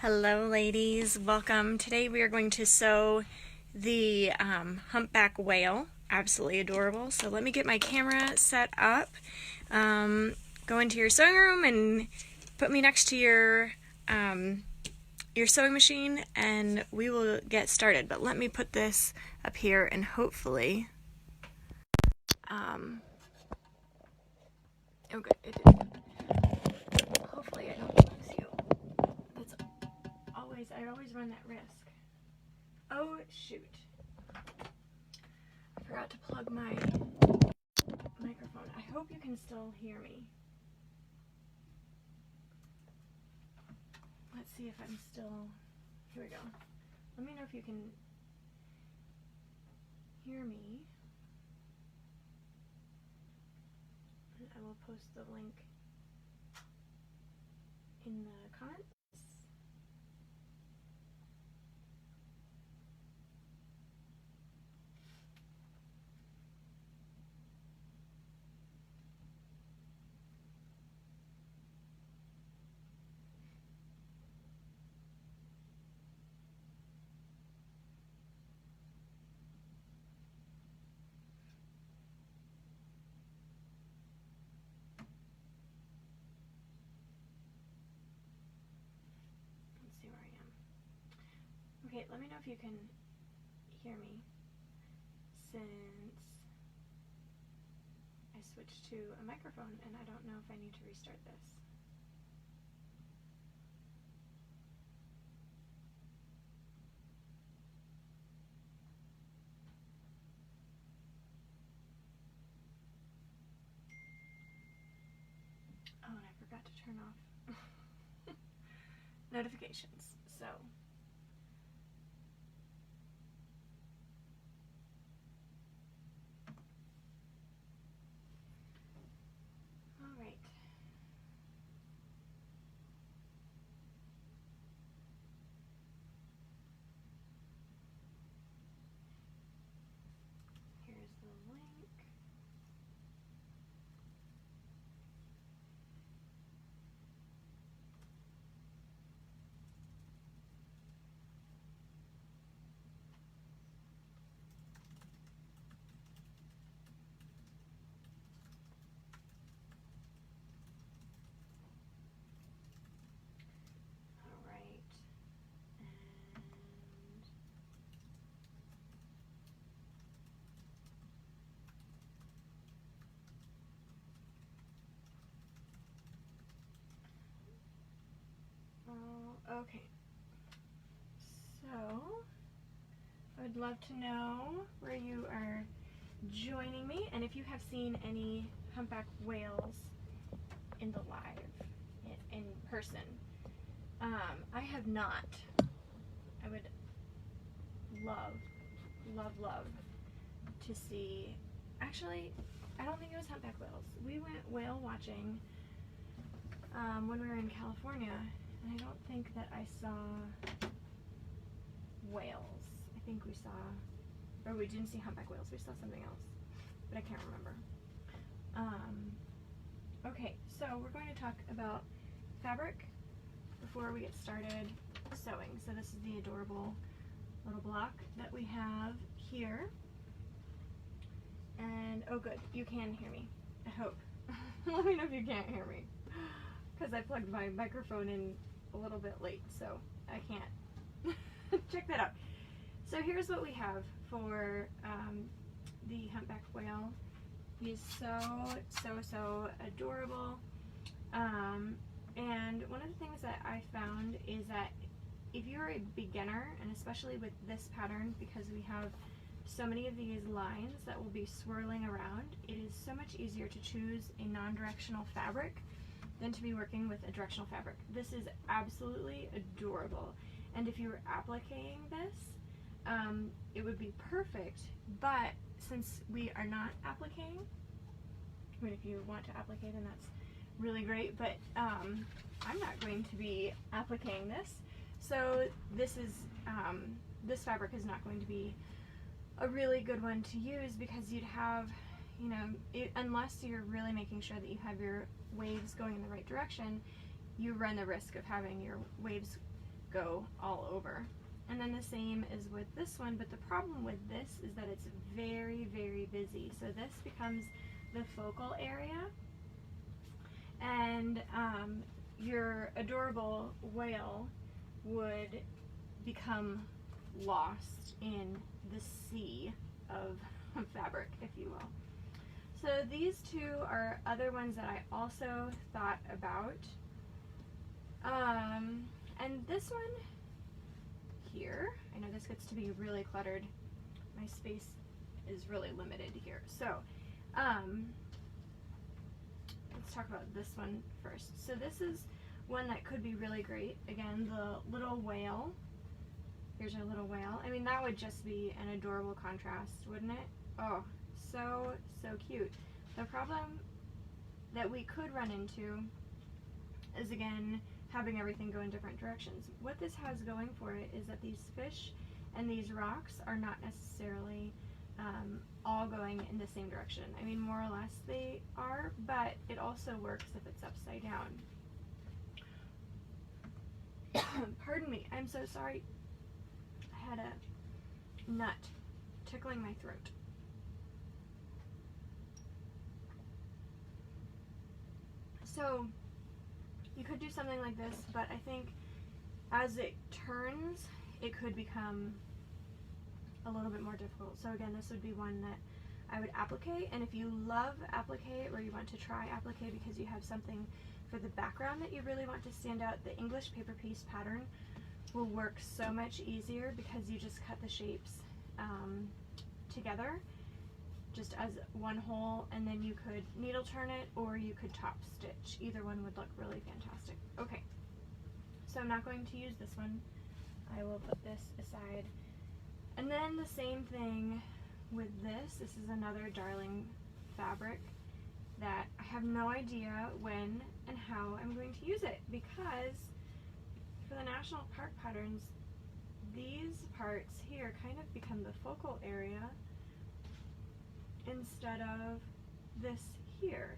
Hello ladies, welcome. Today we are going to sew the humpback whale. Absolutely adorable. So let me get my camera set up. Go into your sewing room and put me next to your sewing machine and we will get started. But let me put this up here and hopefully oh good, it did good. Hopefully I don't lose you. I always run that risk. Oh shoot. I forgot to plug my microphone. I hope you can still hear me. Let's see if I'm still... Here we go. Let me know if you can hear me. And I will post the link in the comments. Let's see where I am. Okay, let me know if you can hear me since I switched to a microphone and I don't know if I need to restart this. Oh, and I forgot to turn off notifications. So all right. Here's the link. All right. Okay. So, I would love to know where you are joining me and if you have seen any humpback whales in the live, in person. I have not. I would love, love, love to see. Actually, I don't think it was humpback whales. We went whale watching when we were in California, and I don't think that I saw whales. I think we saw, or we didn't see humpback whales. We saw something else, but I can't remember. Okay, so we're going to talk about fabric before we get started sewing. So this is the adorable little block that we have here. And oh good, you can hear me, I hope. Let me know if you can't hear me, because I plugged my microphone in a little bit late, so I can't. Check that out. So here's what we have for the humpback whale. He is so adorable. And one of the things that I found is that if you're a beginner, and especially with this pattern, because we have so many of these lines that will be swirling around, it is so much easier to choose a non-directional fabric than to be working with a directional fabric. This is absolutely adorable. And if you were appliquing this, it would be perfect, but since we are not appliquing, I mean, if you want to applique, then that's really great, but I'm not going to be appliquing this, so this is this fabric is not going to be a really good one to use, because you'd have, you know, unless you're really making sure that you have your waves going in the right direction, you run the risk of having your waves go all over. And then the same is with this one, but the problem with this is that it's very, very busy. So this becomes the focal area, and your adorable whale would become lost in the sea of fabric, if you will. So these two are other ones that I also thought about. And this one here, I know this gets to be really cluttered. My space is really limited here. So let's talk about this one first. So this is one that could be really great. Again, the little whale. Here's our little whale. I mean, that would just be an adorable contrast, wouldn't it? Oh, so, so cute. The problem that we could run into is, again, having everything go in different directions. What this has going for it is that these fish and these rocks are not necessarily all going in the same direction. I mean, more or less they are, but it also works if it's upside down. Pardon me, I'm so sorry. I had a nut tickling my throat. So you could do something like this, but I think as it turns, it could become a little bit more difficult. So again, this would be one that I would applique, and if you love applique, or you want to try applique because you have something for the background that you really want to stand out, the English paper piece pattern will work so much easier because you just cut the shapes together just as one whole, and then you could needle turn it or you could top stitch. Either one would look really fantastic. Okay, so I'm not going to use this one. I will put this aside. And then the same thing with this. This is another darling fabric that I have no idea when and how I'm going to use it, because for the national park patterns, these parts here kind of become the focal area instead of this here.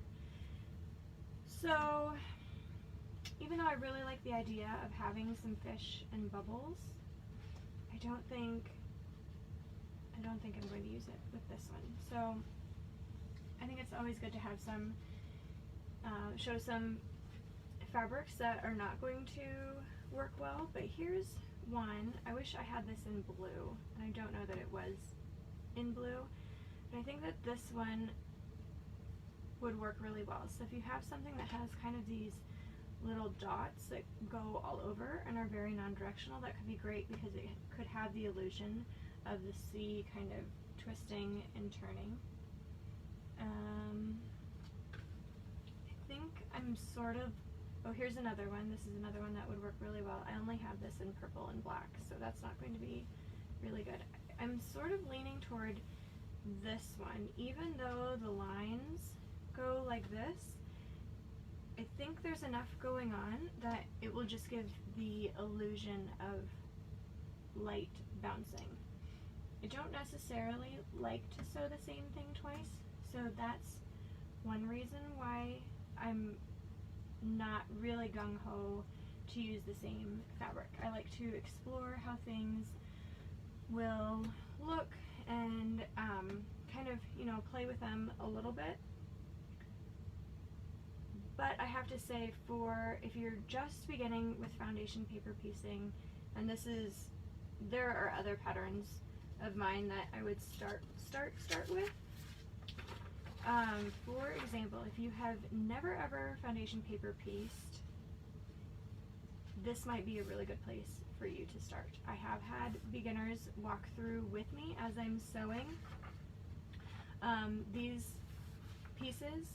So even though I really like the idea of having some fish and bubbles, I don't think I'm going to use it with this one. So I think it's always good to have some, show some fabrics that are not going to work well, but here's one. I wish I had this in blue, and I don't know that it was in blue, but I think that this one would work really well. So if you have something that has kind of these little dots that go all over and are very non-directional, that could be great because it could have the illusion of the sea kind of twisting and turning. I think I'm sort of, oh, here's another one. This is another one that would work really well. I only have this in purple and black, so that's not going to be really good. I'm sort of leaning toward this one. Even though the lines go like this, I think there's enough going on that it will just give the illusion of light bouncing. I don't necessarily like to sew the same thing twice, so that's one reason why I'm not really gung-ho to use the same fabric. I like to explore how things will look and kind of, you know, play with them a little bit. But I have to say, for if you're just beginning with foundation paper piecing, and there are other patterns of mine that I would start with. For example, if you have never ever foundation paper pieced, this might be a really good place for you to start. I have had beginners walk through with me as I'm sewing these pieces.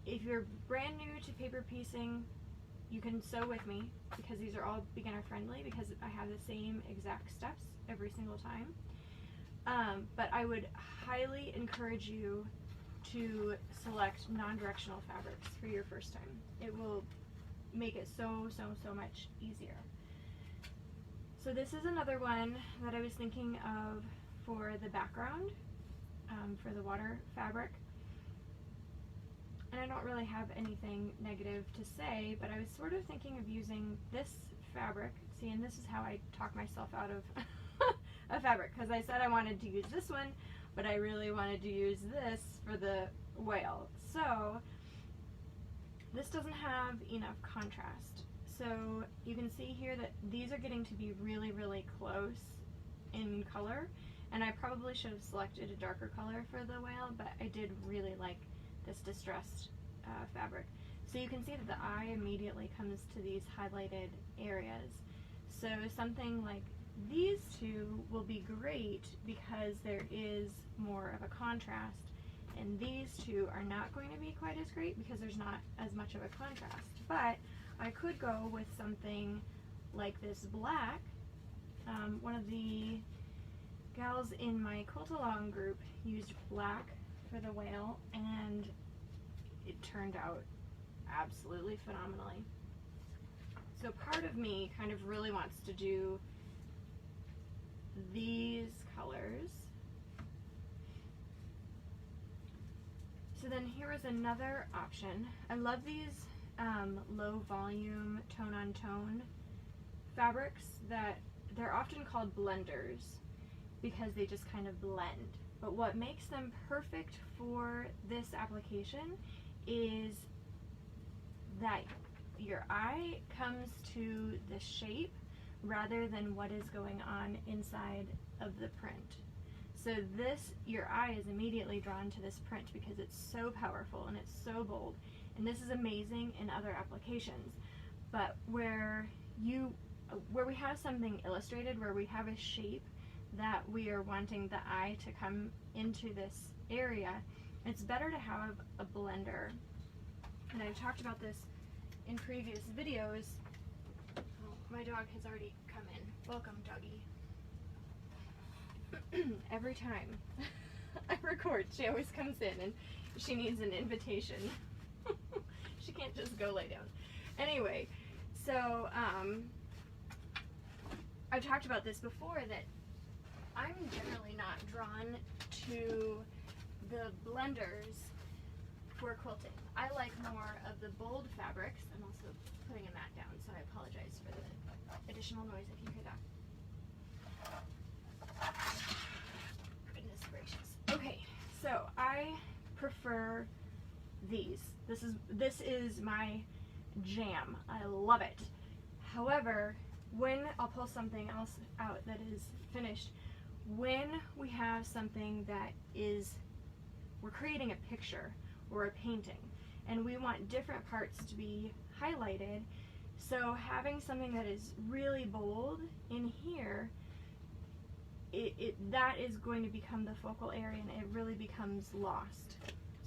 If you're brand new to paper piecing, you can sew with me because these are all beginner friendly, because I have the same exact steps every single time. But I would highly encourage you to select non-directional fabrics for your first time. It will make it so much easier. So this is another one that I was thinking of for the background, for the water fabric. And I don't really have anything negative to say, but I was sort of thinking of using this fabric. See, and this is how I talk myself out of a fabric, because I said I wanted to use this one, but I really wanted to use this for the whale. So this doesn't have enough contrast. So you can see here that these are getting to be really, really close in color, and I probably should have selected a darker color for the whale, but I did really like this distressed fabric. So you can see that the eye immediately comes to these highlighted areas. So something like these two will be great because there is more of a contrast, and these two are not going to be quite as great because there's not as much of a contrast. But I could go with something like this black. One of the gals in my quilt-along group used black for the whale, and it turned out absolutely phenomenally. So part of me kind of really wants to do these colors. So then here is another option. I love these low volume tone on tone fabrics that they're often called blenders because they just kind of blend. But what makes them perfect for this application is that your eye comes to the shape rather than what is going on inside of the print. So this, your eye is immediately drawn to this print because it's so powerful and it's so bold. And this is amazing in other applications. But where we have something illustrated, where we have a shape that we are wanting the eye to come into this area, it's better to have a blender. And I've talked about this in previous videos. Oh, my dog has already come in. Welcome, doggy. Every time I record, she always comes in and she needs an invitation. She can't just go lay down. Anyway, so I've talked about this before, that I'm generally not drawn to the blenders for quilting. I like more of the bold fabrics. I'm also putting a mat down, so I apologize for the additional noise if you hear that. Goodness gracious. Okay, so I prefer these. This is my jam. I love it. However, when I'll pull something else out that is finished, when we have something that is, we're creating a picture or a painting, and we want different parts to be highlighted, so having something that is really bold in here, that is going to become the focal area, and it really becomes lost.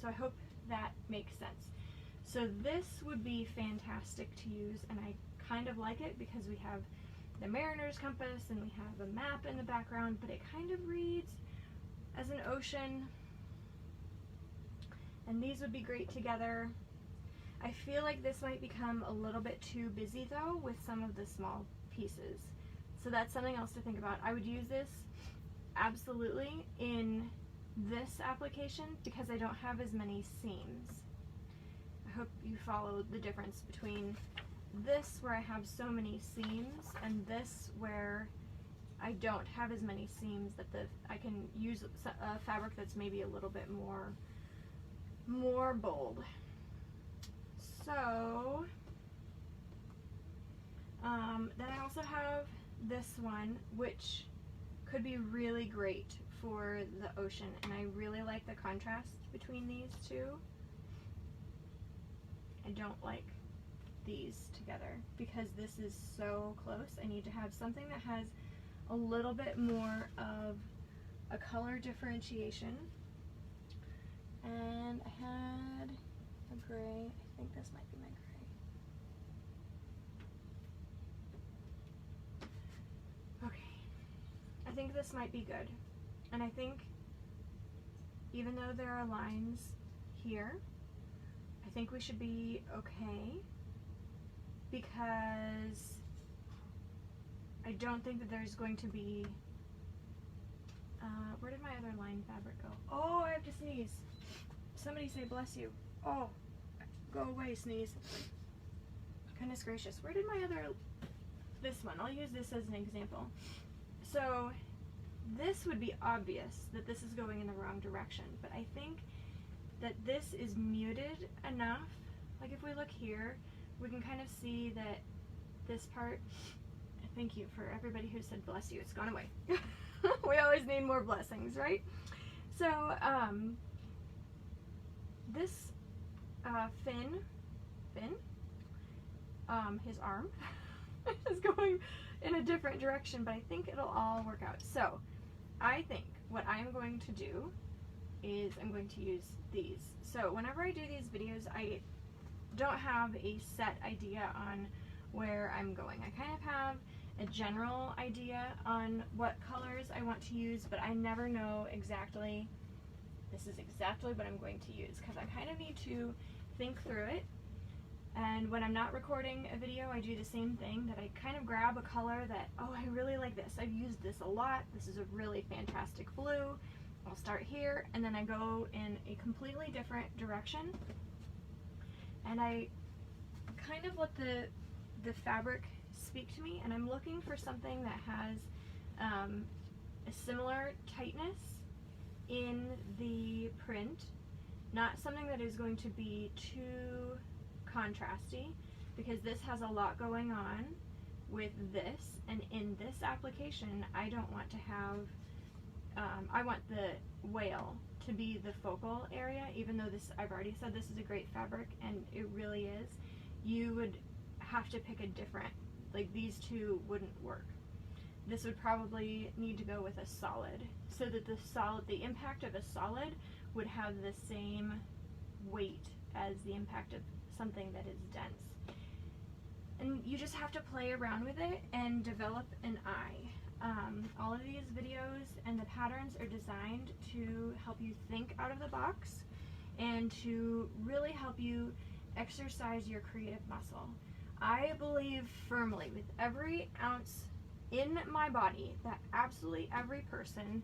So I hope that makes sense. So this would be fantastic to use, and I kind of like it because we have the mariner's compass and we have a map in the background, but it kind of reads as an ocean, and these would be great together. I feel like this might become a little bit too busy though with some of the small pieces, so that's something else to think about. I would use this absolutely in this application because I don't have as many seams. I hope you follow the difference between this, where I have so many seams, and this where I don't have as many seams, that I can use a fabric that's maybe a little bit more bold. So then I also have this one, which could be really great for the ocean, and I really like the contrast between these two. I don't like these together because this is so close. I need to have something that has a little bit more of a color differentiation. And I had a gray. I think this might be my gray. Okay, I think this might be good. And I think even though there are lines here, I think we should be okay, because I don't think that there's going to be, where did my other line fabric go? Oh, I have to sneeze. Somebody say bless you. Oh, go away, sneeze. Goodness gracious, where did my other this one. I'll use this as an example. So this would be obvious that this is going in the wrong direction, but I think that this is muted enough. Like if we look here, we can kind of see that this part, thank you for everybody who said bless you, it's gone away. We always need more blessings, right? So this fin, his arm is going in a different direction, but I think it'll all work out. So I think what I'm going to do is I'm going to use these. So whenever I do these videos, I don't have a set idea on where I'm going. I kind of have a general idea on what colors I want to use, but I never know exactly, this is exactly what I'm going to use, because I kind of need to think through it. And when I'm not recording a video, I do the same thing, that I kind of grab a color that, oh, I really like this. I've used this a lot. This is a really fantastic blue. I'll start here, and then I go in a completely different direction. And I kind of let the fabric speak to me, and I'm looking for something that has a similar tightness in the print, not something that is going to be too contrasty, because this has a lot going on with this, and in this application I don't want to have I want the whale to be the focal area, even though this, I've already said this is a great fabric, and it really is. You would have to pick a different, like these two wouldn't work. This would probably need to go with a solid, so that the impact of a solid would have the same weight as the impact of something that is dense. And you just have to play around with it and develop an eye. All of these videos and the patterns are designed to help you think out of the box and to really help you exercise your creative muscle. I believe firmly with every ounce in my body that absolutely every person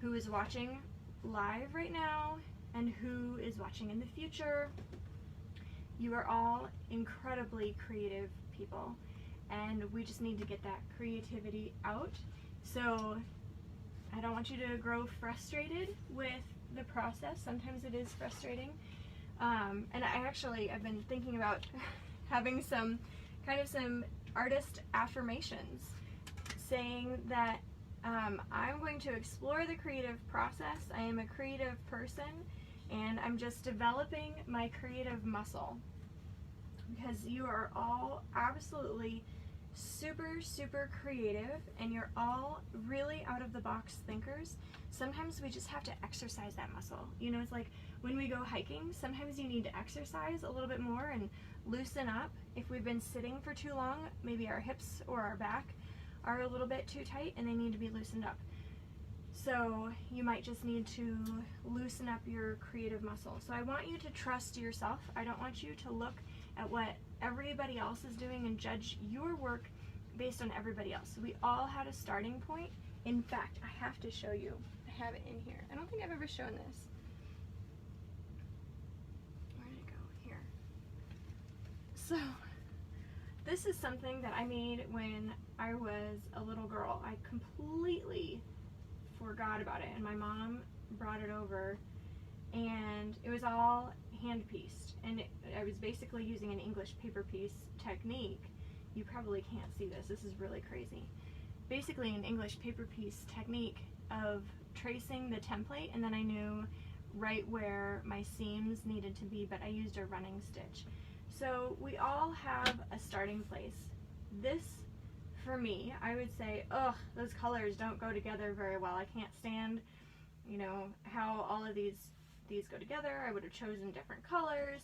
who is watching live right now and who is watching in the future, you are all incredibly creative people, and we just need to get that creativity out. So I don't want you to grow frustrated with the process. Sometimes it is frustrating. And I've been thinking about having some artist affirmations saying that I'm going to explore the creative process. I am a creative person, and I'm just developing my creative muscle, because you are all absolutely super creative, and you're all really out of the box thinkers. Sometimes we just have to exercise that muscle. You know, it's like when we go hiking, sometimes you need to exercise a little bit more and loosen up. If we've been sitting for too long, maybe our hips or our back are a little bit too tight and they need to be loosened up. So you might just need to loosen up your creative muscle. So I want you to trust yourself. I don't want you to look at what everybody else is doing and judge your work based on everybody else. We all had a starting point. In fact, I have to show you. I have it in here. I don't think I've ever shown this. Where did it go? Here. So this is something that I made when I was a little girl. I completely forgot about it, and my mom brought it over, and it was all hand pieced, and I was basically using an English paper piece technique. You probably can't see this. This is really crazy. Basically an English paper piece technique of tracing the template, and then I knew right where my seams needed to be, but I used a running stitch. So we all have a starting place. This, for me, I would say, ugh, those colors don't go together very well. I can't stand, you know, how all of these go together. I would have chosen different colors.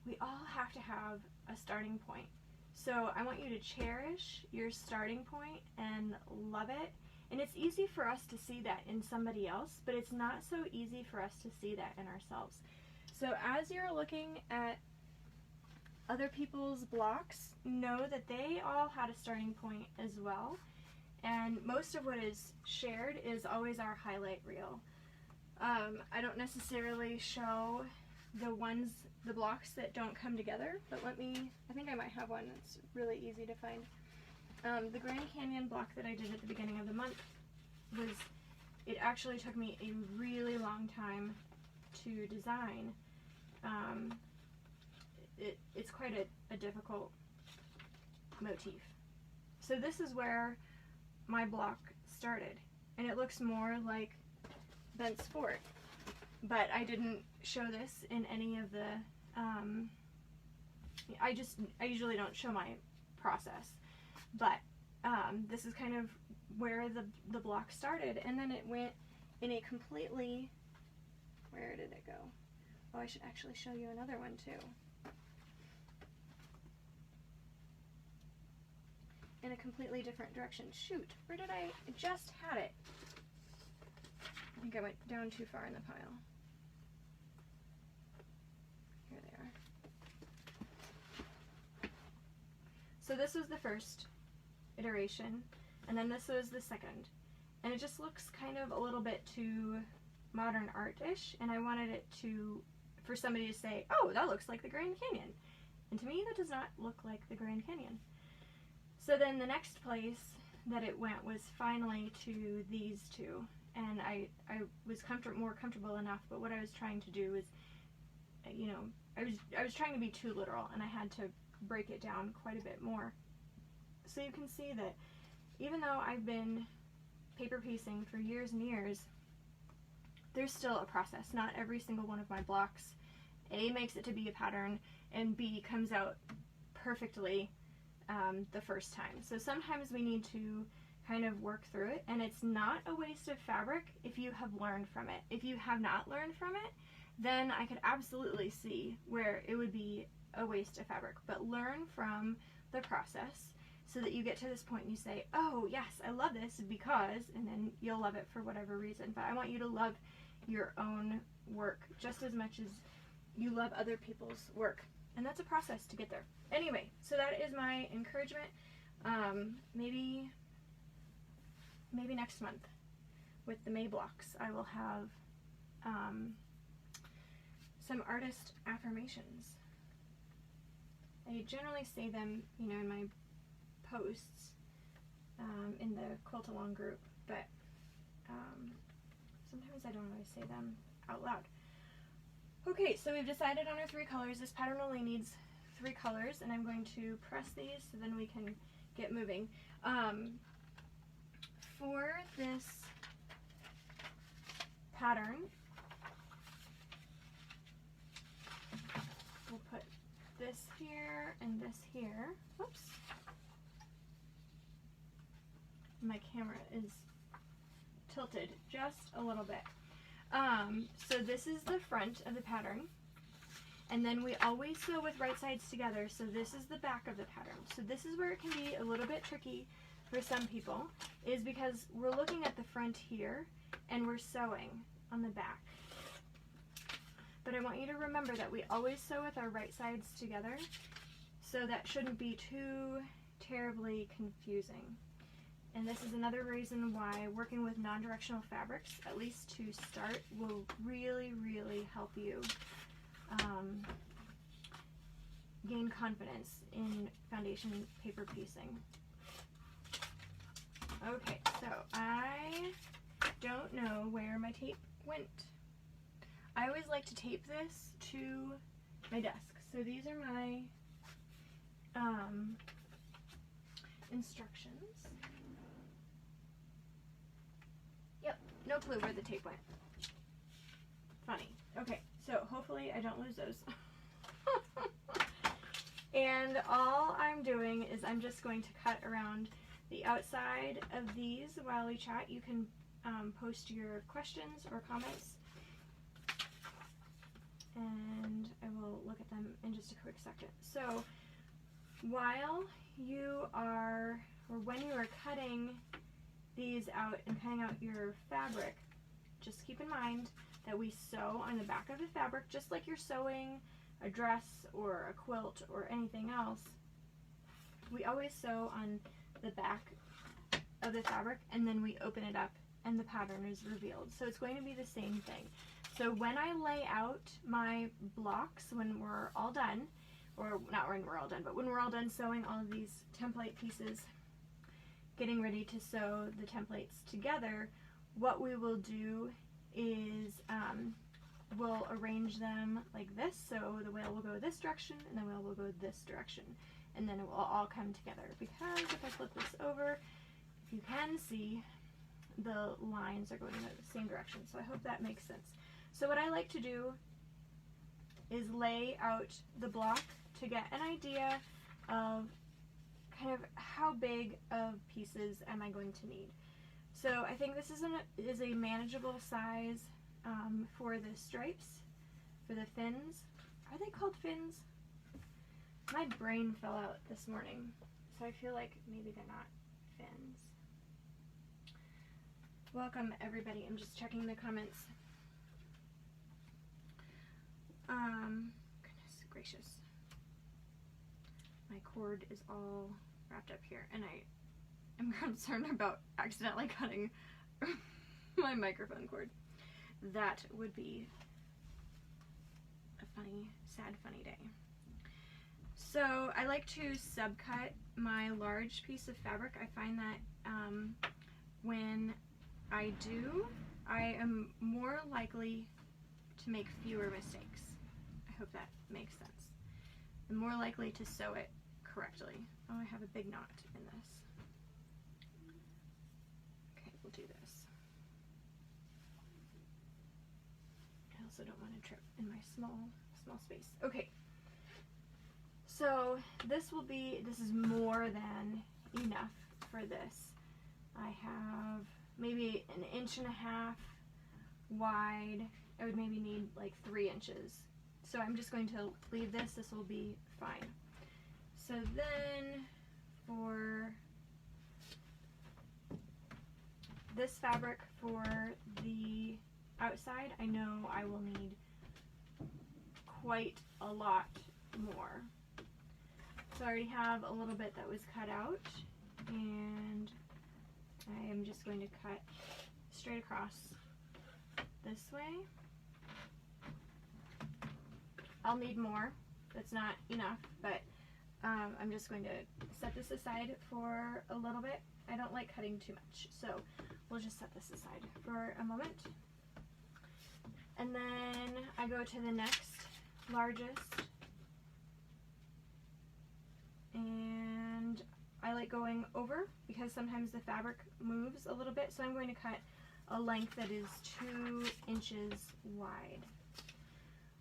We all have to have a starting point. So I want you to cherish your starting point and love it. And it's easy for us to see that in somebody else, but it's not so easy for us to see that in ourselves. So as you're looking at other people's blocks, know that they all had a starting point as well. And most of what is shared is always our highlight reel. I don't necessarily show the blocks that don't come together, but I think I might have one that's really easy to find. The Grand Canyon block that I did at the beginning of the month it actually took me a really long time to design. It's quite a difficult motif. So this is where my block started, and it looks more like Bent's Fort, but I didn't show this in any of the, I usually don't show my process, but this is kind of where the block started, and then it went in a completely, where did it go? Oh, I should actually show you another one too. In a completely different direction. Shoot, where did I just had it? I think I went down too far in the pile. Here they are. So this was the first iteration, and then this was the second. And it just looks kind of a little bit too modern art-ish, and I wanted it for somebody to say, oh, that looks like the Grand Canyon. And to me, that does not look like the Grand Canyon. So then the next place that it went was finally to these two, and I was more comfortable enough, but what I was trying to do is, you know, I was trying to be too literal, and I had to break it down quite a bit more. So you can see that even though I've been paper piecing for years and years, there's still a process. Not every single one of my blocks, A, makes it to be a pattern, and B, comes out perfectly the first time. So sometimes we need to kind of work through it, and it's not a waste of fabric if you have learned from it. If you have not learned from it, then I could absolutely see where it would be a waste of fabric. But learn from the process so that you get to this point and you say, oh yes, I love this because, and then you'll love it for whatever reason. But I want you to love your own work just as much as you love other people's work. And that's a process to get there. Anyway, so that is my encouragement. Maybe next month with the May blocks, I will have some artist affirmations. I generally say them, you know, in my posts in the Quilt Along group, but sometimes I don't always say them out loud. Okay, so we've decided on our 3 colors. This pattern only needs 3 colors, and I'm going to press these so then we can get moving. For this pattern, we'll put this here and this here. Whoops. My camera is tilted just a little bit. So this is the front of the pattern, and then we always sew with right sides together, so this is the back of the pattern. So this is where it can be a little bit tricky for some people, is because we're looking at the front here and we're sewing on the back. But I want you to remember that we always sew with our right sides together, so that shouldn't be too terribly confusing. And this is another reason why working with non-directional fabrics, at least to start, will really, really help you gain confidence in foundation paper piecing. Okay, so I don't know where my tape went. I always like to tape this to my desk. So these are my instructions. Yep, no clue where the tape went. Funny. Okay, so hopefully I don't lose those. And all I'm doing is I'm just going to cut around the outside of these while we chat. You can post your questions or comments, and I will look at them in just a quick second. So while you are, or when you are cutting these out and cutting out your fabric, just keep in mind that we sew on the back of the fabric just like you're sewing a dress or a quilt or anything else. We always sew on the back of the fabric, and then we open it up and the pattern is revealed. So it's going to be the same thing. So when I lay out my blocks, when we're all done, or not when we're all done, but when we're all done sewing all of these template pieces getting ready to sew the templates together, what we will do is we'll arrange them like this. So the whale will go this direction and the whale will go this direction, and then it will all come together. Because if I flip this over, if you can see, the lines are going in the same direction. So I hope that makes sense. So what I like to do is lay out the block to get an idea of kind of how big of pieces am I going to need. So I think this is a manageable size for the stripes, for the fins. Are they called fins? My brain fell out this morning, so I feel like maybe they're not fins. Welcome everybody, I'm just checking the comments. Goodness gracious. My cord is all wrapped up here, and I am concerned about accidentally cutting my microphone cord. That would be a funny, sad, funny day. So I like to subcut my large piece of fabric. I find that when I do, I am more likely to make fewer mistakes. I hope that makes sense. I'm more likely to sew it correctly. Oh, I have a big knot in this. Okay, we'll do this. I also don't want to trip in my small space. Okay. So this is more than enough for this. I have maybe 1.5 inches wide. I would maybe need like 3 inches. So I'm just going to leave this. This will be fine. So then for this fabric for the outside, I know I will need quite a lot more. So I already have a little bit that was cut out, and I am just going to cut straight across this way. I'll need more. That's not enough, but I'm just going to set this aside for a little bit. I don't like cutting too much, so we'll just set this aside for a moment. And then I go to the next largest, and I like going over because sometimes the fabric moves a little bit, so I'm going to cut a length that is 2 inches wide.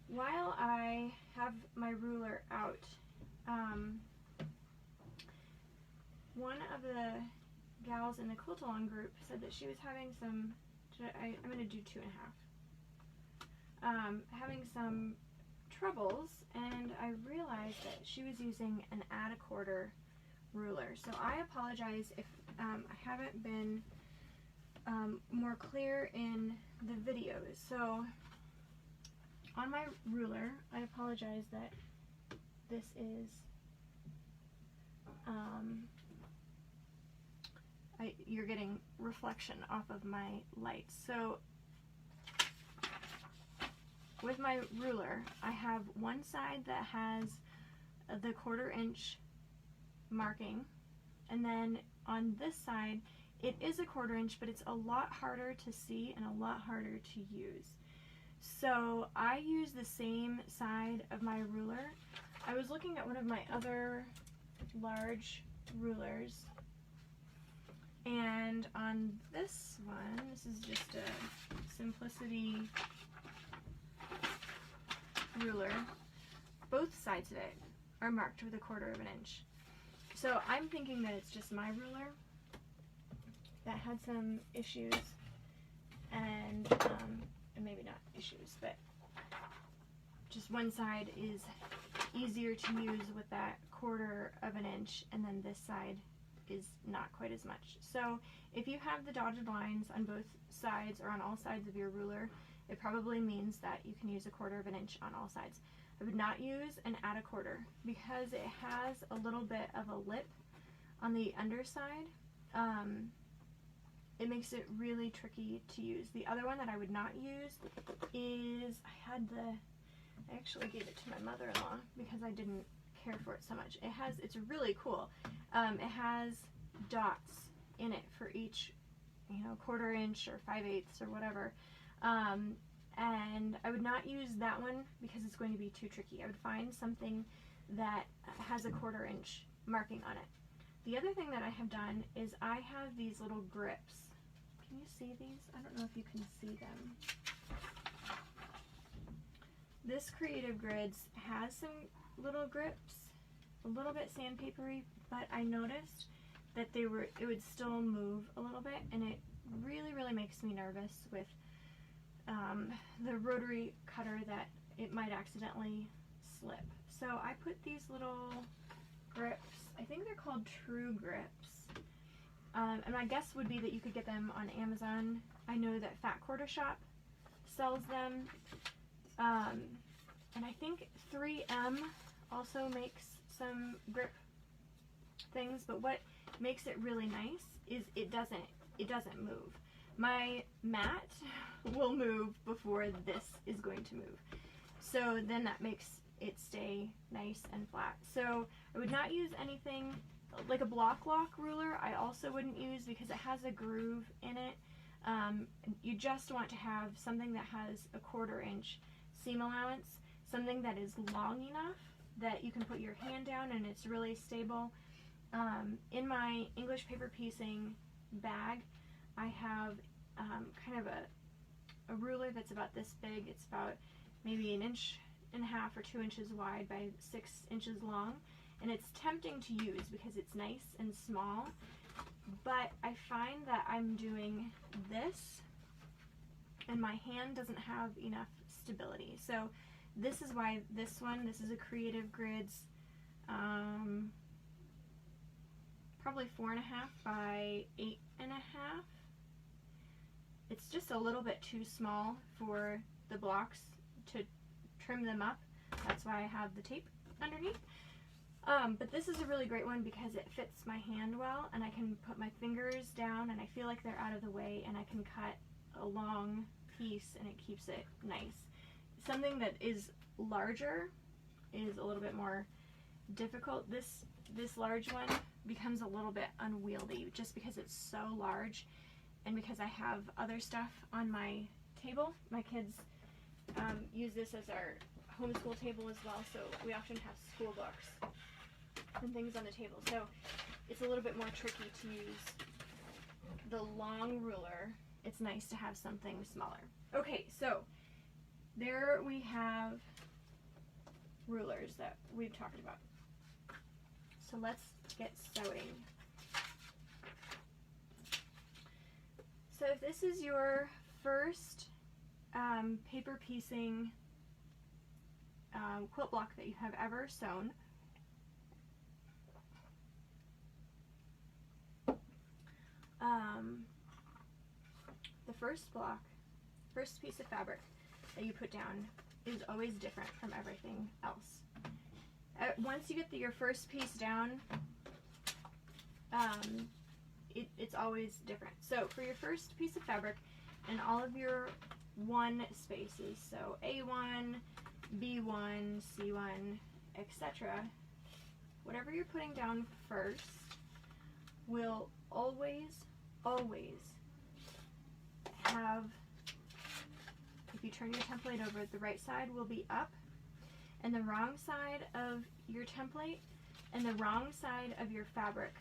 While I have my ruler out, one of the gals in the quilt along group said that she was having some, I'm going to do 2.5, having some troubles, and I realized that she was using an add a quarter ruler. So I apologize if I haven't been more clear in the videos. So on my ruler, I apologize that this is you're getting reflection off of my lights. So with my ruler, I have one side that has the 1/4 inch marking, and then on this side it is a 1/4 inch, but it's a lot harder to see and a lot harder to use. So I use the same side of my ruler. I was looking at one of my other large rulers, and on this one, this is just a Simplicity ruler, both sides of it are marked with a 1/4 inch. So I'm thinking that it's just my ruler that had some issues, and maybe not issues, but just one side is easier to use with that 1/4 inch, and then this side is not quite as much. So if you have the dotted lines on both sides or on all sides of your ruler, it probably means that you can use a 1/4 inch on all sides. I would not use an add a quarter because it has a little bit of a lip on the underside. It makes it really tricky to use. The other one that I would not use is, I actually gave it to my mother-in-law because I didn't care for it so much. It's really cool. It has dots in it for each, 1/4 inch or 5/8 or whatever. And I would not use that one because it's going to be too tricky. I would find something that has a 1/4 inch marking on it. The other thing that I have done is I have these little grips. Can you see these? I don't know if you can see them. This Creative Grids has some little grips, a little bit sandpapery, but I noticed that it would still move a little bit, and it really, really makes me nervous with the rotary cutter that it might accidentally slip. So I put these little grips, I think they're called True Grips, and my guess would be that you could get them on Amazon. I know that Fat Quarter Shop sells them, and I think 3M also makes some grip things, but what makes it really nice is it doesn't move. My mat will move before this is going to move, so then that makes it stay nice and flat. So I would not use anything like a block lock ruler. I also wouldn't use because it has a groove in it. You just want to have something that has a 1/4 inch seam allowance, something that is long enough that you can put your hand down and it's really stable. In my English paper piecing bag, I have kind of a ruler that's about this big. It's about maybe 1.5 inches or 2 inches wide by 6 inches long, and it's tempting to use because it's nice and small, but I find that I'm doing this and my hand doesn't have enough stability. So this is why this is a Creative Grids, probably 4.5 by 8.5. It's just a little bit too small for the blocks to trim them up. That's why I have the tape underneath. But this is a really great one because it fits my hand well, and I can put my fingers down and I feel like they're out of the way, and I can cut a long piece and it keeps it nice. Something that is larger is a little bit more difficult. This large one becomes a little bit unwieldy just because it's so large, and because I have other stuff on my table. My kids use this as our homeschool table as well, so we often have school books and things on the table. So it's a little bit more tricky to use the long ruler. It's nice to have something smaller. Okay, so there we have rulers that we've talked about. So let's get sewing. So if this is your first paper piecing quilt block that you have ever sewn, the first piece of fabric that you put down is always different from everything else. Once you get your first piece down, it's always different. So for your first piece of fabric and all of your 1 spaces, so A1, B1, C1, etc., whatever you're putting down first will always have, if you turn your template over, the right side will be up, and the wrong side of your template and the wrong side of your fabric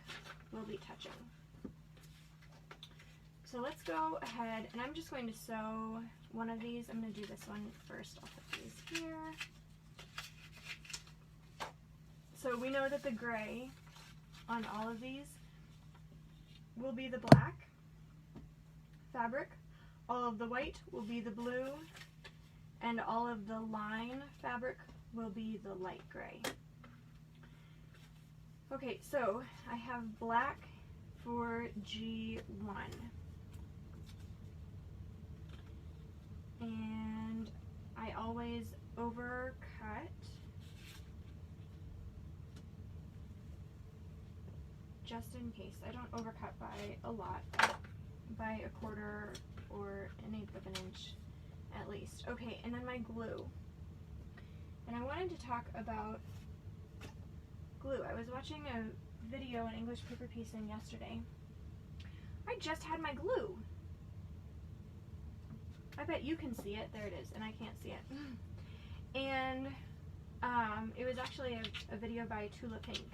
will be touching. So let's go ahead, and I'm just going to sew one of these. I'm going to do this one first. I'll put these here. So we know that the gray on all of these will be the black fabric, all of the white will be the blue, and all of the line fabric will be the light gray. Okay, so I have black for G1. And I always overcut just in case. I don't overcut by a lot, by 1/4 or 1/8 of an inch at least. Okay, and then my glue. And I wanted to talk about glue. I was watching a video on English paper piecing yesterday, I just had my glue. I bet you can see it. There it is, and I can't see it. And it was actually a video by Tula Pink,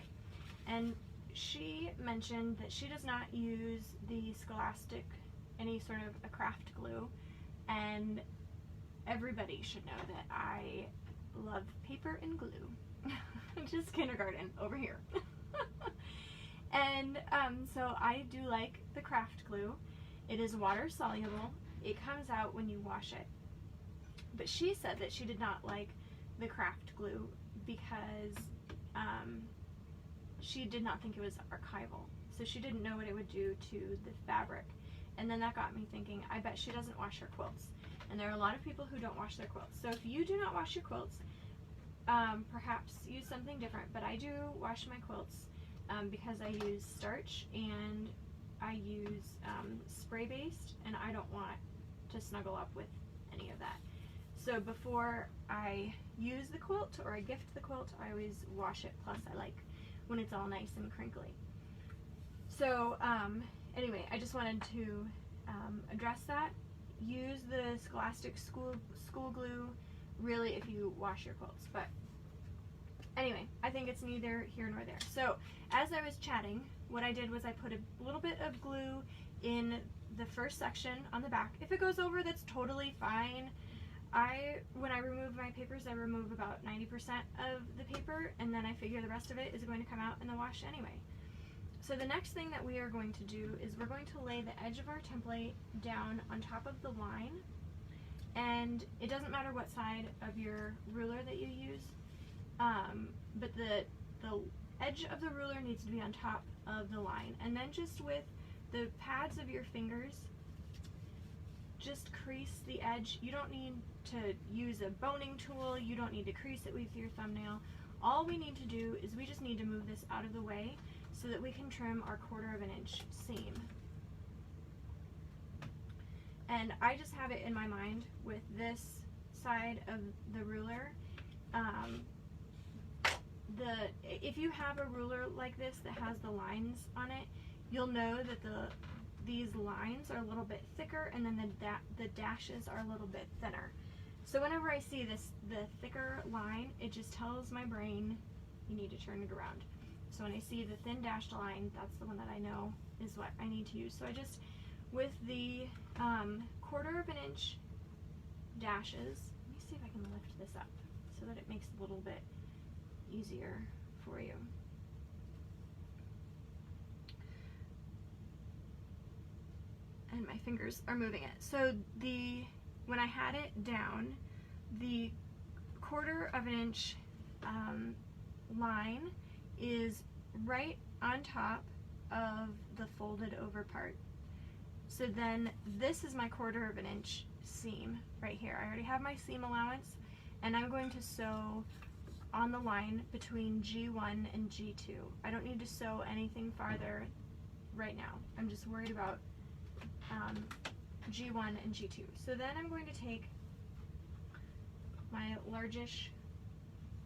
and she mentioned that she does not use the Scholastic, any sort of a craft glue, and everybody should know that I love paper and glue. Just kindergarten over here. And so I do like the craft glue. It is water soluble. It comes out when you wash it. But she said that she did not like the craft glue because she did not think it was archival. So she didn't know what it would do to the fabric. And then that got me thinking, I bet she doesn't wash her quilts. And there are a lot of people who don't wash their quilts. So if you do not wash your quilts, perhaps use something different. But I do wash my quilts because I use starch and I use spray-based, and I don't want to snuggle up with any of that. So before I use the quilt or I gift the quilt, I always wash it, plus I like when it's all nice and crinkly. So anyway, I just wanted to address that. Use the Scholastic school glue, really, if you wash your quilts. But anyway, I think it's neither here nor there. So as I was chatting, what I did was I put a little bit of glue in the first section on the back. If it goes over, that's totally fine. When I remove my papers, I remove about 90% of the paper, and then I figure the rest of it is going to come out in the wash anyway. So the next thing that we are going to do is we're going to lay the edge of our template down on top of the line, and it doesn't matter what side of your ruler that you use, but the edge of the ruler needs to be on top of the line. And then just with the pads of your fingers, just crease the edge. You don't need to use a boning tool. You don't need to crease it with your thumbnail. All we need to do is we just need to move this out of the way so that we can trim our 1/4 of an inch seam. And I just have it in my mind with this side of the ruler. If you have a ruler like this that has the lines on it, you'll know that these lines are a little bit thicker, and then the dashes are a little bit thinner. So whenever I see the thicker line, it just tells my brain you need to turn it around. So when I see the thin dashed line, that's the one that I know is what I need to use. So I just, with the 1/4 of an inch dashes, let me see if I can lift this up so that it makes it a little bit easier for you. And my fingers are moving it. So when I had it down, the 1/4 of an inch line is right on top of the folded over part. So then this is my 1/4 of an inch seam right here. I already have my seam allowance, and I'm going to sew on the line between G1 and G2. I don't need to sew anything farther right now. I'm just worried about G1 and G2. So then I'm going to take my largish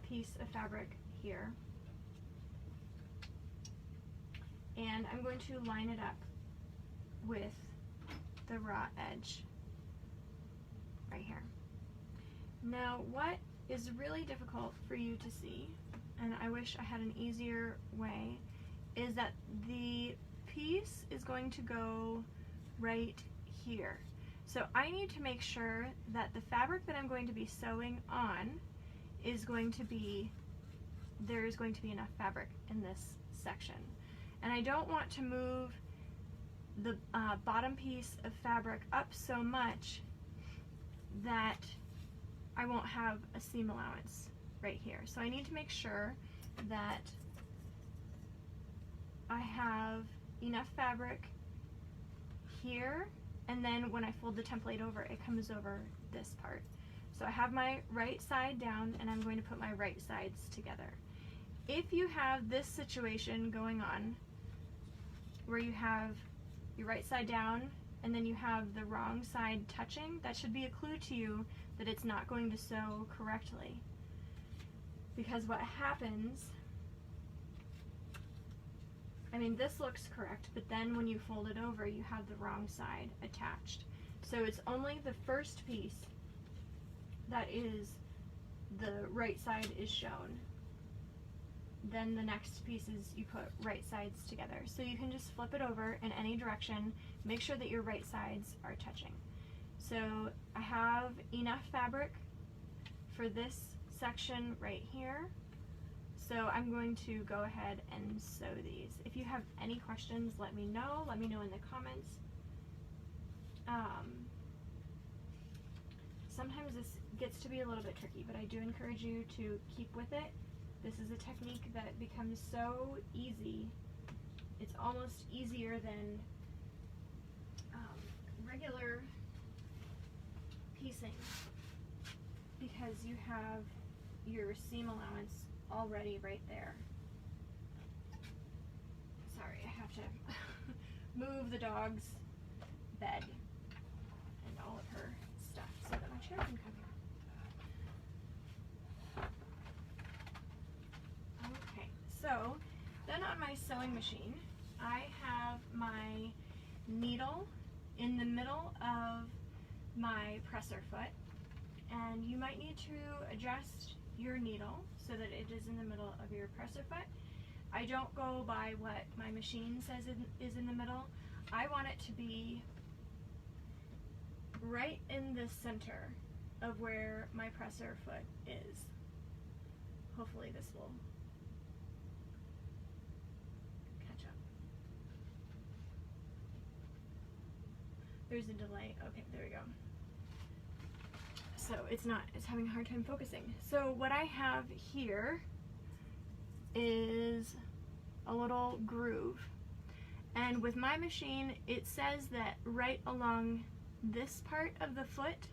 piece of fabric here, and I'm going to line it up with the raw edge right here. Now, what is really difficult for you to see, and I wish I had an easier way, is that the piece is going to go right here. So I need to make sure that the fabric that I'm going to be sewing on is going to be, there is going to be enough fabric in this section. And I don't want to move the bottom piece of fabric up so much that I won't have a seam allowance right here. So I need to make sure that I have enough fabric here, and then when I fold the template over, it comes over this part. So I have my right side down, and I'm going to put my right sides together. If you have this situation going on, where you have your right side down, and then you have the wrong side touching, that should be a clue to you that it's not going to sew correctly. Because what happens I mean, this looks correct, but then when you fold it over, you have the wrong side attached. So it's only the first piece that is the right side is shown. Then the next piece is you put right sides together. So you can just flip it over in any direction, make sure that your right sides are touching. So I have enough fabric for this section right here. So I'm going to go ahead and sew these. If you have any questions, let me know. Let me know in the comments. Sometimes this gets to be a little bit tricky, but I do encourage you to keep with it. This is a technique that becomes so easy. It's almost easier than regular piecing because you have your seam allowance already right there. Sorry, I have to move the dog's bed and all of her stuff so that my chair can come here. Okay, so then on my sewing machine, I have my needle in the middle of my presser foot, and you might need to adjust your needle so that it is in the middle of your presser foot. I don't go by what my machine says is in the middle. I want it to be right in the center of where my presser foot is. Hopefully this will catch up. There's a delay. Okay, there we go. So it's having a hard time focusing. So what I have here is a little groove. And with my machine, it says that right along this part of the foot,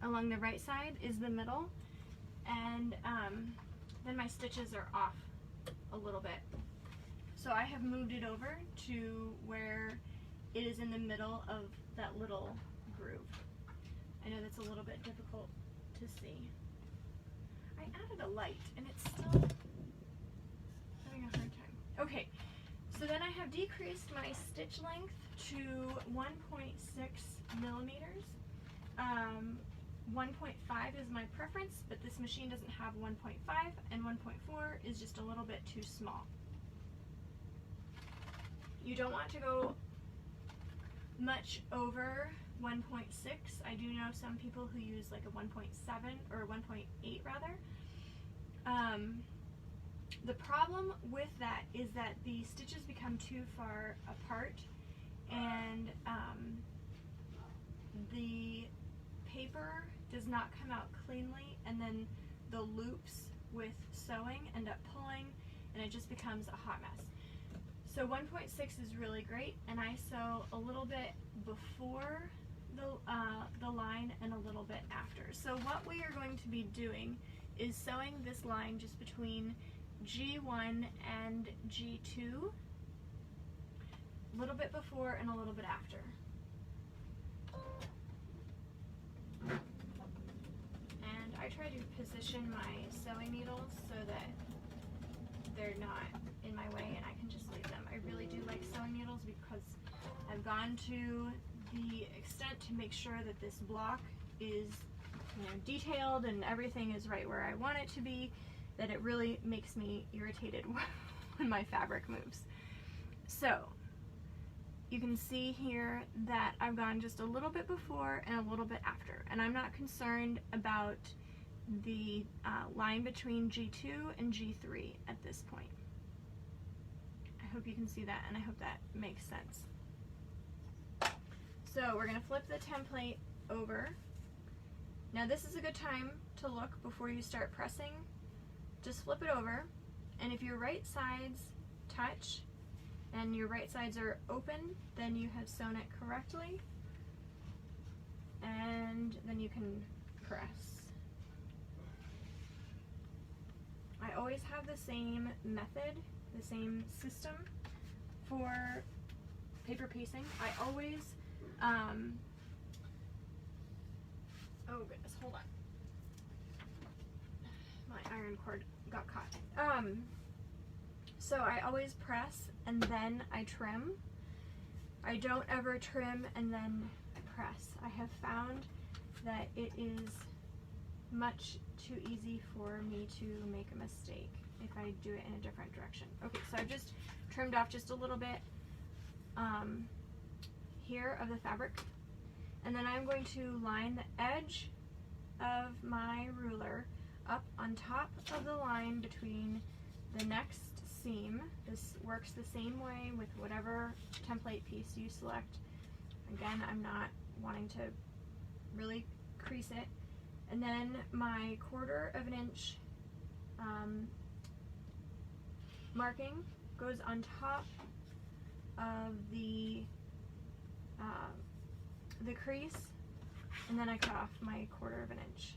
along the right side, is the middle. And then my stitches are off a little bit. So I have moved it over to where it is in the middle of that little groove. I know that's a little bit difficult to see. I added a light and it's still having a hard time. Okay, so then I have decreased my stitch length to 1.6 millimeters. 1.5 is my preference, but this machine doesn't have 1.5, and 1.4 is just a little bit too small. You don't want to go much over 1.6. I do know some people who use like a 1.7 or 1.8 rather. The problem with that is that the stitches become too far apart, and the paper does not come out cleanly, and then the loops with sewing end up pulling, and it just becomes a hot mess. So 1.6 is really great, and I sew a little bit before the line and a little bit after. So what we are going to be doing is sewing this line just between G1 and G2, a little bit before and a little bit after. And I try to position my sewing needles so that they're not in my way and I can just leave them. I really do like sewing needles because I've gone to the extent to make sure that this block is, you know, detailed and everything is right where I want it to be, that it really makes me irritated when my fabric moves. So you can see here that I've gone just a little bit before and a little bit after, and I'm not concerned about the line between G2 and G3 at this point. I hope you can see that, and I hope that makes sense. So we're going to flip the template over. Now this is a good time to look before you start pressing. Just flip it over, and if your right sides touch and your right sides are open, then you have sewn it correctly, and then you can press. I always have the same method, the same system for paper piecing. I always, oh goodness, hold on. My iron cord got caught. So I always press and then I trim. I don't ever trim and then press. I have found that it is much too easy for me to make a mistake if I do it in a different direction. Okay, so I've just trimmed off just a little bit here of the fabric, and then I'm going to line the edge of my ruler up on top of the line between the next seam. This works the same way with whatever template piece you select. Again, I'm not wanting to really crease it. And then my 1/4 of an inch marking goes on top of the crease, and then I cut off my 1/4 of an inch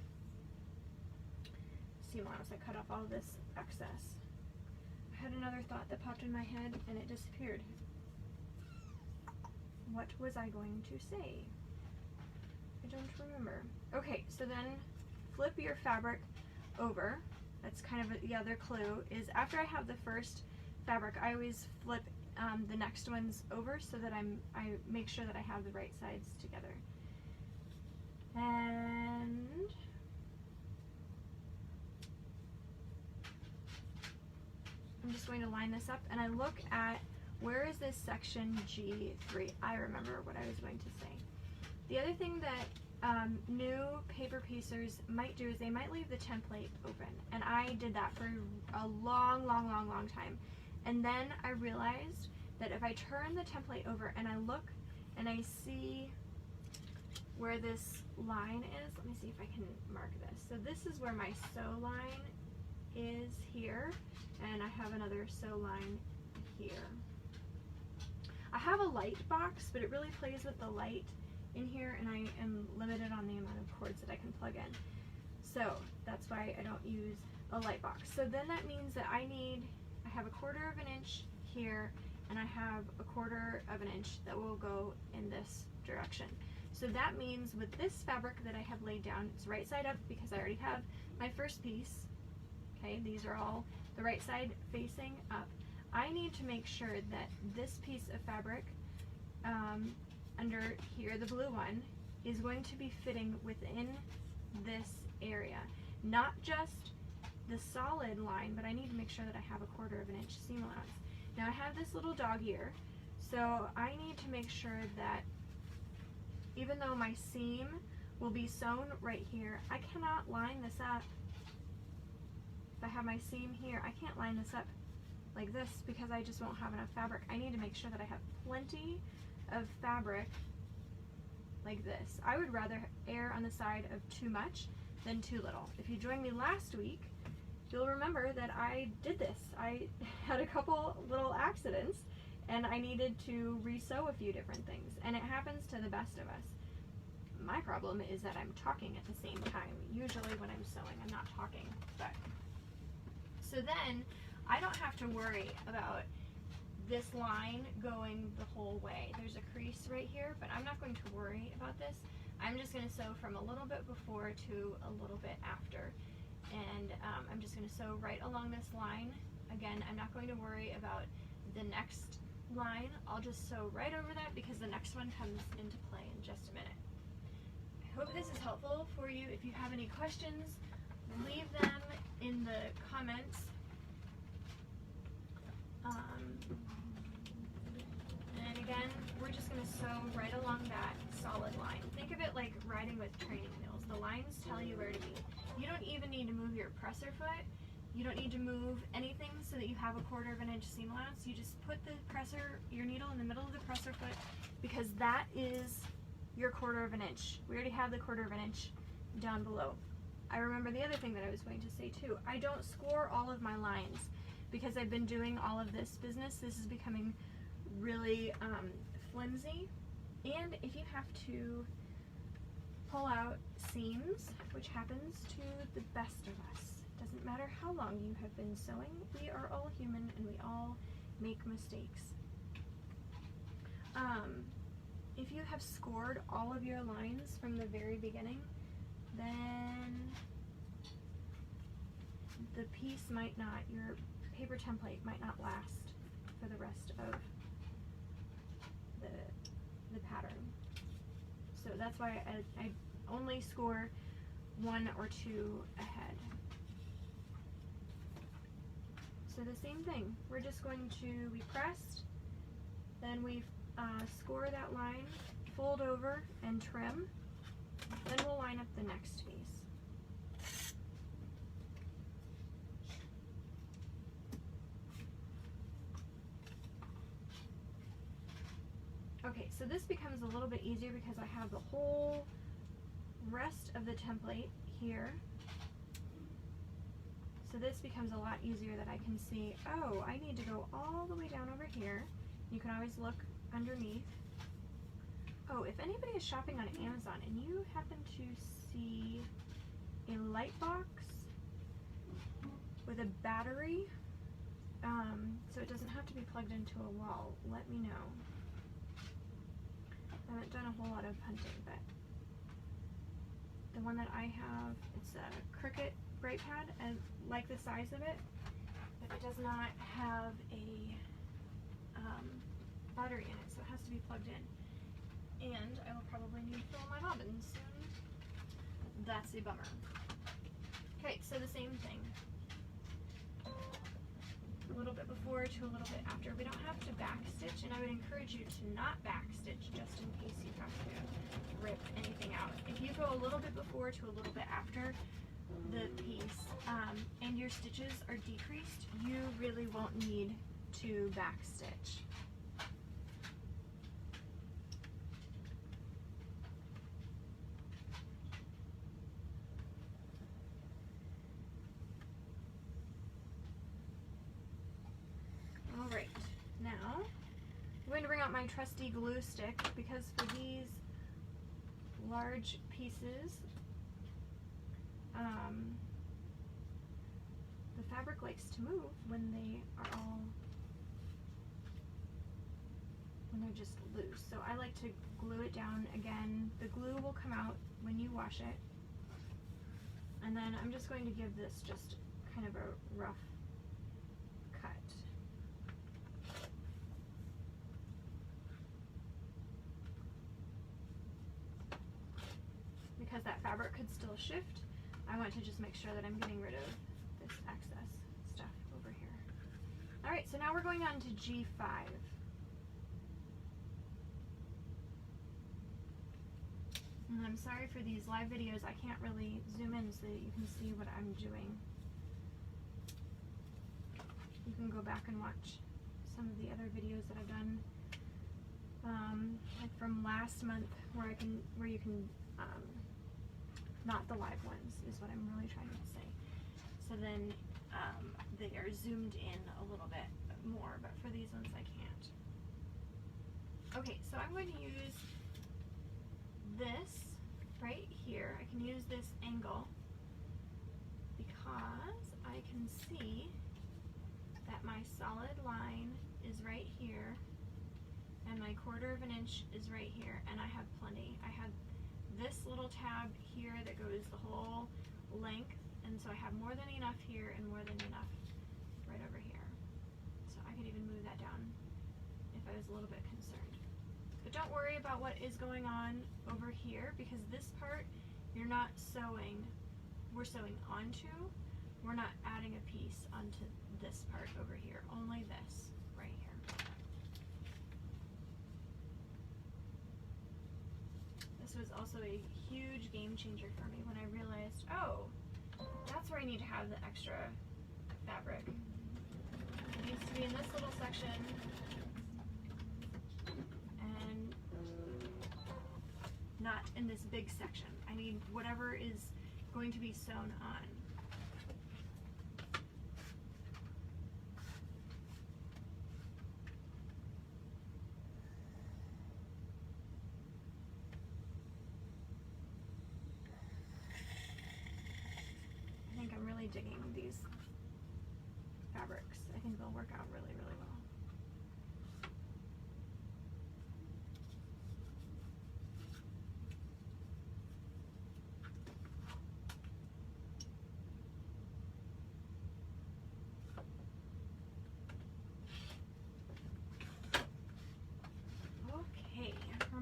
seam allowance. I cut off all this excess. I had another thought that popped in my head and it disappeared. What was I going to say? I don't remember. Okay, so then flip your fabric over. That's kind of the other clue, is after I have the first fabric, I always flip the next ones over so that I make sure that I have the right sides together. And I'm just going to line this up, and I look at where is this section G3. I remember what I was going to say. The other thing that new paper piecers might do is they might leave the template open, and I did that for a long time. And then I realized that if I turn the template over and I look and I see where this line is, let me see if I can mark this. So this is where my sew line is here, and I have another sew line here. I have a light box, but it really plays with the light in here, and I am limited on the amount of cords that I can plug in. So that's why I don't use a light box. So then that means that I have a 1/4 of an inch here, and I have a 1/4 of an inch that will go in this direction. So that means with this fabric that I have laid down, it's right side up because I already have my first piece. Okay, these are all the right side facing up. I need to make sure that this piece of fabric under here, the blue one, is going to be fitting within this area. Not just the solid line, but I need to make sure that I have a 1/4 of an inch seam allowance. Now I have this little dog ear, so I need to make sure that even though my seam will be sewn right here, I cannot line this up. If I have my seam here, I can't line this up like this because I just won't have enough fabric. I need to make sure that I have plenty of fabric like this. I would rather err on the side of too much than too little. If you joined me last week, you'll remember that I did this. I had a couple little accidents and I needed to re-sew a few different things, and it happens to the best of us. My problem is that I'm talking at the same time. Usually when I'm sewing, I'm not talking. But so then I don't have to worry about this line going the whole way. There's a crease right here, but I'm not going to worry about this. I'm just going to sew from a little bit before to a little bit after. And I'm just going to sew right along this line. Again, I'm not going to worry about the next line. I'll just sew right over that because the next one comes into play in just a minute. I hope this is helpful for you. If you have any questions, leave them in the comments. And again, we're just going to sew right along that solid line. Think of it like riding with training wheels. The lines tell you where to be. You don't even need to move your presser foot. You don't need to move anything so that you have a 1/4 of an inch seam allowance. You just put the your needle in the middle of the presser foot because that is your 1/4 of an inch. We already have the 1/4 of an inch down below. I remember the other thing that I was going to say too. I don't score all of my lines because I've been doing all of this business. This is becoming really flimsy, and if you have to pull out seams, which happens to the best of us, doesn't matter how long you have been sewing, we are all human and we all make mistakes. If you have scored all of your lines from the very beginning, then the piece might not, your paper template might not last for the rest of the pattern. So that's why I only score 1 or 2 ahead. So the same thing, we're just going to, we pressed, then we score that line, fold over and trim, then we'll line up the next piece. Okay, so this becomes a little bit easier because I have the whole rest of the template here. So this becomes a lot easier that I can see, oh, I need to go all the way down over here. You can always look underneath. Oh, if anybody is shopping on Amazon and you happen to see a light box with a battery, so it doesn't have to be plugged into a wall, let me know. I haven't done a whole lot of hunting, but the one that I have, it's a Cricut brake pad, and like the size of it, but it does not have a battery in it, so it has to be plugged in. And I will probably need to fill my bobbins soon. That's a bummer. Okay, so the same thing. A little bit before to a little bit after. We don't have to back stitch, and I would encourage you to not back stitch just in case you have to rip anything out. If you go a little bit before to a little bit after the piece, and your stitches are decreased, you really won't need to back stitch. Alright, now I'm going to bring out my trusty glue stick because for these large pieces, the fabric likes to move when they're just loose. So I like to glue it down again. The glue will come out when you wash it. And then I'm just going to give this just kind of a rough cut. Because that fabric could still shift, I want to just make sure that I'm getting rid of this excess stuff over here. Alright, so now we're going on to G5. And I'm sorry for these live videos, I can't really zoom in so that you can see what I'm doing. You can go back and watch some of the other videos that I've done, like from last month, where you can not the live ones is what I'm really trying to say. So then they are zoomed in a little bit more, but for these ones I can't. Okay, so I'm going to use this right here. I can use this angle because I can see that my solid line is right here and my 1/4 of an inch is right here, and I have plenty. I have this little tab here that goes the whole length, and so I have more than enough here and more than enough right over here. So I could even move that down if I was a little bit concerned. But don't worry about what is going on over here, because this part you're not sewing, we're sewing onto, we're not adding a piece onto this part over here, only this right here. This was also a huge game changer for me when I realized, oh, that's where I need to have the extra fabric. It needs to be in this little section and not in this big section. I need whatever is going to be sewn on. I think I'm really digging these fabrics. I think they'll work out really, really well.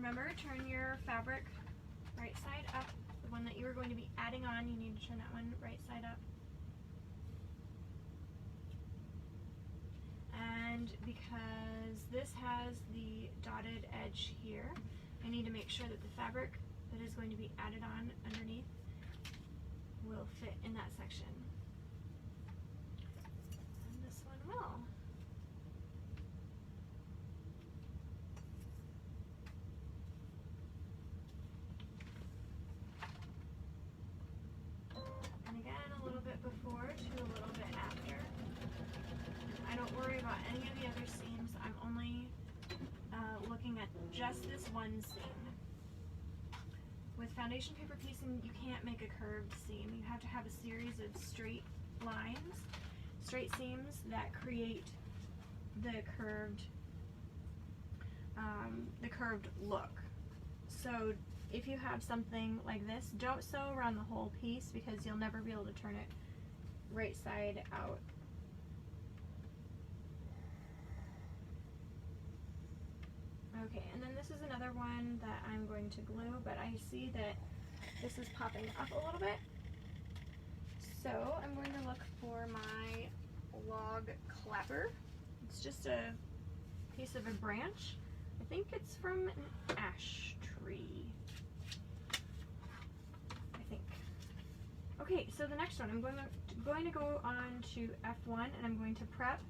remember, turn your fabric right side up. The one that you are going to be adding on, you need to turn that one right side up. And because this has the dotted edge here, I need to make sure that the fabric that is going to be added on underneath will fit in that section. And this one will. And again, a little bit before to a little bit after. I don't worry about any of the other seams. I'm only looking at just this one seam. With foundation paper piecing, you can't make a curved seam. You have to have a series of straight lines, straight seams that create the curved look. So if you have something like this, don't sew around the whole piece because you'll never be able to turn it right side out. Okay, and then this is another one that I'm going to glue, but I see that this is popping up a little bit. So I'm going to look for my log clapper. It's just a piece of a branch. I think it's from an ash tree. I think. Okay, so the next one, I'm going to go on to F1 and I'm going to prep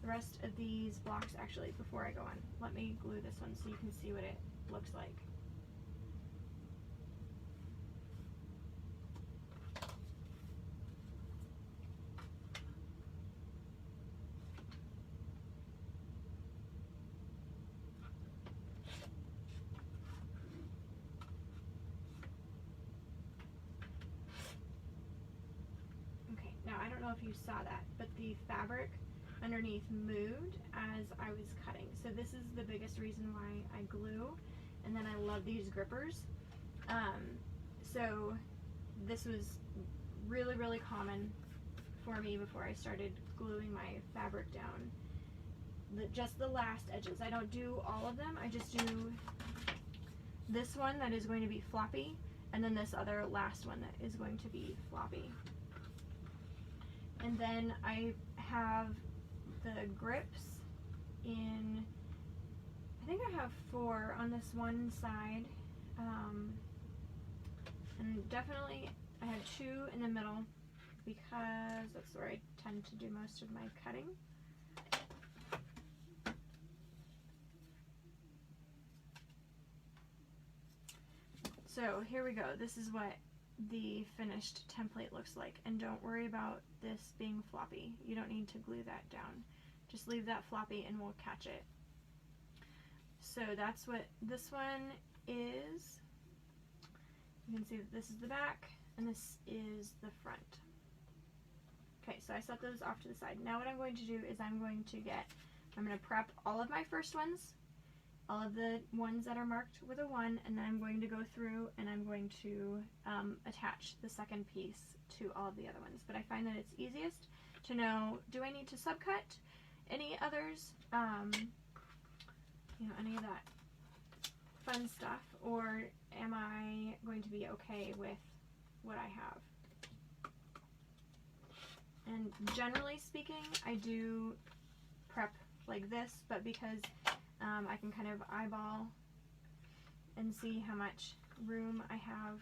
the rest of these blocks actually before I go on. Let me glue this one so you can see what it looks like. Okay, now I don't know if you saw that, but the fabric underneath moved as I was cutting. So this is the biggest reason why I glue, and then I love these grippers. So this was really, really common for me before I started gluing my fabric down. Just the last edges. I don't do all of them. I just do this one that is going to be floppy, and then this other last one that is going to be floppy. And then I have the grips in, I think I have 4 on this one side, and definitely I have 2 in the middle because that's where I tend to do most of my cutting. So here we go. This is what the finished template looks like, and don't worry about this being floppy. You don't need to glue that down. Just leave that floppy and we'll catch it. So that's what this one is. You can see that this is the back and this is the front. Okay, so I set those off to the side. Now what I'm going to do is I'm going to prep all of my first ones, all of the ones that are marked with a 1, and then I'm going to go through and I'm going to attach the second piece to all of the other ones. But I find that it's easiest to know, do I need to subcut any others, you know, any of that fun stuff, or am I going to be okay with what I have? And generally speaking, I do prep like this, but because I can kind of eyeball and see how much room I have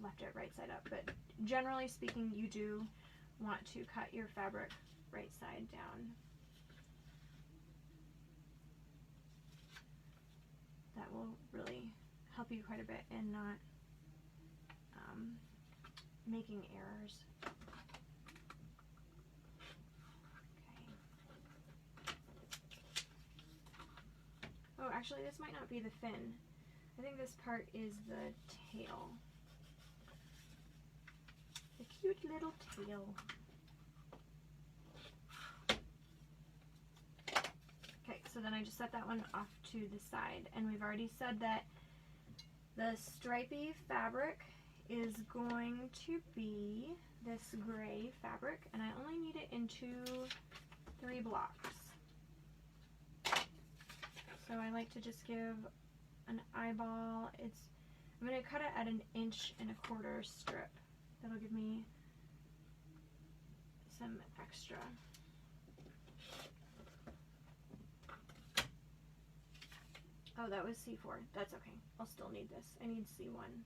left it right side up. But generally speaking, you do want to cut your fabric right side down. That will really help you quite a bit in not making errors. Oh, actually, this might not be the fin. I think this part is the tail. The cute little tail. Okay, so then I just set that one off to the side. And we've already said that the stripy fabric is going to be this gray fabric, and I only need it in 3 blocks. So I like to just give an eyeball. I'm going to cut it at 1 1/4 inch strip. That'll give me some extra. Oh, that was C4. That's okay. I'll still need this. I need C1.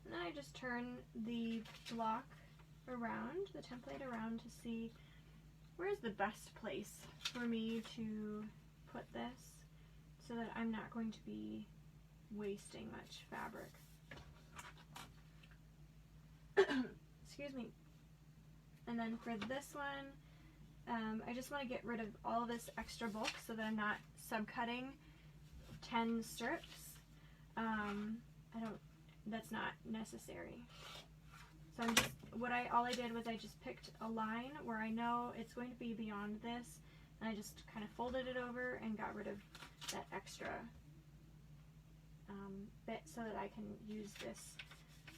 And then I just turn the block around, the template around, to see where's the best place for me to put this so that I'm not going to be wasting much fabric. Excuse me. And then for this one, I just want to get rid of all this extra bulk so that I'm not subcutting 10 strips. That's not necessary. So all I did was I just picked a line where I know it's going to be beyond this, and I just kind of folded it over and got rid of that extra bit so that I can use this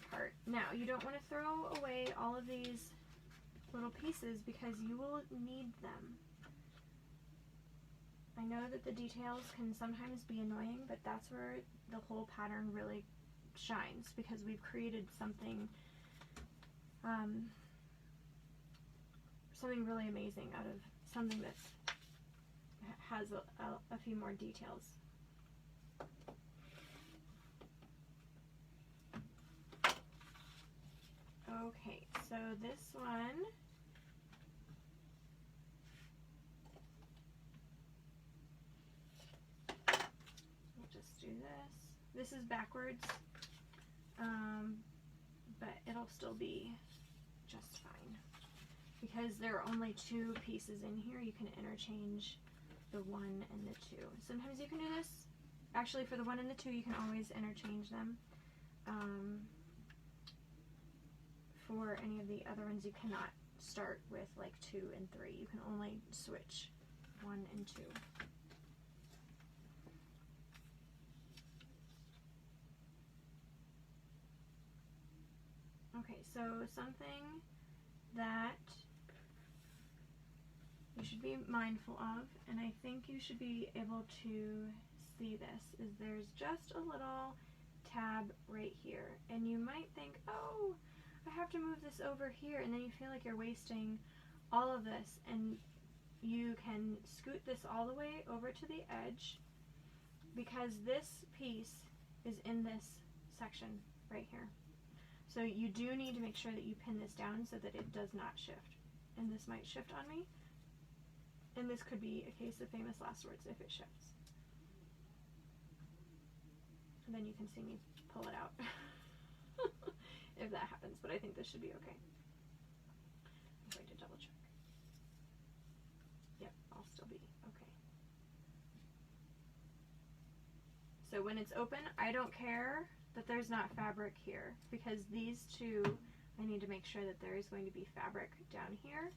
part. Now, you don't want to throw away all of these little pieces because you will need them. I know that the details can sometimes be annoying, but that's where the whole pattern really shines, because we've created something something really amazing out of something that has a few more details. Okay, so this one, we'll just do this. This is backwards, but it'll still be just fine. Because there are only 2 pieces in here, you can interchange the 1 and the 2. Sometimes you can do this. Actually, for the 1 and the 2, you can always interchange them. For any of the other ones, you cannot start with like 2 and 3. You can only switch 1 and 2. Okay, so something that you should be mindful of, and I think you should be able to see this, is there's just a little tab right here, and you might think, oh, I have to move this over here, and then you feel like you're wasting all of this, and you can scoot this all the way over to the edge, because this piece is in this section right here. So you do need to make sure that you pin this down so that it does not shift. And this might shift on me. And this could be a case of famous last words if it shifts. And then you can see me pull it out if that happens, but I think this should be okay. I'm going to double check. Yep, I'll still be okay. So when it's open, I don't care that there's not fabric here, because these 2, I need to make sure that there is going to be fabric down here,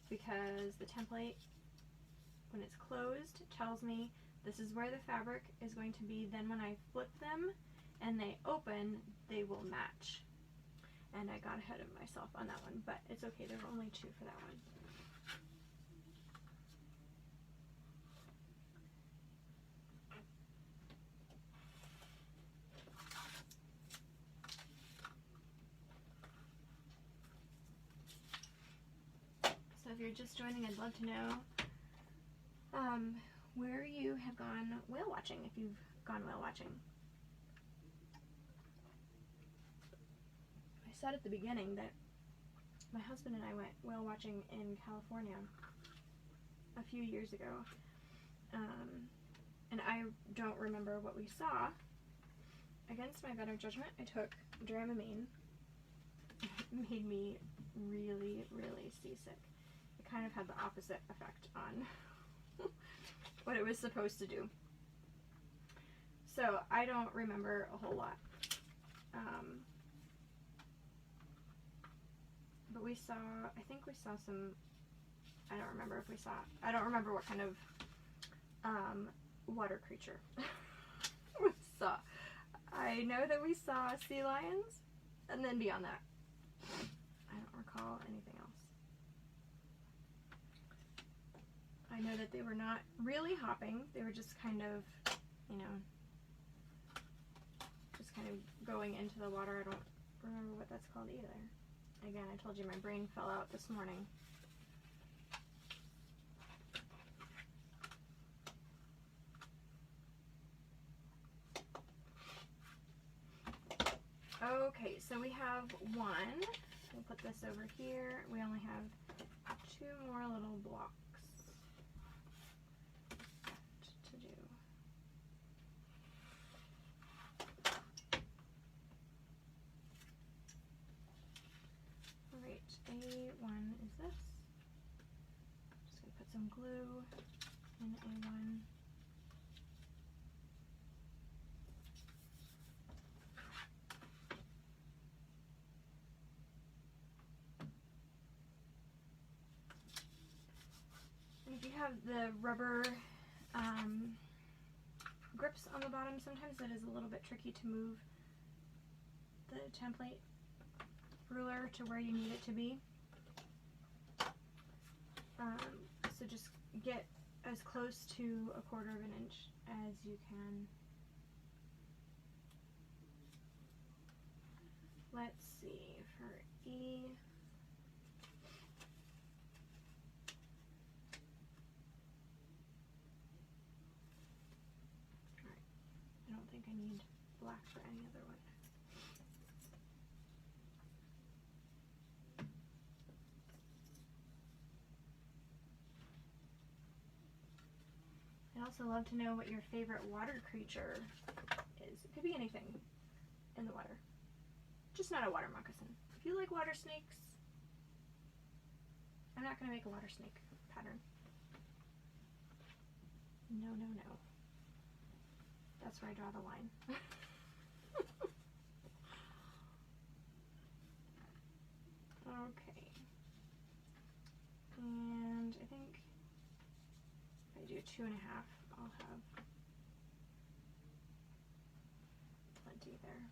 because the template, when it's closed, tells me this is where the fabric is going to be. Then when I flip them and they open, they will match. And I got ahead of myself on that one, but it's okay, there were only 2 for that one. So if you're just joining, I'd love to know where you have gone whale watching, if you've gone whale watching. I said at the beginning that my husband and I went whale watching in California a few years ago, and I don't remember what we saw. Against my better judgment, I took Dramamine. It made me really, really seasick. It kind of had the opposite effect on what it was supposed to do. So I don't remember a whole lot. But we saw, I think we saw some, I don't remember if we saw, I don't remember what kind of water creature we saw. I know that we saw sea lions, and then beyond that, I don't recall anything else. know that they were not really hopping. They were just kind of, you know, just kind of going into the water. I don't remember what that's called either. Again, I told you my brain fell out this morning. Okay, so we have one. We'll put this over here. We only have 2 more little blocks left to do. Alright, A1 is this. Just going to put some glue in A1. If you have the rubber grips on the bottom, sometimes it is a little bit tricky to move the template ruler to where you need it to be. So just get as close to 1/4 of an inch as you can. Let's see, for E, I don't think I need black for any other one. I'd also love to know what your favorite water creature is. It could be anything in the water, just not a water moccasin. If you like water snakes, I'm not going to make a water snake pattern. No, no, no. That's where I draw the line. Okay. And I think if I do 2.5, I'll have plenty there.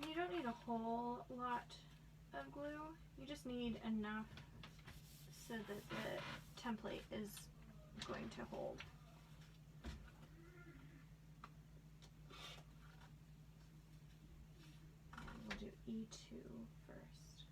You don't need a whole lot of glue. You just need enough so that the template is going to hold. And we'll do E2 first.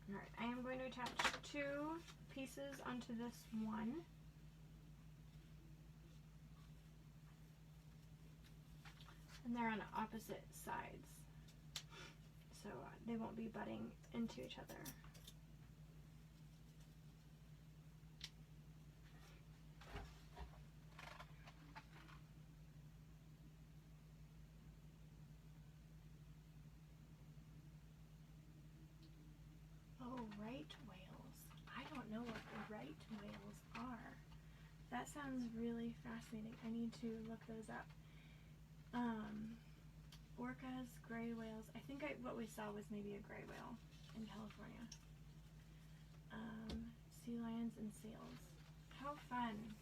Alright, I am going to attach 2 pieces onto this one. And they're on opposite sides, so they won't be butting into each other. Oh, right whales. I don't know what the right whales are. That sounds really fascinating. I need to look those up. Orcas, gray whales. I think what we saw was maybe a gray whale in California. Sea lions and seals. How fun.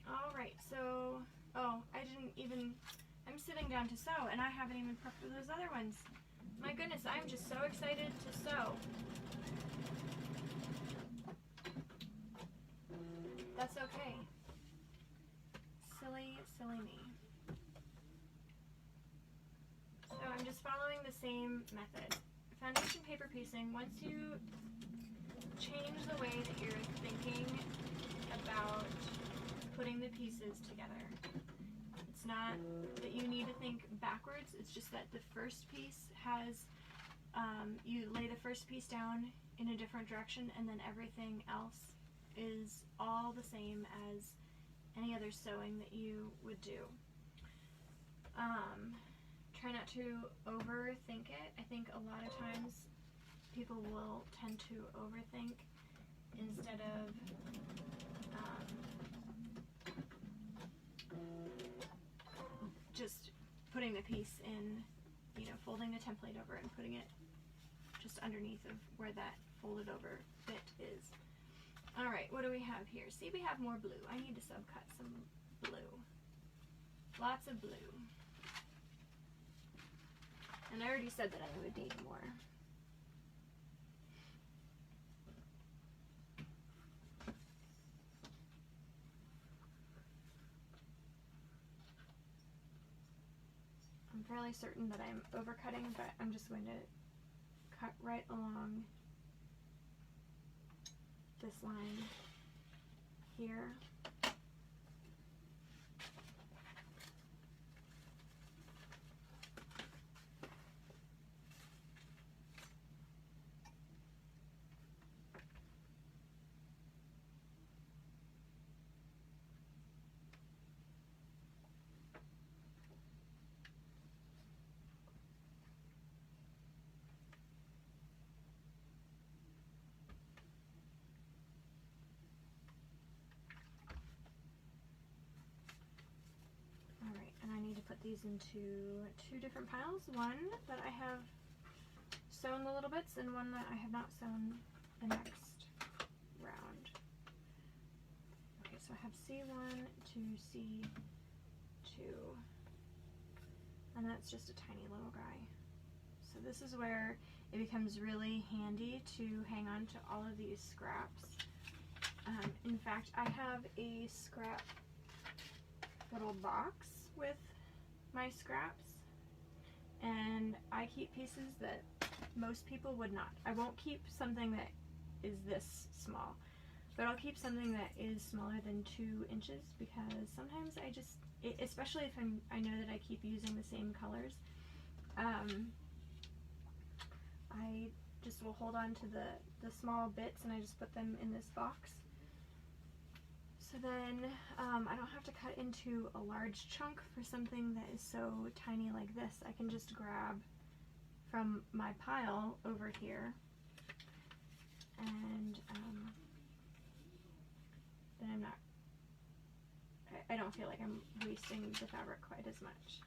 Alright, so, I'm sitting down to sew and I haven't even prepped for those other ones. My goodness, I'm just so excited to sew. That's okay. Silly, silly me. So I'm just following the same method. Foundation paper piecing, once you change the way that you're thinking about putting the pieces together, it's not that you need to think backwards, it's just that the first piece has, you lay the first piece down in a different direction and then everything else is all the same as any other sewing that you would do. Try not to overthink it. I think a lot of times people will tend to overthink instead of just putting the piece in, you know, folding the template over and putting it just underneath of where that folded over bit is. All right, what do we have here? See, we have more blue. I need to subcut some blue. Lots of blue. And I already said that I would need more. I'm fairly certain that I'm overcutting, but I'm just going to cut right along this line here. Put these into two different piles, one that I have sewn the little bits and one that I have not sewn the next round. Okay, so I have C1 to C2, and that's just a tiny little guy. So this is where it becomes really handy to hang on to all of these scraps. In fact, I have a scrap little box with my scraps, and I keep pieces that most people would not. I won't keep something that is this small, but I'll keep something that is smaller than 2 inches because sometimes I just, especially if I know that I keep using the same colors, I just will hold on to the small bits and I just put them in this box. So then I don't have to cut into a large chunk for something that is so tiny like this. I can just grab from my pile over here, and then I don't feel like I'm wasting the fabric quite as much.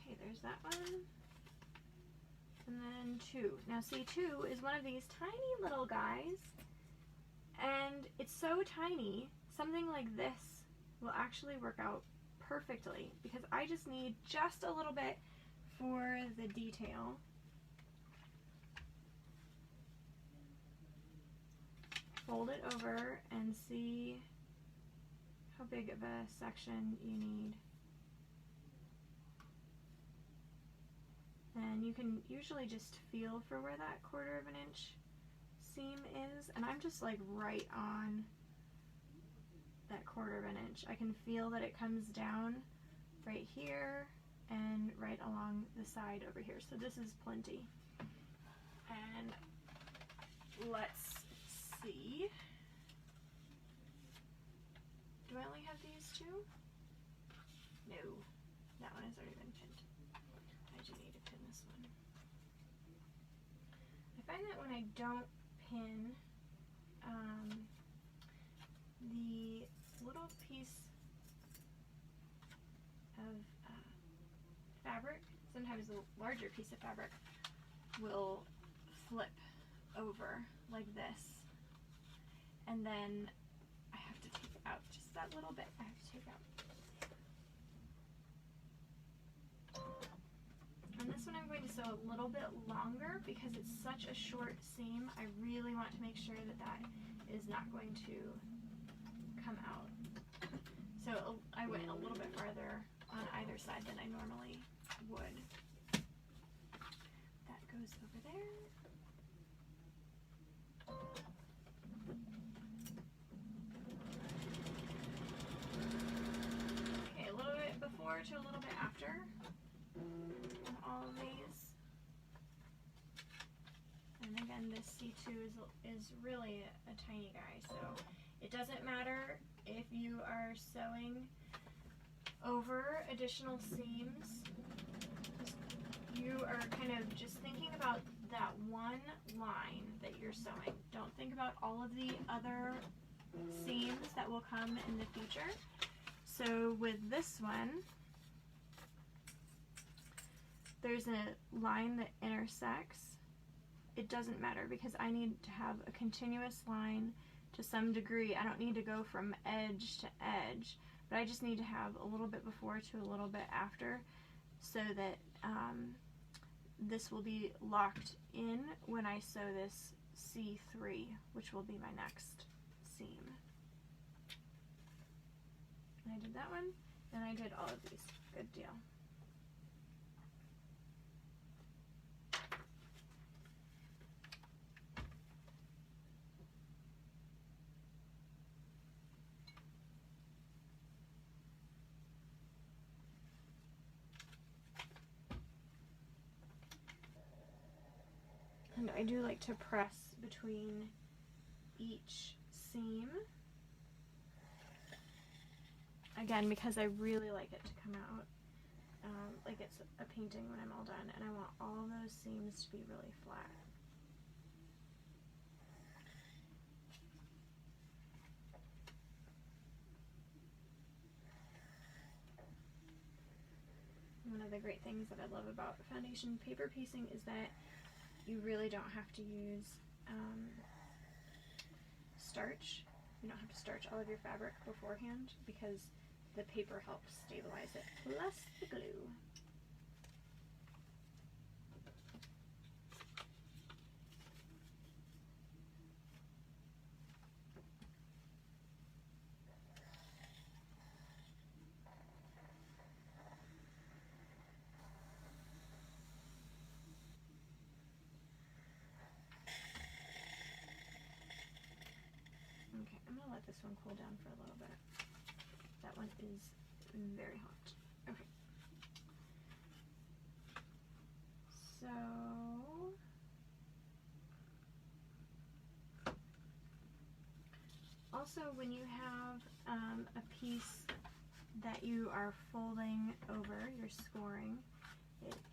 Okay, there's that one. And then 2. Now see, 2 is one of these tiny little guys, and it's so tiny, something like this will actually work out perfectly because I just need just a little bit for the detail. Fold it over and see how big of a section you need. And you can usually just feel for where that 1/4 of an inch seam is, and I'm just like right on that 1/4 of an inch. I can feel that it comes down right here and right along the side over here. So this is plenty. And let's see. Do I only have these 2? No, that one has already been pinned. I do need to pin this one. I find that when I don't pin the little piece of fabric, sometimes the larger piece of fabric will flip over like this, and then I have to take out just that little bit. I have to take out. And this one I'm going to sew a little bit longer because it's such a short seam. I really want to make sure that that is not going to come out. So I went a little bit farther on either side than I normally would. That goes over there. Okay, a little bit before to a little bit after on all of these. this C2 is really a tiny guy, so it doesn't matter if you are sewing over additional seams. You are kind of just thinking about that one line that you're sewing. Don't think about all of the other seams that will come in the future. So with this one, there's a line that intersects. It doesn't matter because I need to have a continuous line to some degree. I don't need to go from edge to edge, but I just need to have a little bit before to a little bit after, so that this will be locked in when I sew this C3, which will be my next seam. And I did that one, and I did all of these. Good deal. And I do like to press between each seam. Again, because I really like it to come out like it's a painting when I'm all done, and I want all those seams to be really flat. One of the great things that I love about foundation paper piecing is that you really don't have to use starch. You don't have to starch all of your fabric beforehand because the paper helps stabilize it, plus the glue. Okay, I'm gonna let this one cool down for a little bit. That one is very hot. Okay. So also, when you have a piece that you are folding over, you're scoring,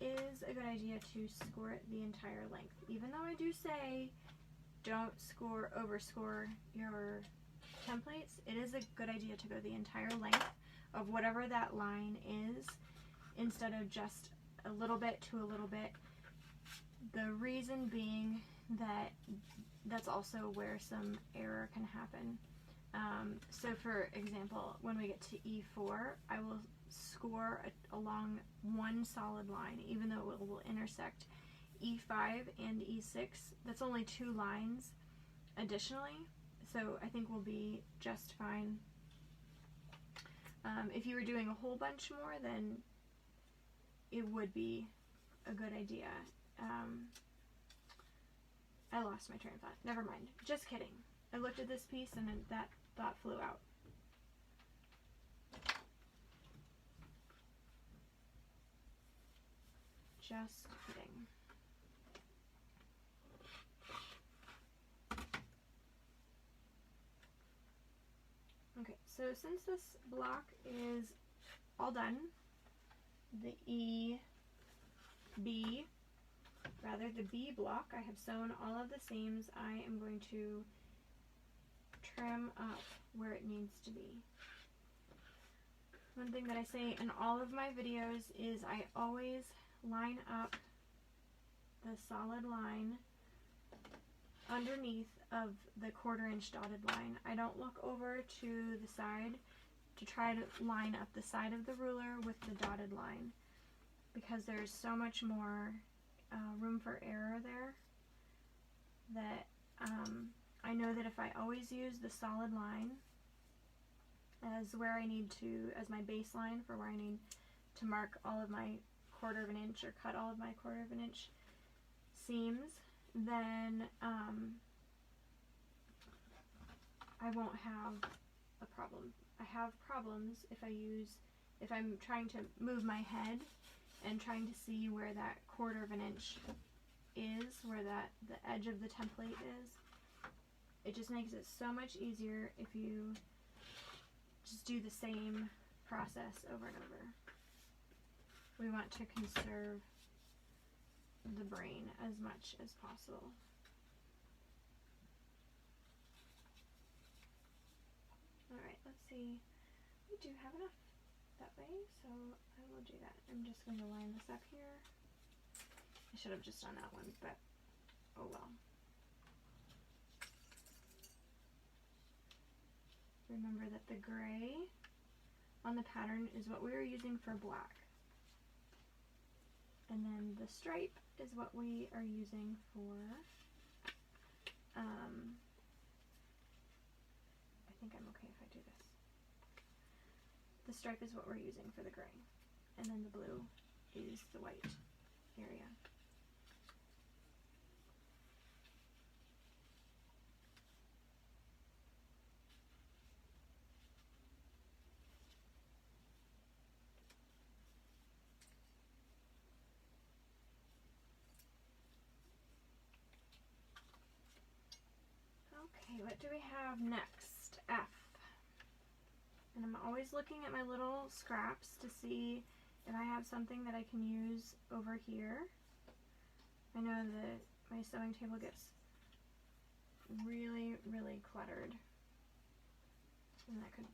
it is a good idea to score it the entire length. Even though I do say don't overscore your templates, it is a good idea to go the entire length of whatever that line is instead of just a little bit to a little bit. The reason being that that's also where some error can happen. So for example, when we get to E4, I will score along one solid line, even though it will intersect E5 and E6. That's only 2 lines additionally, so I think we'll be just fine. If you were doing a whole bunch more, then it would be a good idea. I lost my train of thought. Never mind. Just kidding. I looked at this piece and then that thought flew out. Just kidding. Okay, so since this block is all done, the B block, I have sewn all of the seams. I am going to trim up where it needs to be. One thing that I say in all of my videos is I always line up the solid line underneath of the 1/4 inch dotted line. I don't look over to the side to try to line up the side of the ruler with the dotted line, because there's so much more room for error there that I know that if I always use the solid line as where I need to, as my baseline for where I need to mark all of my 1/4 inch or cut all of my 1/4 inch seams, then I won't have a problem. I have problems if I'm trying to move my head and trying to see where that 1/4 inch is, where the edge of the template is, it just makes it so much easier if you just do the same process over and over. We want to conserve the brain as much as possible. Alright, let's see. We do have enough that way, so I will do that. I'm just going to line this up here. I should have just done that one, but oh well. Remember that the gray on the pattern is what we are using for black. And then the stripe is what we are using for, I think I'm okay if I do this. The stripe is what we're using for the gray. And then the blue is the white area. Okay, what do we have next? F. And I'm always looking at my little scraps to see if I have something that I can use over here. I know that my sewing table gets really, really cluttered. And that could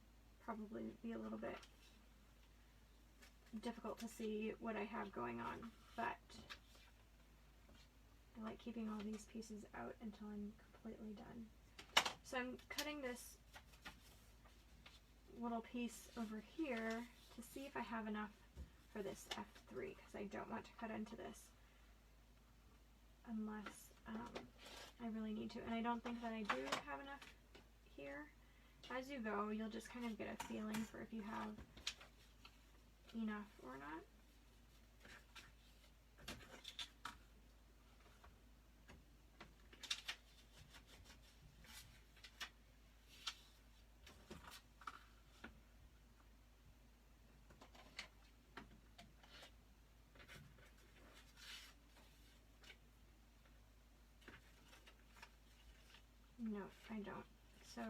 probably be a little bit difficult to see what I have going on, but I like keeping all these pieces out until I'm completely done. So I'm cutting this little piece over here to see if I have enough for this F3, because I don't want to cut into this unless I really need to. And I don't think that I do have enough here. As you go, you'll just kind of get a feeling for if you have enough or not. No, I don't. So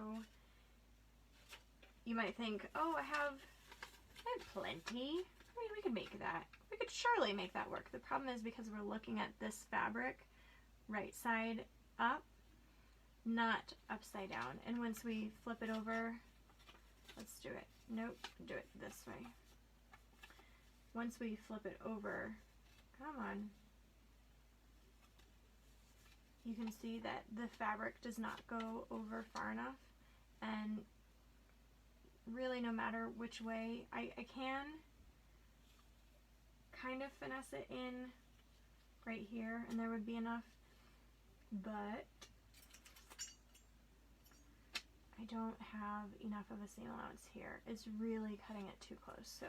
you might think, oh, I have plenty. I mean, we could make that. We could surely make that work. The problem is because we're looking at this fabric right side up, not upside down. And once we flip it over, let's do it. Nope, do it this way. Once we flip it over, come on, you can see that the fabric does not go over far enough, and really no matter which way, I can kind of finesse it in right here and there would be enough, but I don't have enough of a seam allowance here. It's really cutting it too close, so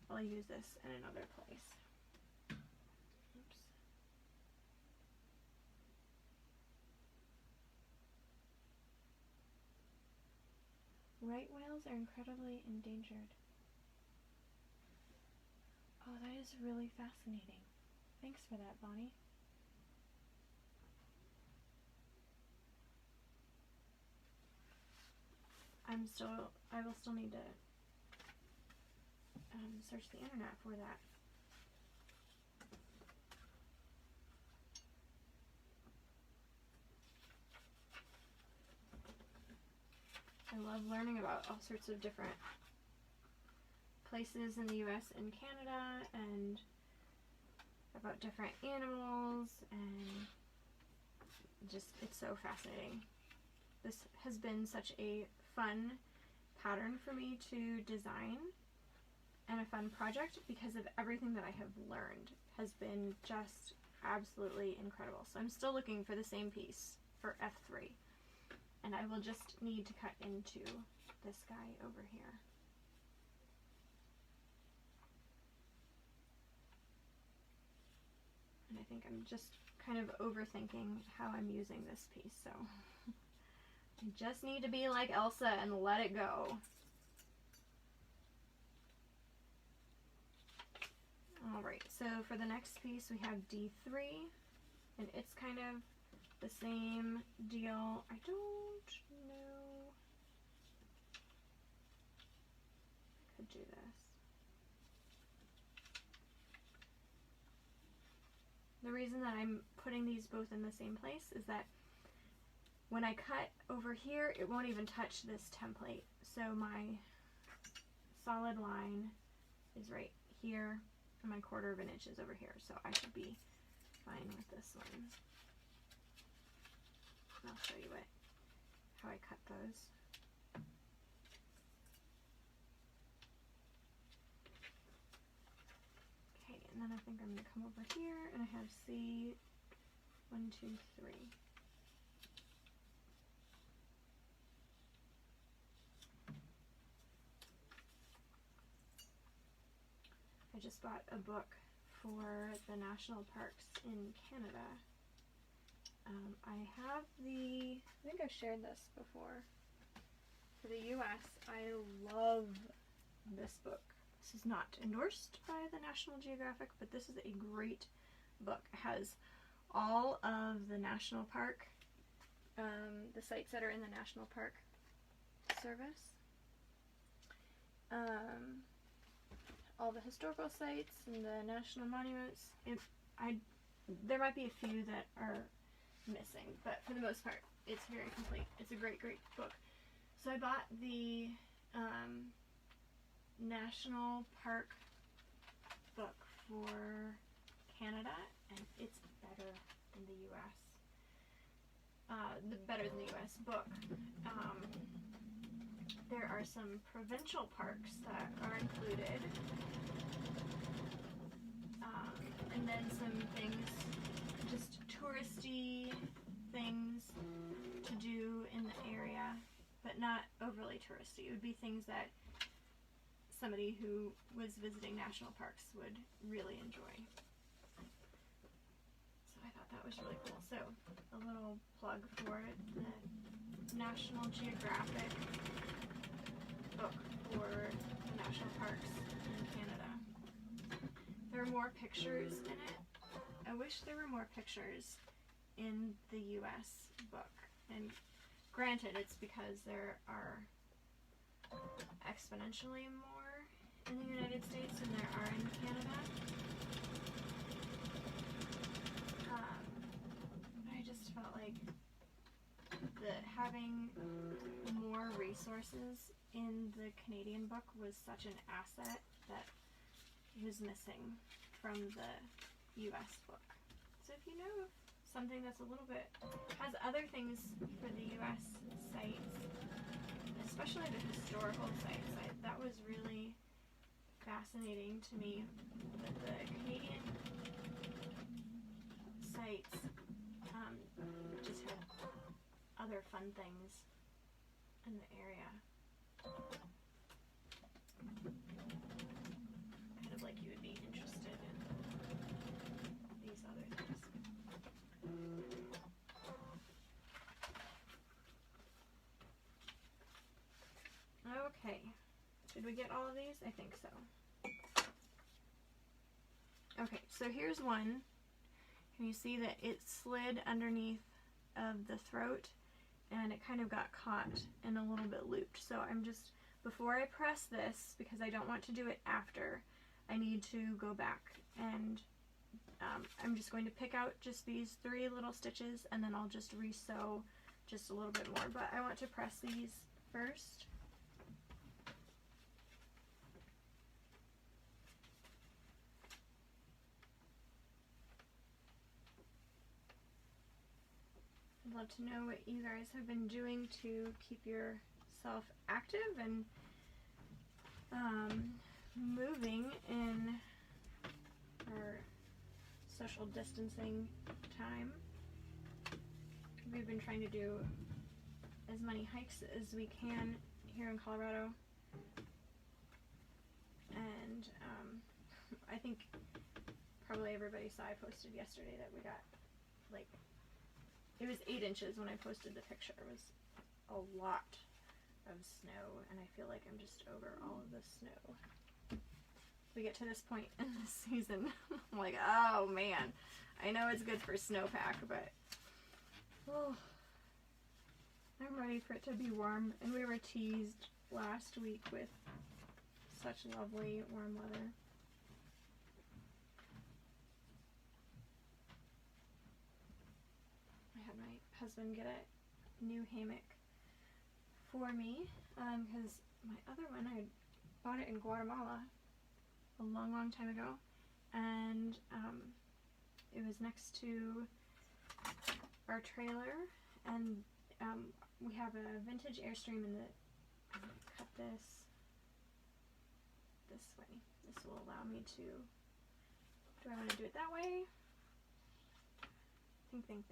I'll use this in another place. Oops. Right whales are incredibly endangered. Oh, that is really fascinating. Thanks for that, Bonnie. I will still need to search the internet for that. I love learning about all sorts of different places in the US and Canada, and about different animals, and just, it's so fascinating. This has been such a fun pattern for me to design and a fun project because of everything that I have learned has been just absolutely incredible. So I'm still looking for the same piece for F3, and I will just need to cut into this guy over here. And I think I'm just kind of overthinking how I'm using this piece, so I just need to be like Elsa and let it go. Alright, so for the next piece we have D3. And it's kind of the same deal. I don't know. I could do this. The reason that I'm putting these both in the same place is that when I cut over here, it won't even touch this template. So my solid line is right here, and my 1/4 of an inch is over here. So I should be fine with this one. And I'll show you how I cut those. Okay, and then I think I'm going to come over here, and I have C 1, 2, 3. I just bought a book for the national parks in Canada. I think I've shared this before. For the US, I love this book. This is not endorsed by the National Geographic, but this is a great book. It has all of the national park, the sites that are in the National Park Service. All the historical sites and the national monuments. There might be a few that are missing, but for the most part, it's very complete. It's a great, great book. So I bought the National Park book for Canada, and it's better than the U.S. Better than the U.S. book. There are some provincial parks that are included, and then some things, just touristy things to do in the area, but not overly touristy. It would be things that somebody who was visiting national parks would really enjoy. So I thought that was really cool. So a little plug for it, the National Geographic book for the national parks in Canada. There are more pictures in it. I wish there were more pictures in the US book. And granted, it's because there are exponentially more in the United States than there are in Canada. I just felt like having more resources in the Canadian book was such an asset that was missing from the US book. So if you know something that's a little bit, has other things for the US sites, especially the historical sites, that was really fascinating to me, that the Canadian sites just had other fun things in the area. Kind of like you would be interested in these other things. Okay, did we get all of these? I think so. Okay, so here's one. Can you see that it slid underneath of the throat and it kind of got caught and a little bit looped? So I'm just, before I press this, because I don't want to do it after, I need to go back and I'm just going to pick out just these 3 little stitches and then I'll just re-sew just a little bit more, but I want to press these first. I'd love to know what you guys have been doing to keep yourself active and moving in our social distancing time. We've been trying to do as many hikes as we can here in Colorado, and I think probably everybody saw I posted yesterday that we got, like, it was 8 inches when I posted the picture. It was a lot of snow, and I feel like I'm just over all of the snow. we get to this point in the season. I'm like, oh man, I know it's good for snowpack, but oh, I'm ready for it to be warm. And we were teased last week with such lovely warm weather. I had my husband get a new hammock for me because my other one, I bought it in Guatemala a long time ago, and it was next to our trailer, and we have a vintage Airstream in the, I'm going to cut this way. This will allow me to, do I want to do it that way? Think.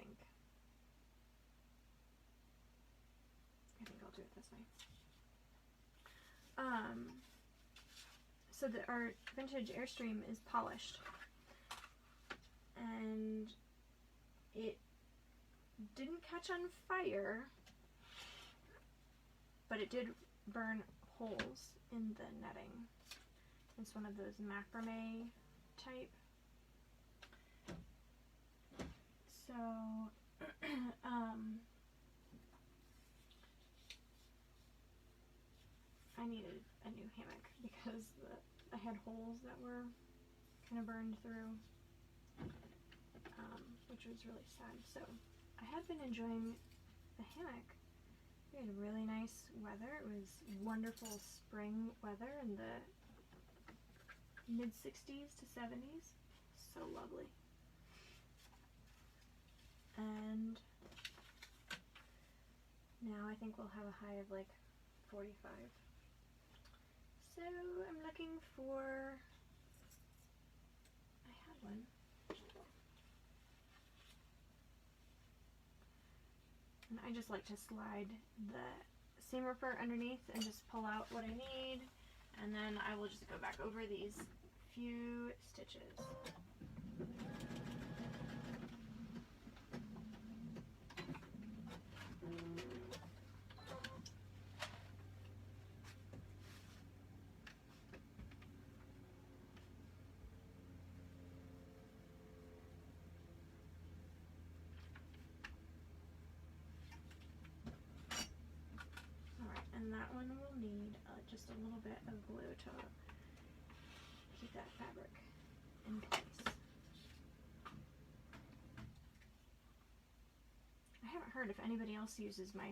I think I'll do it this way. So our vintage Airstream is polished, and it didn't catch on fire, but it did burn holes in the netting. It's one of those macrame type. So I needed a new hammock because I had holes that were kind of burned through, which was really sad. So I had been enjoying the hammock. We had really nice weather. It was wonderful spring weather in the mid-60s to 70s. So lovely. And now I think we'll have a high of like 45. So I'm looking for, I had one. And I just like to slide the seam ripper underneath and just pull out what I need, and then I will just go back over these few stitches. And that one will need just a little bit of glue to keep that fabric in place. I haven't heard if anybody else uses my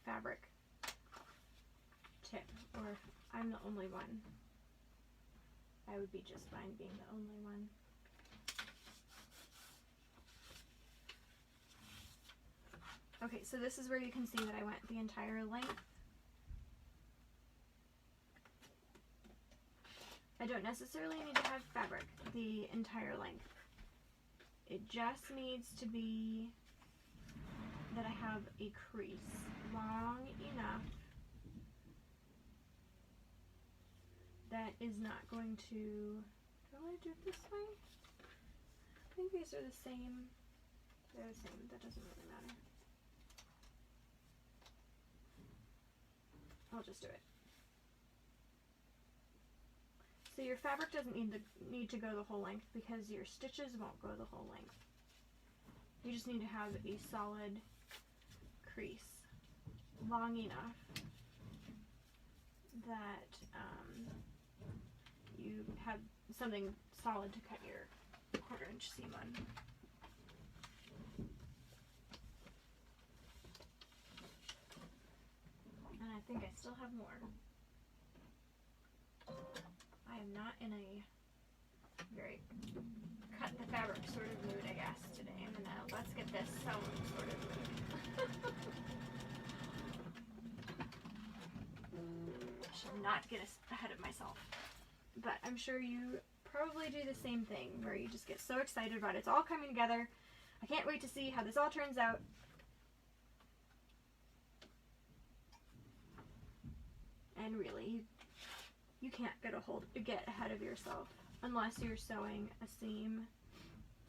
fabric tip, or if I'm the only one. I would be just fine being the only one. Okay, so this is where you can see that I went the entire length. I don't necessarily need to have fabric the entire length. It just needs to be that I have a crease long enough that is not going to, do I want to do it this way? I think these are the same. They're the same, that doesn't really matter. I'll just do it. So your fabric doesn't need to go the whole length because your stitches won't go the whole length. You just need to have a solid crease long enough that you have something solid to cut your 1/4 inch seam on. And I think I still have more. I am not in a very cut the fabric sort of mood, I guess, today. I'm in a let's get this sewn sort of mood. Should not get ahead of myself. But I'm sure you probably do the same thing, where you just get so excited about it. It's all coming together. I can't wait to see how this all turns out. And really, you can't get ahead of yourself unless you're sewing a seam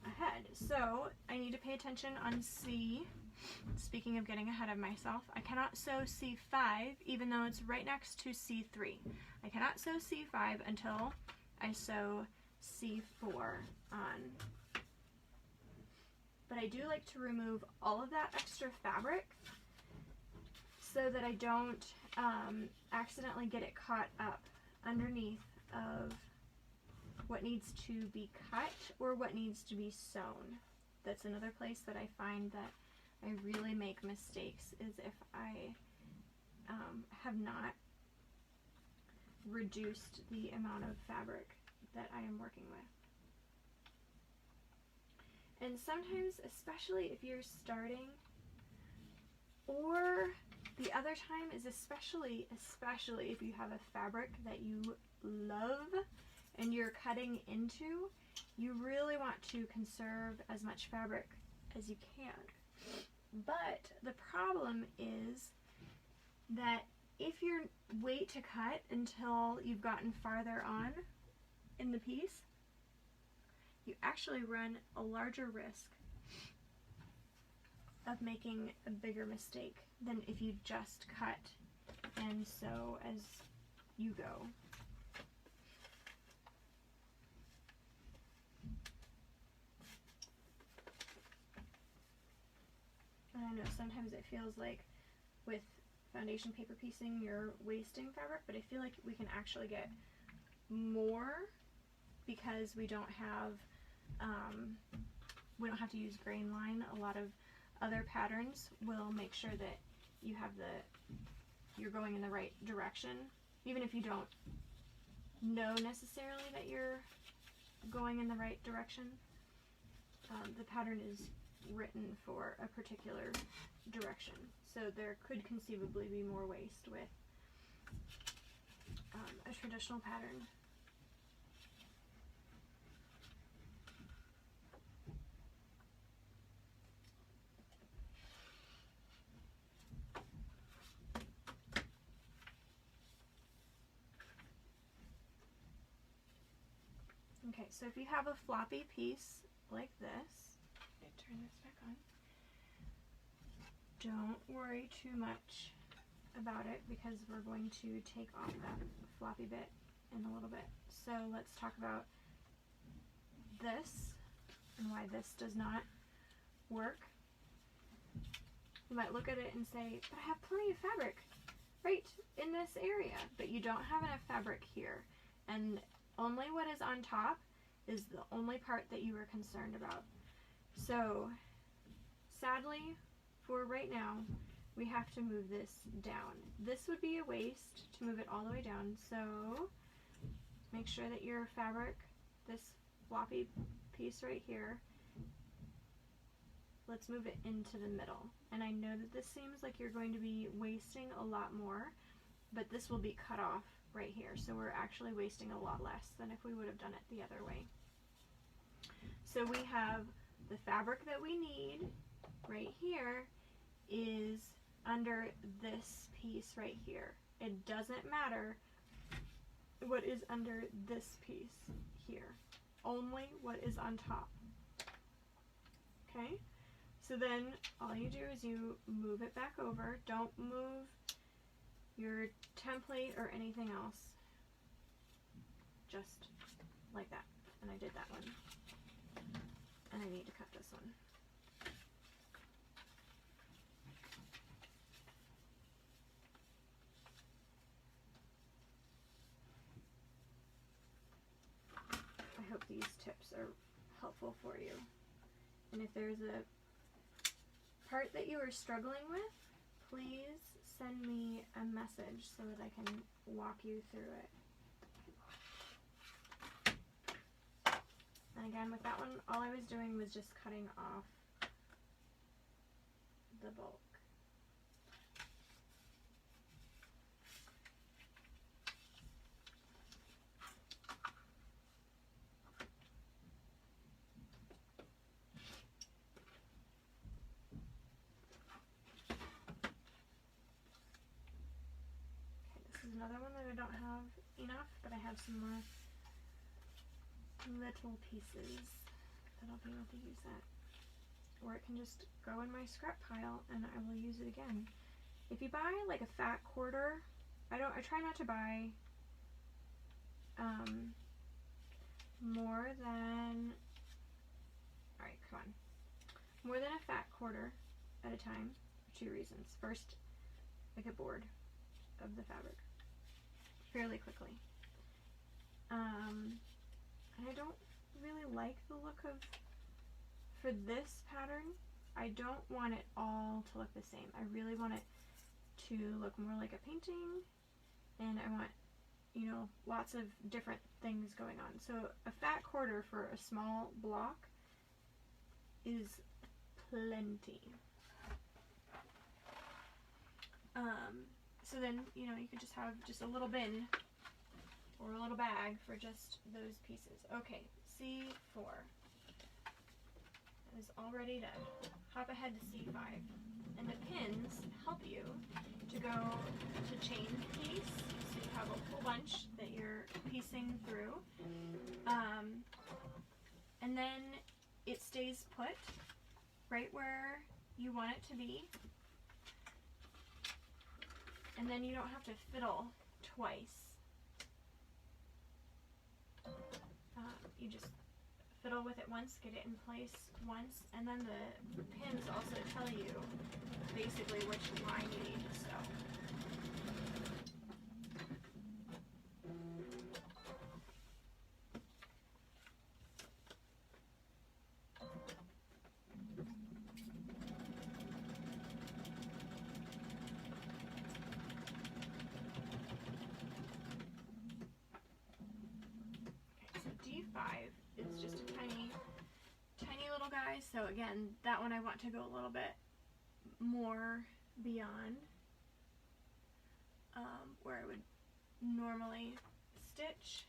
ahead. So I need to pay attention on C. Speaking of getting ahead of myself, I cannot sew C5 even though it's right next to C3. I cannot sew C5 until I sew C4 on. But I do like to remove all of that extra fabric so that I don't accidentally get it caught up underneath of what needs to be cut or what needs to be sewn. That's another place that I find that I really make mistakes, is if I have not reduced the amount of fabric that I am working with. And sometimes, especially if you're starting, or the other time is especially if you have a fabric that you love and you're cutting into, you really want to conserve as much fabric as you can. But the problem is that if you wait to cut until you've gotten farther on in the piece, you actually run a larger risk of making a bigger mistake than if you just cut and sew as you go. And I know sometimes it feels like with foundation paper piecing you're wasting fabric, but I feel like we can actually get more because we don't have to use grain line. A lot of other patterns will make sure that you have you're going in the right direction, even if you don't know necessarily that you're going in the right direction. The pattern is written for a particular direction, so there could conceivably be more waste with a traditional pattern. Okay, so if you have a floppy piece like this, let me turn this back on. Don't worry too much about it because we're going to take off that floppy bit in a little bit. So let's talk about this and why this does not work. You might look at it and say, but I have plenty of fabric right in this area, but you don't have enough fabric here. And only what is on top is the only part that you were concerned about. So sadly, for right now, we have to move this down. This would be a waste to move it all the way down, so make sure that your fabric, this floppy piece right here, let's move it into the middle. And I know that this seems like you're going to be wasting a lot more, but this will be cut off right here, so we're actually wasting a lot less than if we would have done it the other way. So we have the fabric that we need right here is under this piece right here. It doesn't matter what is under this piece here, only what is on top. Okay, so then all you do is you move it back over. Don't move your template or anything else, just like that. And I did that one, and I need to cut this one. I hope these tips are helpful for you. And if there's a part that you are struggling with, please send me a message so that I can walk you through it. And again, with that one, all I was doing was just cutting off the bulk. Another one that I don't have enough, but I have some more little pieces that I'll be able to use that. Or it can just go in my scrap pile and I will use it again. If you buy like a fat quarter, I try not to buy more than, alright, come on, more than a fat quarter at a time for 2 reasons. First, I get bored of the fabric fairly quickly. And I don't really like the look of, for this pattern, I don't want it all to look the same. I really want it to look more like a painting, and I want, you know, lots of different things going on. So a fat quarter for a small block is plenty. So then, you know, you could just have just a little bin or a little bag for just those pieces. Okay, C4 is all ready to hop ahead to C5. And the pins help you to go to chain piece, so you have a whole bunch that you're piecing through. And then it stays put right where you want it to be. And then you don't have to fiddle twice. You just fiddle with it once, get it in place once, and then the pins also tell you basically which line you need to sew. It's just a tiny little guy, so again, that one I want to go a little bit more beyond where I would normally stitch.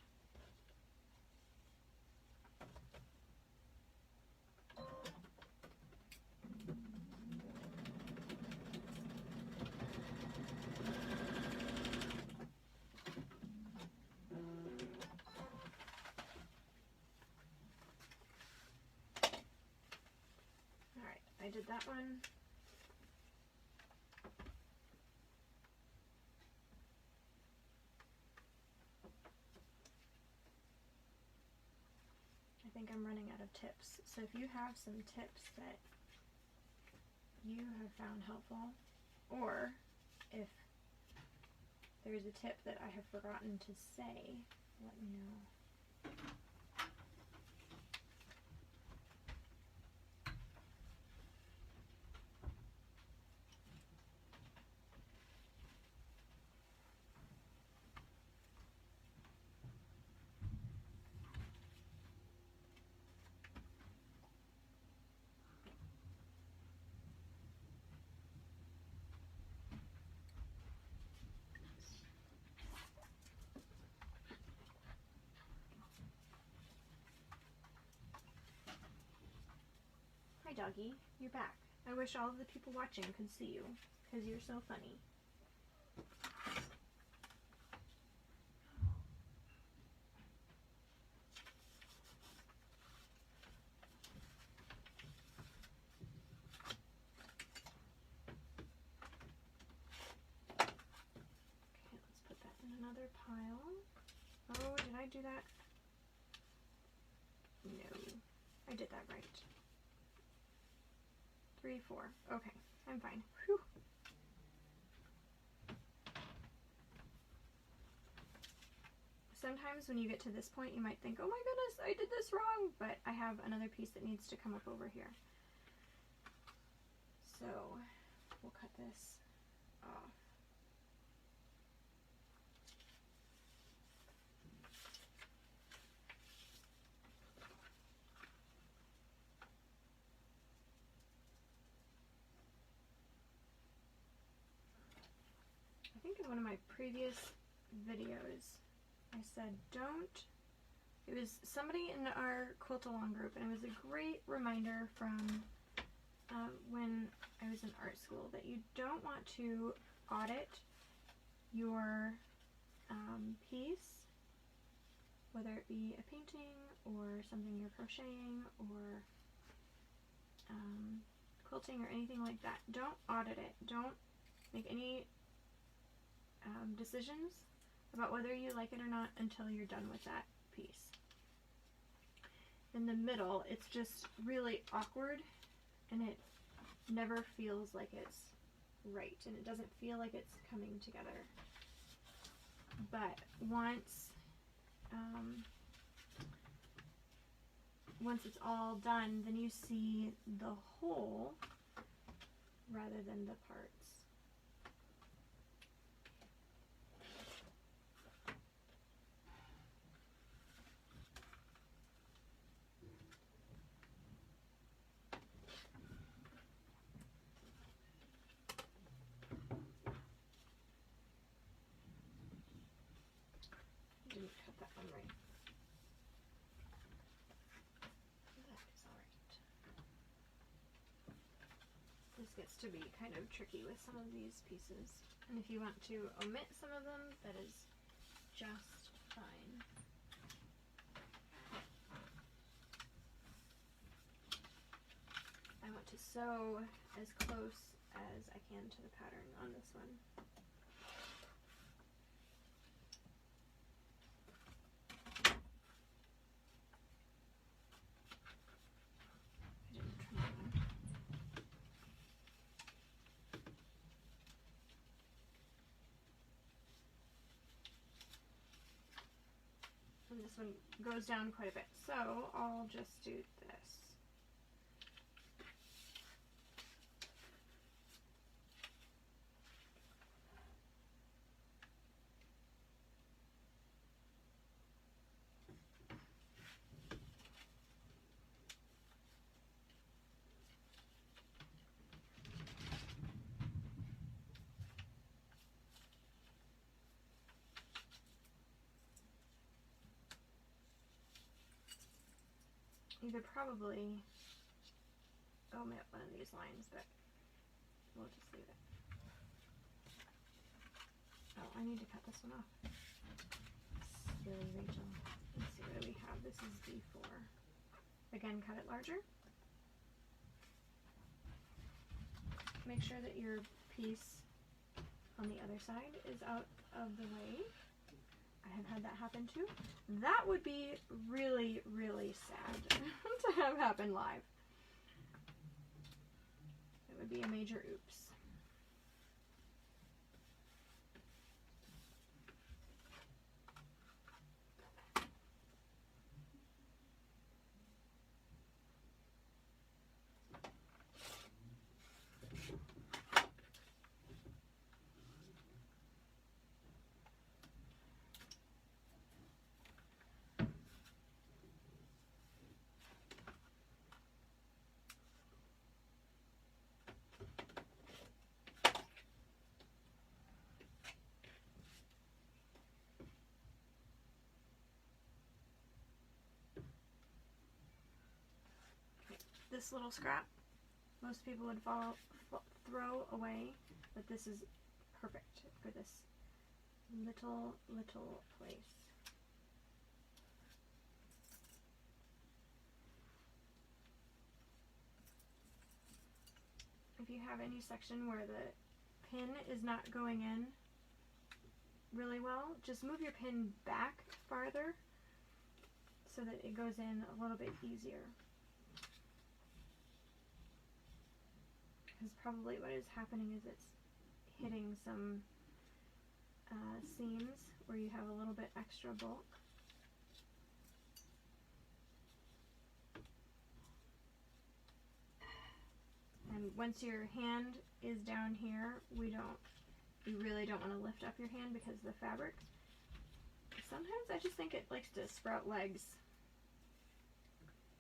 I did that one. I think I'm running out of tips. So if you have some tips that you have found helpful, or if there's a tip that I have forgotten to say, let me know. Hi doggy, you're back. I wish all of the people watching could see you, because you're so funny. Okay, let's put that in another pile. Oh, did I do that? No, I did that right. 3, 4. Okay, I'm fine. Whew. Sometimes when you get to this point, you might think, oh my goodness, I did this wrong, but I have another piece that needs to come up over here. So we'll cut this off. I think in one of my previous videos I said it was somebody in our quilt along group, and it was a great reminder from when I was in art school that you don't want to audit your piece, whether it be a painting or something you're crocheting or quilting or anything like that. Don't audit it. Don't make any decisions about whether you like it or not until you're done with that piece. in the middle, it's just really awkward and it never feels like it's right and it doesn't feel like it's coming together. But once it's all done, then you see the whole rather than the parts. I didn't cut that one right. That is alright. This gets to be kind of tricky with some of these pieces. And if you want to omit some of them, that is just fine. I want to sew as close as I can to the pattern on this one. I didn't trim that one. And this one goes down quite a bit, so I'll just do this. You could probably omit one of these lines, but we'll just leave it. Oh, I need to cut this one off. Silly Rachel. Let's see, what do we have? This is B4. Again, cut it larger. Make sure that your piece on the other side is out of the way. I have had that happen too. That would be really, really sad to have happen live. It would be a major oops. This little scrap, most people would throw away, but this is perfect for this little place. If you have any section where the pin is not going in really well, just move your pin back farther so that it goes in a little bit easier. Because probably what is happening is it's hitting some seams where you have a little bit extra bulk. And once your hand is down here, you really don't want to lift up your hand because of the fabric. Sometimes I just think it likes to sprout legs.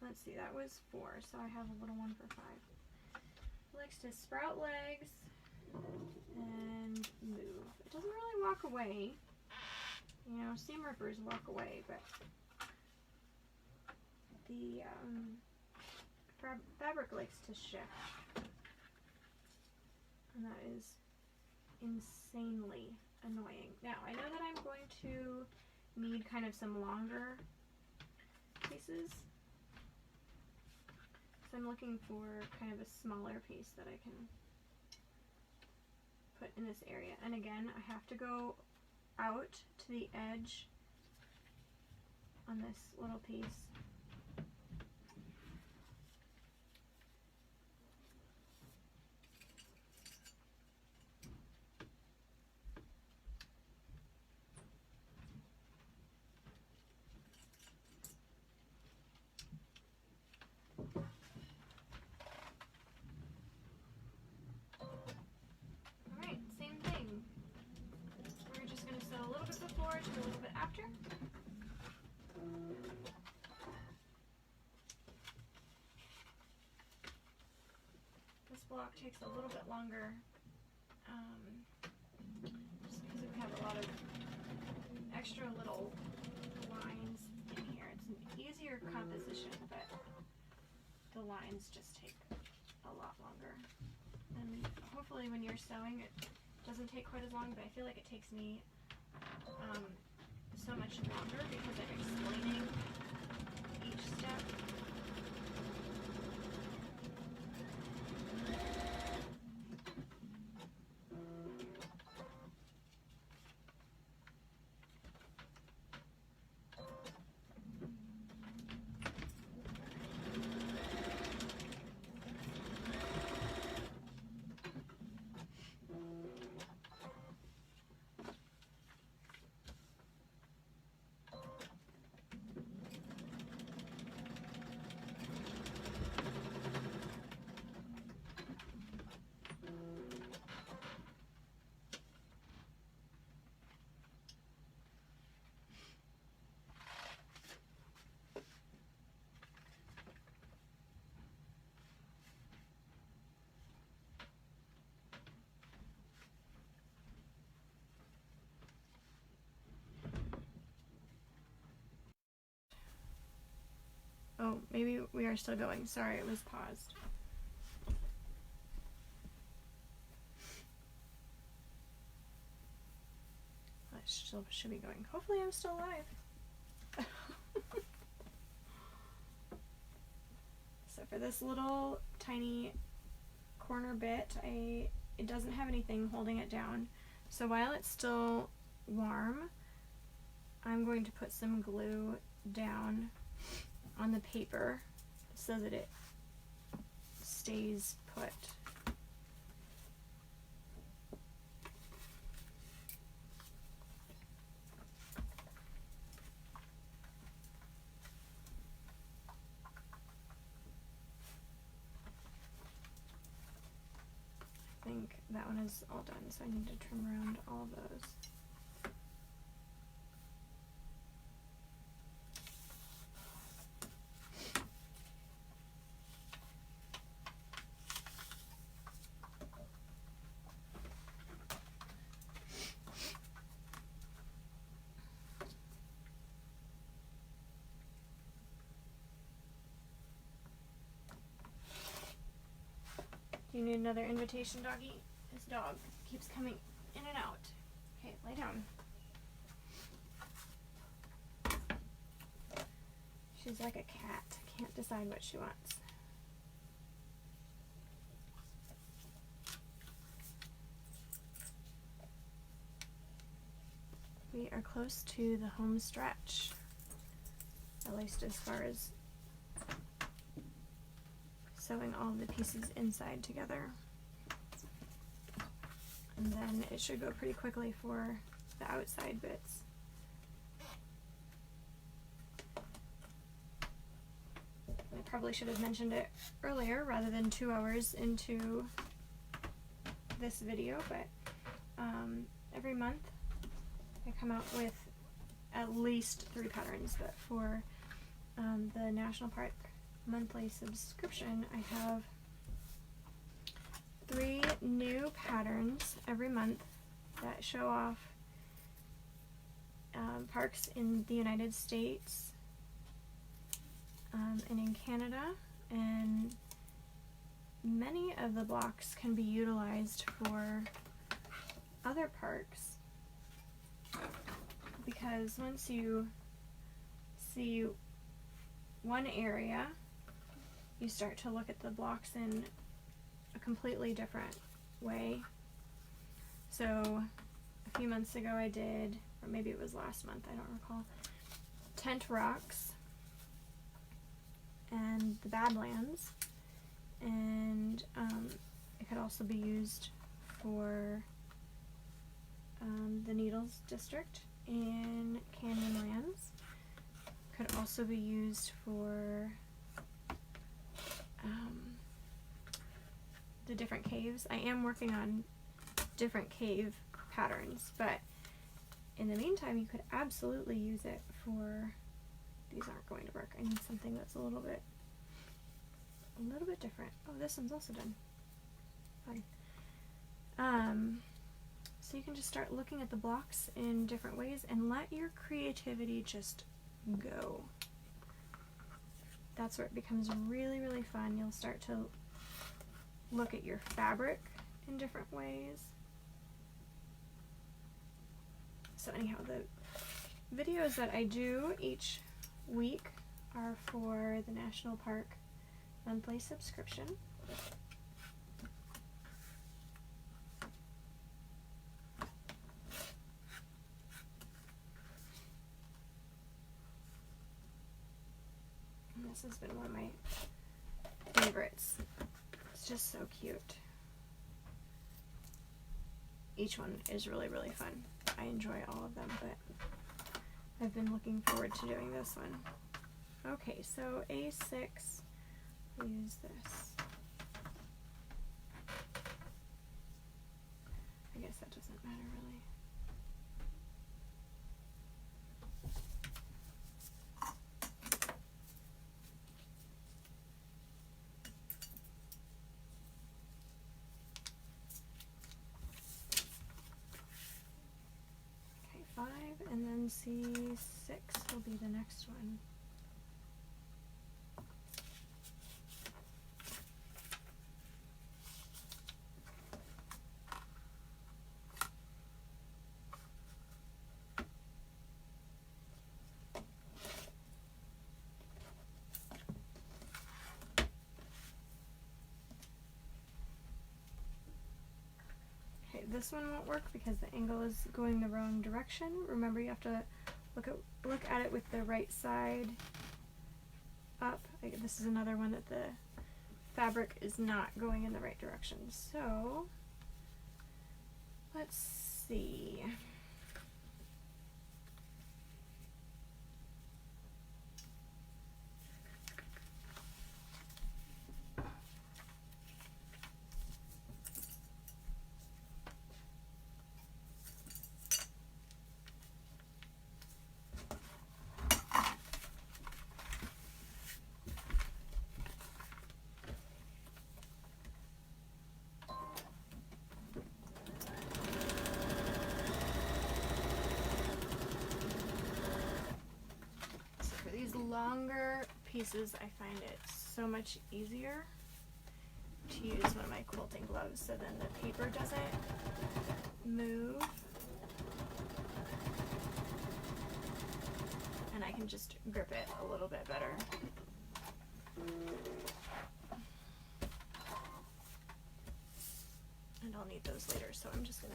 Let's see, that was 4, so I have a little one for 5. Likes to sprout legs and move. It doesn't really walk away. You know, seam rippers walk away, but the fabric likes to shift. And that is insanely annoying. Now, I know that I'm going to need kind of some longer pieces. So I'm looking for kind of a smaller piece that I can put in this area. And again, I have to go out to the edge on this little piece block takes a little bit longer, just because we have a lot of extra little lines in here. It's an easier composition, but the lines just take a lot longer. And hopefully when you're sewing it doesn't take quite as long, but I feel like it takes me so much longer because I'm explaining each step. Oh, maybe we are still going. Sorry, it was paused. That still should be going. Hopefully I'm still alive. So for this little tiny corner bit, it doesn't have anything holding it down. So while it's still warm, I'm going to put some glue down on the paper so that it stays put. I think that one is all done, so I need to trim around all of those. Do you need another invitation, doggy? This dog keeps coming in and out. Okay, lay down. She's like a cat. Can't decide what she wants. We are close to the home stretch, at least as far as sewing all the pieces inside together. And then it should go pretty quickly for the outside bits. I probably should have mentioned it earlier rather than 2 hours into this video, but every month I come out with at least 3 patterns, but for the National Park monthly subscription, I have 3 new patterns every month that show off parks in the United States and in Canada, and many of the blocks can be utilized for other parks, because once you see one area, you start to look at the blocks in a completely different way. So a few months ago I did, or maybe it was last month, I don't recall, Tent Rocks and the Badlands, and it could also be used for the Needles District in Canyonlands. Could also be used for the different caves. I am working on different cave patterns, but in the meantime you could absolutely use it for, these aren't going to work. I need something that's a little bit different. Oh, this one's also done. fun. So you can just start looking at the blocks in different ways and let your creativity just go. That's where it becomes really, really fun. You'll start to look at your fabric in different ways. So anyhow, the videos that I do each week are for the National Park monthly subscription. And this has been one of my favorites. It's just so cute. Each one is really, really fun. I enjoy all of them, but I've been looking forward to doing this one. Okay, so A6, we'll use this. I guess that doesn't matter really. Okay, 5, and then C6 will be the next one. This one won't work because the angle is going the wrong direction. Remember, you have to look at it with the right side up. This is another one that the fabric is not going in the right direction. So let's see. Longer pieces, I find it so much easier to use one of my quilting gloves, so then the paper doesn't move and I can just grip it a little bit better. And I'll need those later, so I'm just gonna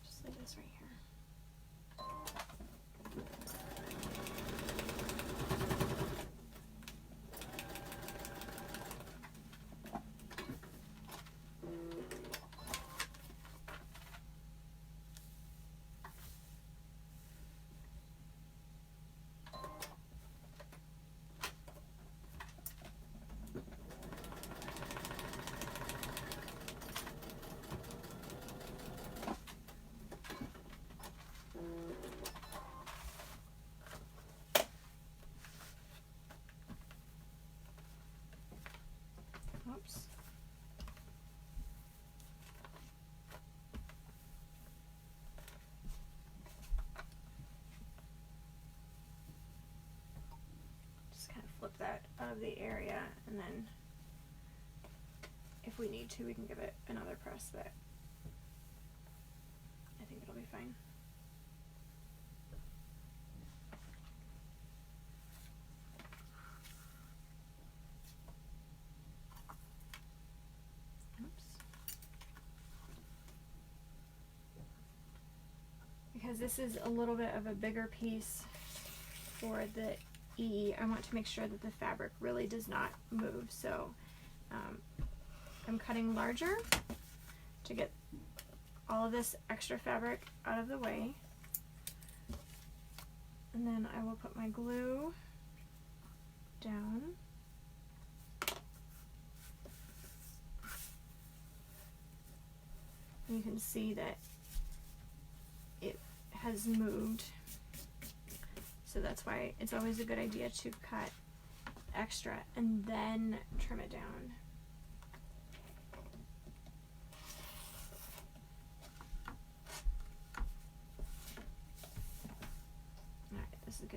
just leave this right here. Oops. Just kind of flip that out of the area, and then if we need to, we can give it another press, but I think it'll be fine. Because this is a little bit of a bigger piece for the E, I want to make sure that the fabric really does not move. So I'm cutting larger to get all of this extra fabric out of the way. And then I will put my glue down. And you can see that it has moved, so that's why it's always a good idea to cut extra and then trim it down.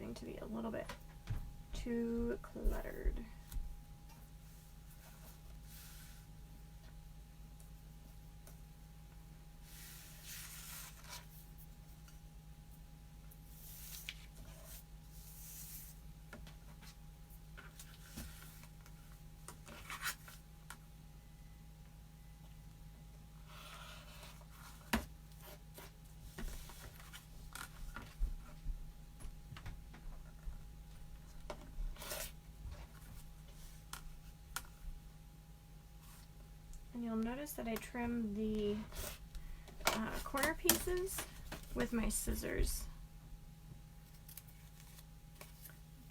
getting to be a little bit too cluttered. And you'll notice that I trimmed the corner pieces with my scissors.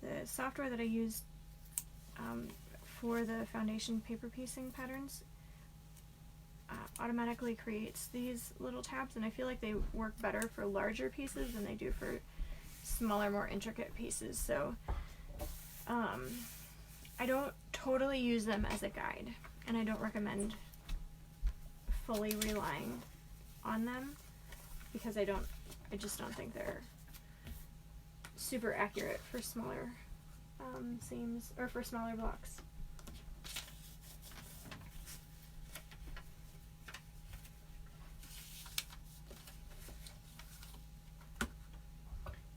The software that I used for the foundation paper piecing patterns automatically creates these little tabs, and I feel like they work better for larger pieces than they do for smaller, more intricate pieces. So I don't totally use them as a guide, and I don't recommend fully relying on them because I just don't think they're super accurate for smaller seams or for smaller blocks.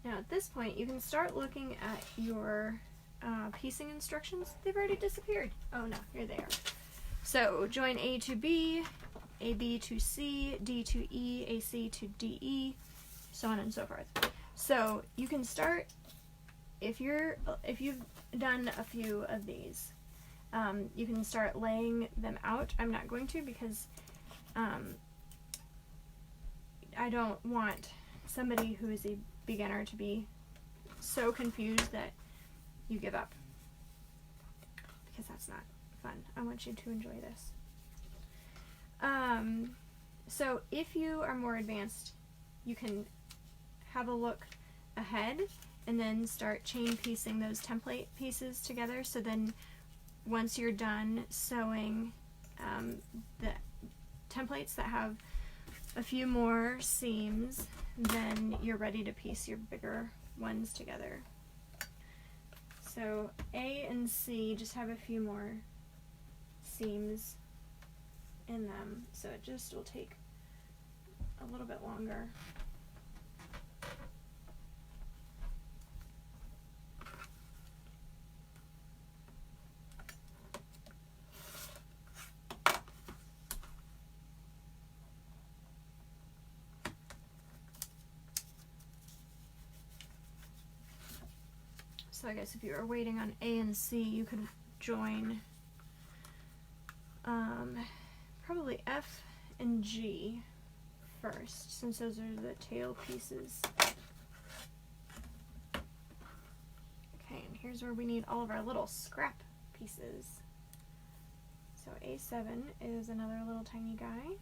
Now at this point you can start looking at your piecing instructions. They've already disappeared. Oh no, here they are. So join A to B, AB to C, D to E, AC to DE, so on and so forth. So you can start, if you've done a few of these, you can start laying them out. I'm not going to because I don't want somebody who is a beginner to be so confused that you give up, because that's not fun. I want you to enjoy this. So if you are more advanced, you can have a look ahead and then start chain piecing those template pieces together. So then once you're done sewing the templates that have a few more seams, then you're ready to piece your bigger ones together. So A and C just have a few more seams in them, so it just will take a little bit longer. So I guess if you were waiting on A and C, you could join probably F and G first, since those are the tail pieces. Okay, and here's where we need all of our little scrap pieces. So A7 is another little tiny guy.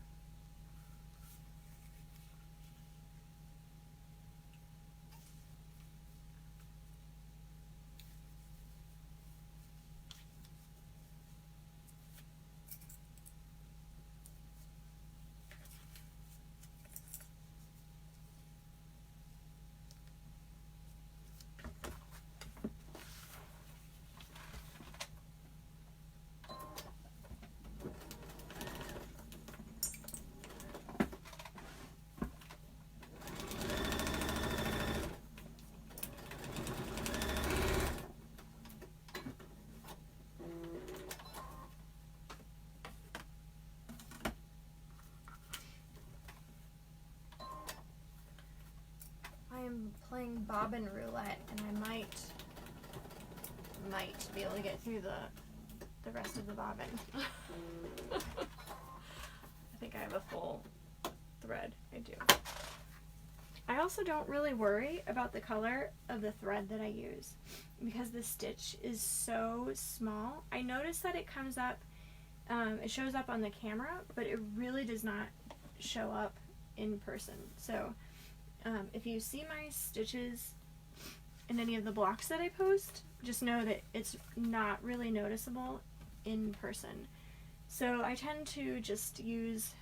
I'm playing bobbin roulette, and I might be able to get through the rest of the bobbin. I think I have a full thread. I do. I also don't really worry about the color of the thread that I use because the stitch is so small. I notice that it comes up, it shows up on the camera, but it really does not show up in person. So if you see my stitches in any of the blocks that I post, just know that it's not really noticeable in person. So I tend to just use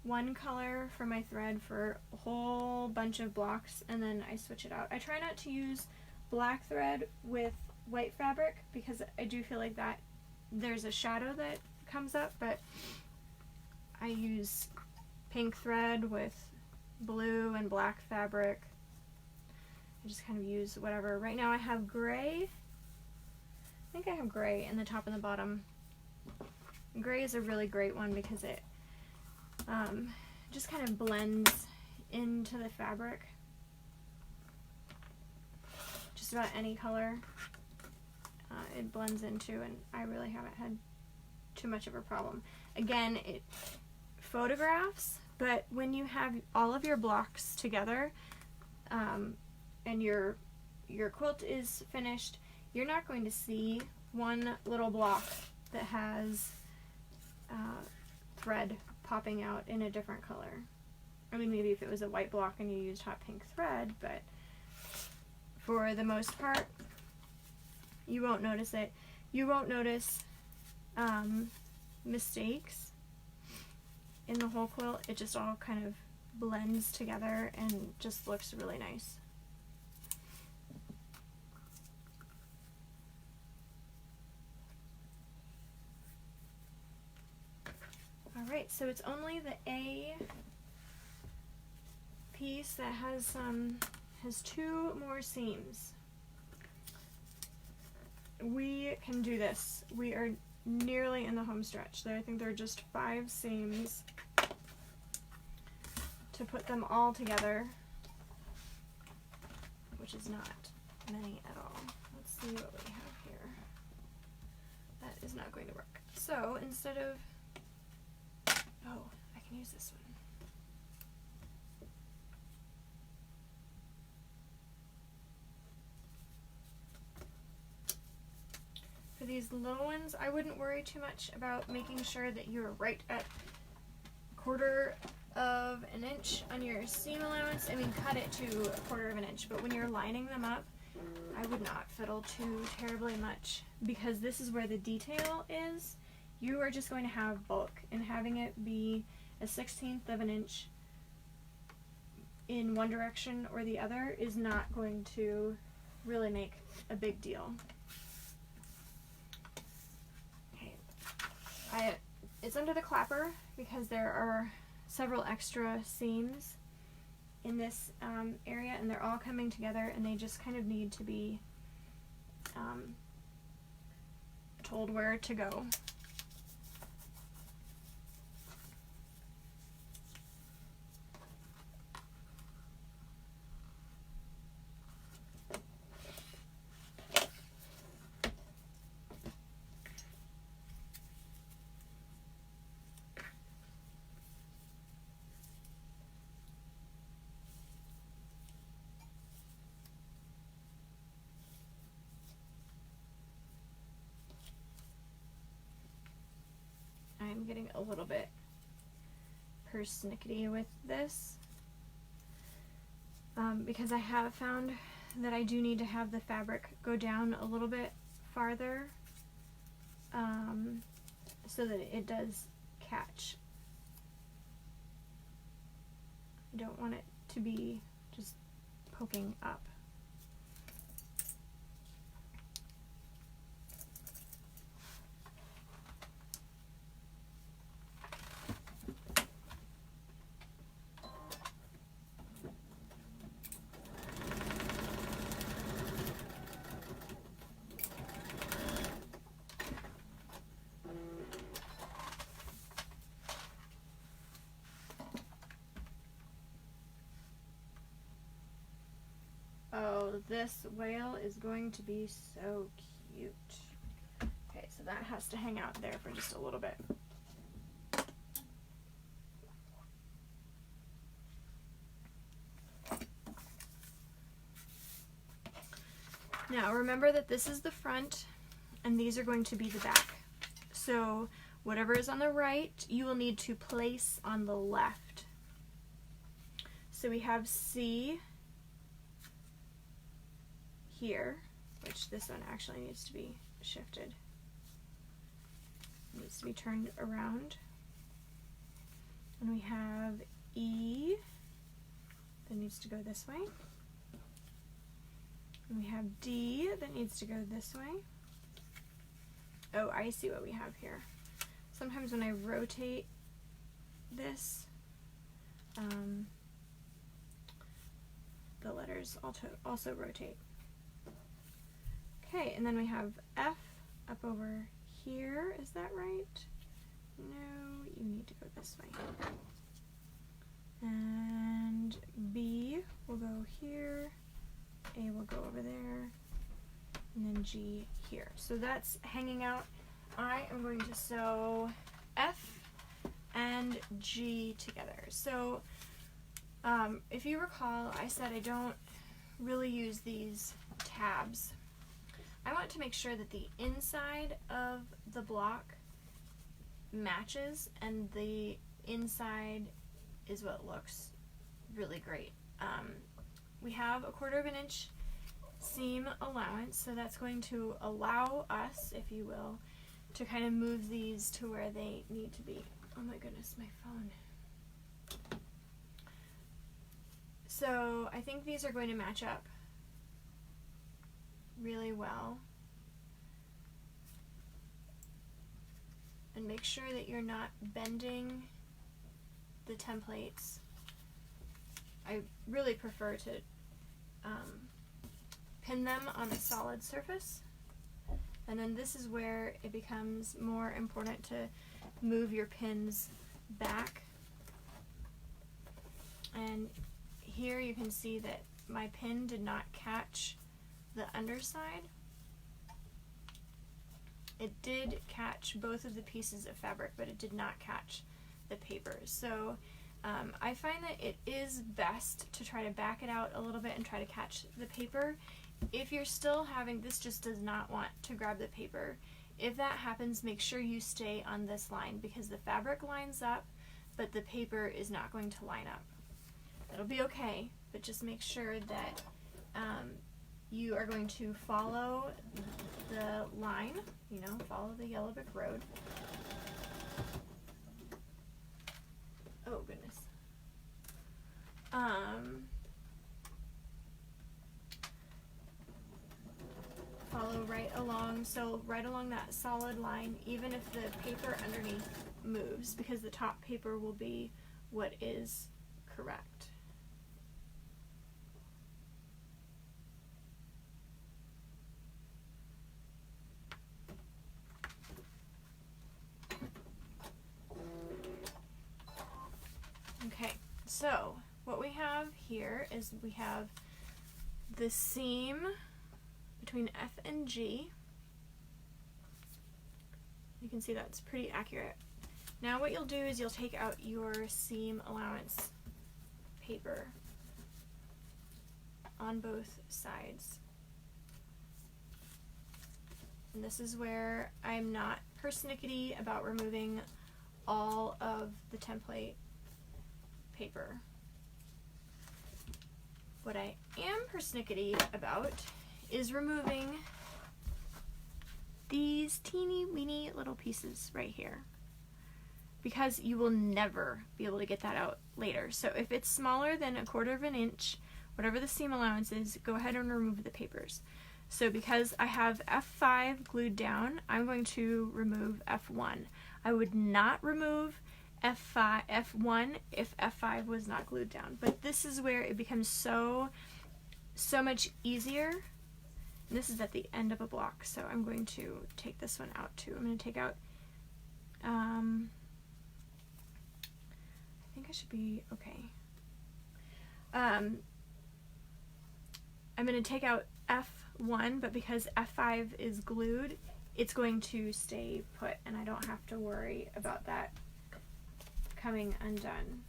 one color for my thread for a whole bunch of blocks, and then I switch it out. I try not to use black thread with white fabric because I do feel like that there's a shadow that comes up, but I use pink thread with blue and black fabric. I just kind of use whatever. Right now I have gray. I think I have gray in the top and the bottom. Gray is a really great one because it just kind of blends into the fabric. Just about any color it blends into, and I really haven't had too much of a problem. Again, it photographs, but when you have all of your blocks together and your quilt is finished, you're not going to see one little block that has thread popping out in a different color. I mean, maybe if it was a white block and you used hot pink thread, but for the most part, you won't notice it. You won't notice mistakes in the whole quilt. It just all kind of blends together and just looks really nice. Alright, so it's only the A piece that has two more seams. We can do this. We are nearly in the home stretch. I think there are just 5 seams to put them all together, which is not many at all. Let's see what we have here. That is not going to work. So instead of, oh, I can use this one. For these little ones, I wouldn't worry too much about making sure that you're right at 1/4 of an inch on your seam allowance. I mean, cut it to 1/4 of an inch, but when you're lining them up, I would not fiddle too terribly much, because this is where the detail is. You are just going to have bulk, and having it be a 1/16 of an inch in one direction or the other is not going to really make a big deal. Okay, it's under the clapper because there are several extra seams in this area, and they're all coming together, and they just kind of need to be told where to go. I'm getting a little bit persnickety with this because I have found that I do need to have the fabric go down a little bit farther so that it does catch. I don't want it to be just poking up. Oh, this whale is going to be so cute. Okay, so that has to hang out there for just a little bit. Now remember that this is the front and these are going to be the back. So whatever is on the right, you will need to place on the left. So we have C here, which this one actually needs to be shifted. It needs to be turned around. And we have E that needs to go this way. And we have D that needs to go this way. Oh, I see what we have here. Sometimes when I rotate this, the letters also rotate. Okay, and then we have F up over here. Is that right? No, you need to go this way. And B will go here, A will go over there, and then G here. So that's hanging out. I am going to sew F and G together. So if you recall, I said I don't really use these tabs. I want to make sure that the inside of the block matches and the inside is what looks really great. We have a 1/4 inch seam allowance, so that's going to allow us, if you will, to kind of move these to where they need to be. Oh my goodness, my phone. So I think these are going to match up really well. And make sure that you're not bending the templates. I really prefer to pin them on a solid surface. And then this is where it becomes more important to move your pins back. And here you can see that my pin did not catch the underside. It did catch both of the pieces of fabric, but it did not catch the paper. So I find that it is best to try to back it out a little bit and try to catch the paper. If you're still having, this just does not want to grab the paper. If that happens, make sure you stay on this line because the fabric lines up, but the paper is not going to line up. It'll be okay, but just make sure that you are going to follow the line, you know, follow the yellow brick road. Oh goodness. Follow right along, so right along that solid line, even if the paper underneath moves, because the top paper will be what is correct. Okay, so what we have here is we have the seam between F and G. You can see that's pretty accurate. Now what you'll do is you'll take out your seam allowance paper on both sides. And this is where I'm not persnickety about removing all of the template paper. What I am persnickety about is removing these teeny weeny little pieces right here, because you will never be able to get that out later. So if it's smaller than 1/4 inch, whatever the seam allowance is, go ahead and remove the papers. So because I have F5 glued down, I'm going to remove F1. I would not remove F1 if F5 was not glued down, but this is where it becomes so much easier. And this is at the end of a block, so I'm going to take this one out too. I'm going to take out, I think I should be okay. I'm going to take out F1, but because F5 is glued, it's going to stay put, and I don't have to worry about that coming undone.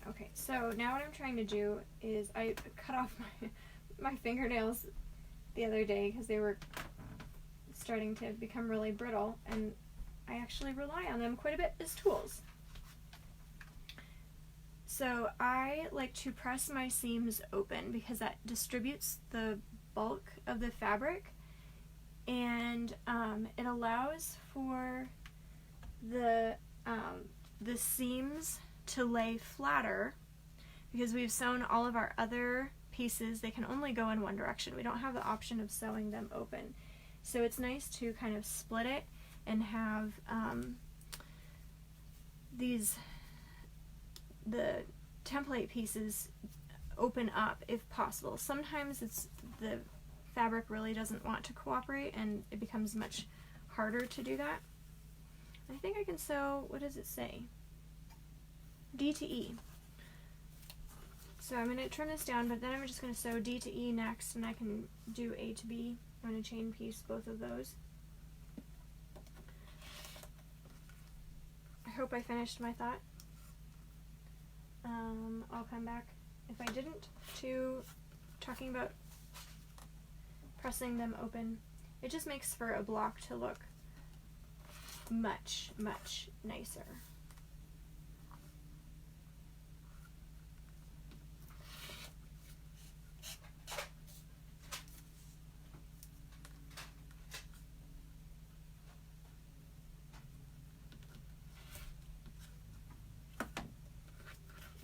Okay, so now what I'm trying to do is I cut off my fingernails the other day because they were starting to become really brittle, and I actually rely on them quite a bit as tools. So I like to press my seams open because that distributes the bulk of the fabric, and it allows for the seams to lay flatter, because we've sewn all of our other pieces. They can only go in one direction. We don't have the option of sewing them open. So it's nice to kind of split it and have the template pieces open up if possible. Sometimes the fabric really doesn't want to cooperate and it becomes much harder to do that. I think I can sew, what does it say? D to E. So I'm going to trim this down, but then I'm just going to sew D to E next, and I can do A to B. I'm going to chain piece both of those. I hope I finished my thought. I'll come back, if I didn't, to talking about pressing them open. It just makes for a block to look much, much nicer.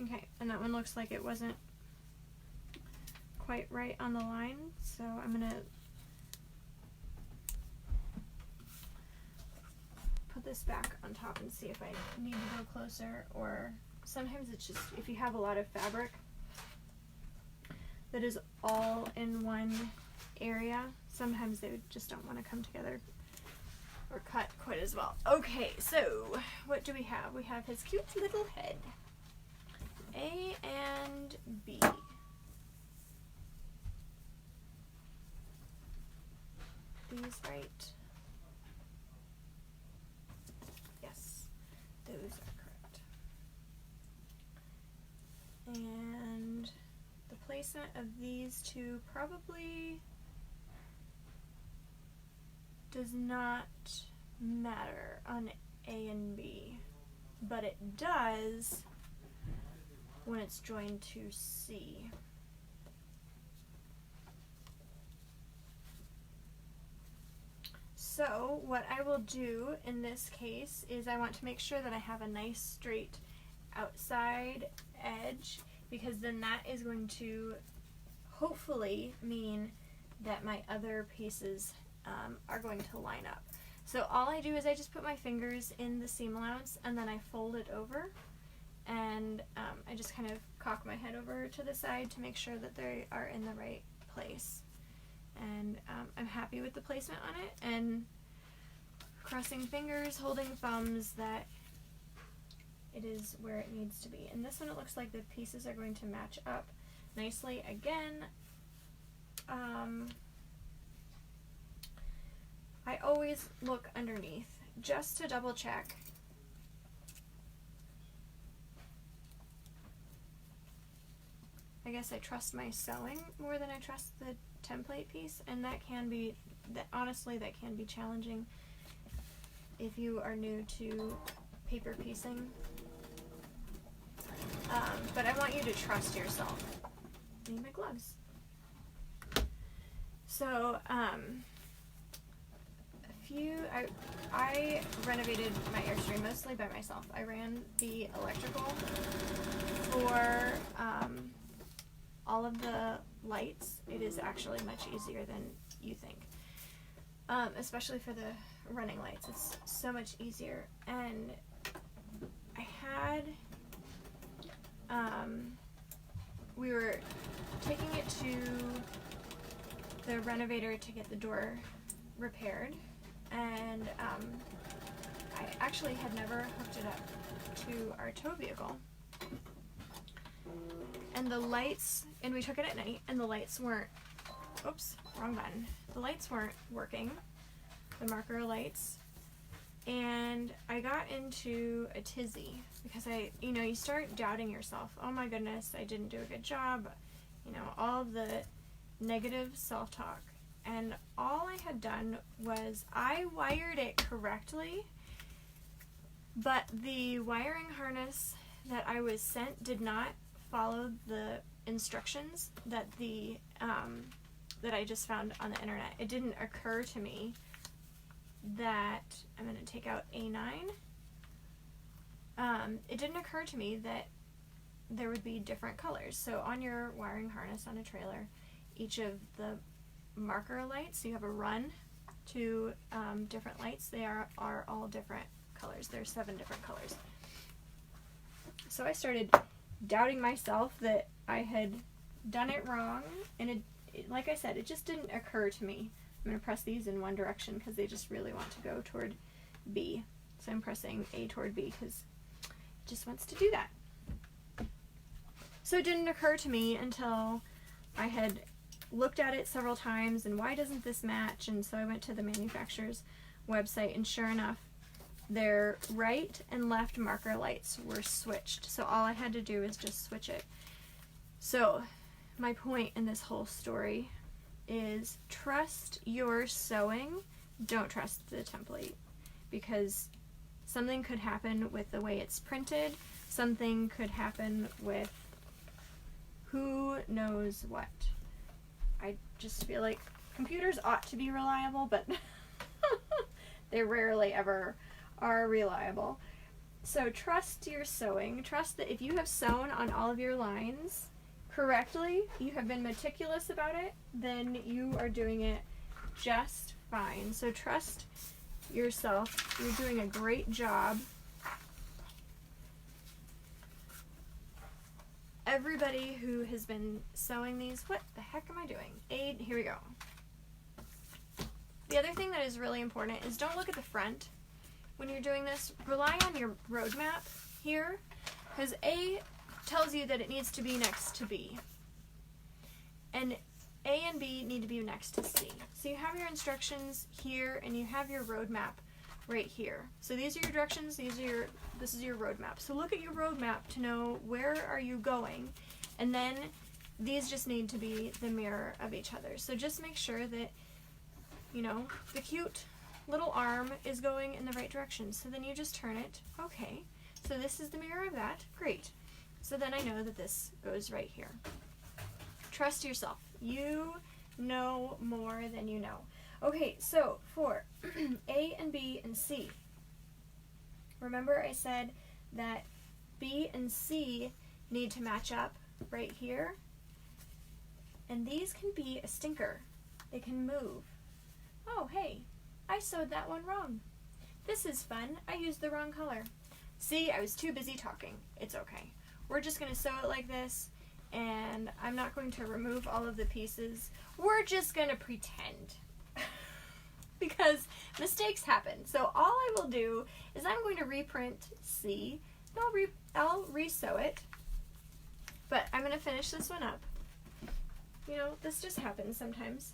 Okay, and that one looks like it wasn't quite right on the line, so I'm going to put this back on top and see if I need to go closer, or sometimes it's just, if you have a lot of fabric that is all in one area, sometimes they just don't want to come together or cut quite as well. Okay, so what do we have? We have his cute little head. A and B. These right? Yes, those are correct. And the placement of these two probably does not matter on A and B, but it does when it's joined to C. So what I will do in this case is I want to make sure that I have a nice straight outside edge, because then that is going to hopefully mean that my other pieces are going to line up. So all I do is I just put my fingers in the seam allowance and then I fold it over, and I just kind of cock my head over to the side to make sure that they are in the right place. And I'm happy with the placement on it, and crossing fingers, holding thumbs that it is where it needs to be. And this one, it looks like the pieces are going to match up nicely. Again, I always look underneath just to double check. I guess I trust my sewing more than I trust the template piece, and that can be, honestly, that can be challenging if you are new to paper piecing. But I want you to trust yourself. I need my gloves. So, I renovated my Airstream mostly by myself. I ran the electrical for all of the lights. It is actually much easier than you think, especially for the running lights. It's so much easier. And I had, we were taking it to the renovator to get the door repaired, and I actually had never hooked it up to our tow vehicle. And the lights, and we took it at night, and the lights weren't, oops, wrong button. The lights weren't working, the marker lights, and I got into a tizzy because you start doubting yourself. Oh my goodness, I didn't do a good job. All of the negative self-talk. And all I had done was I wired it correctly, but the wiring harness that I was sent did not follow the instructions that the that I just found on the internet. It didn't occur to me that, I'm going to take out A9. It didn't occur to me that there would be different colors. So on your wiring harness on a trailer, each of the marker lights, so you have a run to different lights, they are all different colors. There's 7 different colors. So I started doubting myself that I had done it wrong, and like I said, it just didn't occur to me. I'm going to press these in one direction because they just really want to go toward B. So I'm pressing A toward B because it just wants to do that. So it didn't occur to me until I had looked at it several times, and why doesn't this match? And so I went to the manufacturer's website, and sure enough, their right and left marker lights were switched. So all I had to do is just switch it. So my point in this whole story is trust your sewing, don't trust the template, because something could happen with the way it's printed, something could happen with who knows what. I just feel like computers ought to be reliable, but they rarely ever are reliable. So trust your sewing. Trust that if you have sewn on all of your lines correctly, you have been meticulous about it, then you are doing it just fine. So trust yourself. You're doing a great job. Everybody who has been sewing these, what the heck am I doing? Here we go. The other thing that is really important is don't look at the front when you're doing this. Rely on your roadmap here, because A tells you that it needs to be next to B. And A and B need to be next to C. So you have your instructions here, and you have your roadmap right here. So these are your directions, this is your roadmap. So look at your roadmap to know where are you going, and then these just need to be the mirror of each other. So just make sure that, you know, the cute little arm is going in the right direction. So then you just turn it. Okay, so this is the mirror of that. Great. So then I know that this goes right here. Trust yourself. You know more than you know. Okay, so for A and B and C, remember I said that B and C need to match up right here, and these can be a stinker. They can move. Oh, hey, I sewed that one wrong. This is fun. I used the wrong color. See, I was too busy talking. It's okay. We're just going to sew it like this, and I'm not going to remove all of the pieces. We're just going to pretend. Because mistakes happen. So all I will do is I'm going to reprint C. I'll re-sew it. But I'm going to finish this one up. You know, this just happens sometimes.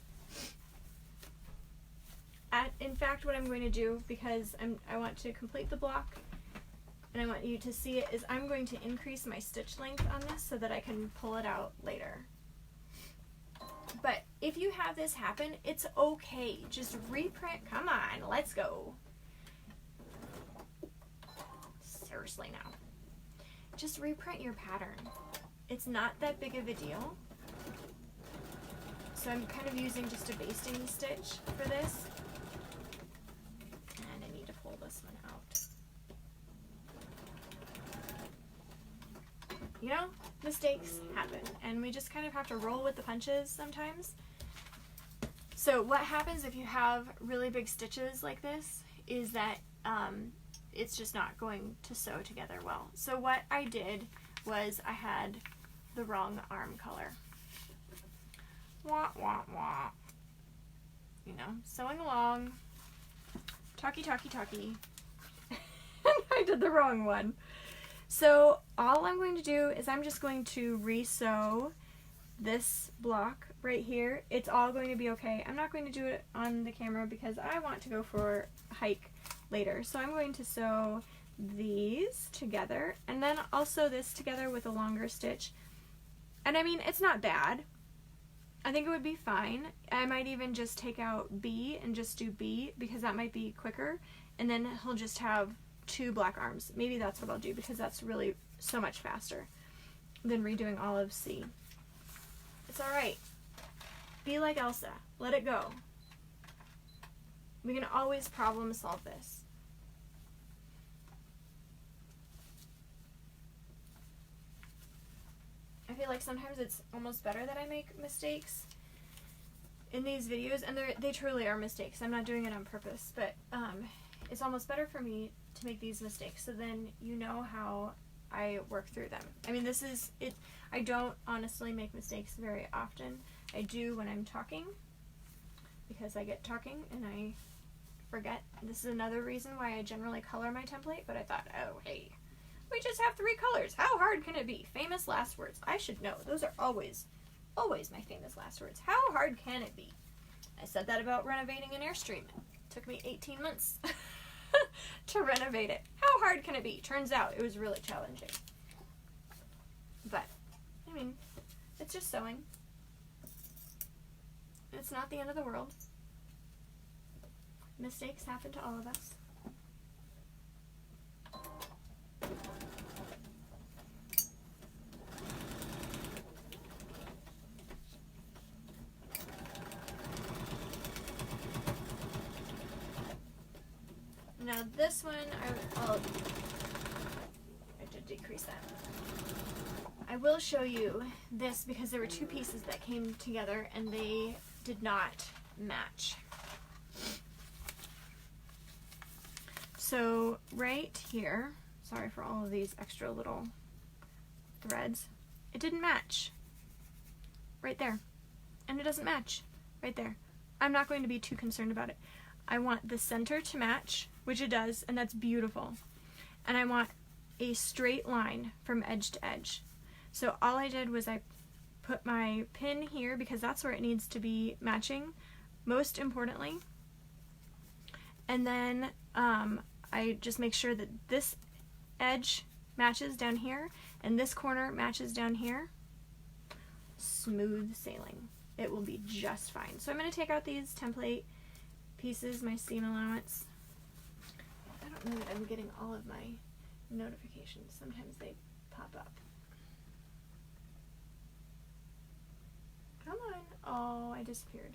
In fact, what I'm going to do, because I want to complete the block, and I want you to see it, is I'm going to increase my stitch length on this so that I can pull it out later. But if you have this happen, it's okay. Just reprint. Come on, let's go. Seriously now. Just reprint your pattern. It's not that big of a deal. So I'm kind of using just a basting stitch for this. And I need to pull this one out. You know, mistakes happen, and we just kind of have to roll with the punches sometimes. So what happens if you have really big stitches like this is that it's just not going to sew together well. So what I did was I had the wrong arm color. Wah, wah, wah. You know, sewing along. Talkie, talkie, talkie. I did the wrong one. So all I'm going to do is I'm just going to re-sew this block right here. It's all going to be okay. I'm not going to do it on the camera because I want to go for a hike later. So I'm going to sew these together, and then I'll sew this together with a longer stitch. And I mean, it's not bad. I think it would be fine. I might even just take out B and just do B because that might be quicker, and then he'll just have 2 black arms. Maybe that's what I'll do because that's really so much faster than redoing all of C. It's alright. Be like Elsa. Let it go. We can always problem solve this. I feel like sometimes it's almost better that I make mistakes in these videos, and they truly are mistakes. I'm not doing it on purpose, but it's almost better for me to make these mistakes, so then you know how I work through them. I mean, this is it. I don't honestly make mistakes very often. I do when I'm talking, because I get talking and I forget. This is another reason why I generally color my template, but I thought, oh, hey, we just have 3 colors. How hard can it be? Famous last words. I should know. Those are always my famous last words. How hard can it be? I said that about renovating an Airstream. It took me 18 months to renovate it. How hard can it be? Turns out it was really challenging. But, I mean, it's just sewing. It's not the end of the world. Mistakes happen to all of us. Now this one, I did decrease that. I will show you this because there were 2 pieces that came together and they did not match. So right here, sorry for all of these extra little threads, it didn't match. Right there. And it doesn't match. Right there. I'm not going to be too concerned about it. I want the center to match, which it does, and that's beautiful. And I want a straight line from edge to edge. So all I did was I put my pin here because that's where it needs to be matching, most importantly. And then I just make sure that this edge matches down here and this corner matches down here. Smooth sailing. It will be just fine. So I'm going to take out these template pieces, my seam allowance. I don't know that I'm getting all of my notifications. Sometimes they pop up. Come on. Oh, I disappeared.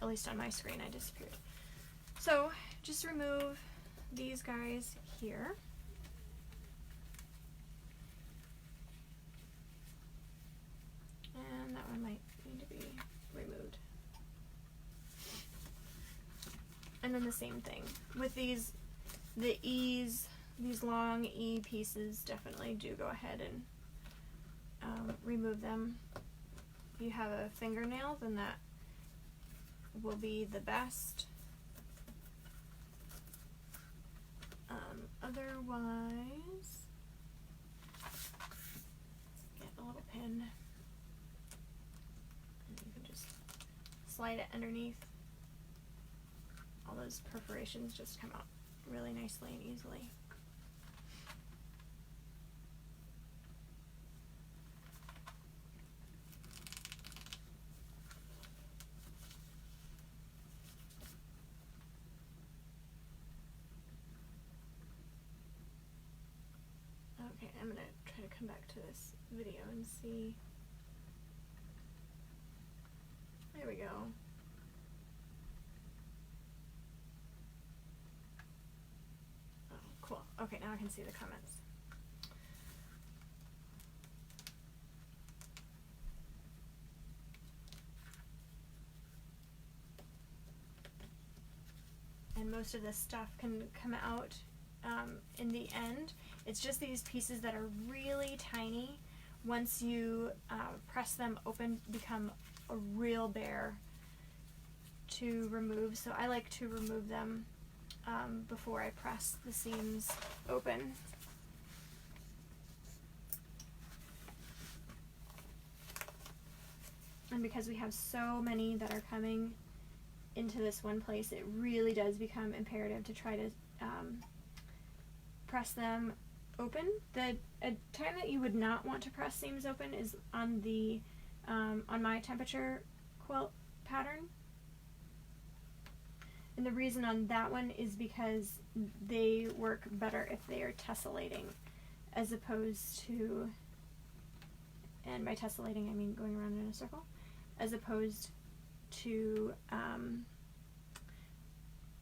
At least on my screen, I disappeared. So just remove these guys here. And that one might need to be removed. And then the same thing with these, the E's, these long E pieces, definitely do go ahead and remove them. If you have a fingernail, then that will be the best. Otherwise, get a little pin and you can just slide it underneath. All those perforations just come out really nicely and easily. Okay, I'm gonna try to come back to this video and see. There we go. Oh, cool. Okay, now I can see the comments. And most of this stuff can come out in the end. It's just these pieces that are really tiny. Once you press them open, become a real bear to remove. So I like to remove them before I press the seams open. And because we have so many that are coming into this one place, it really does become imperative to try to press them open. The time that you would not want to press seams open is on the on my temperature quilt pattern. And the reason on that one is because they work better if they are tessellating as opposed to, and by tessellating I mean going around in a circle, as opposed to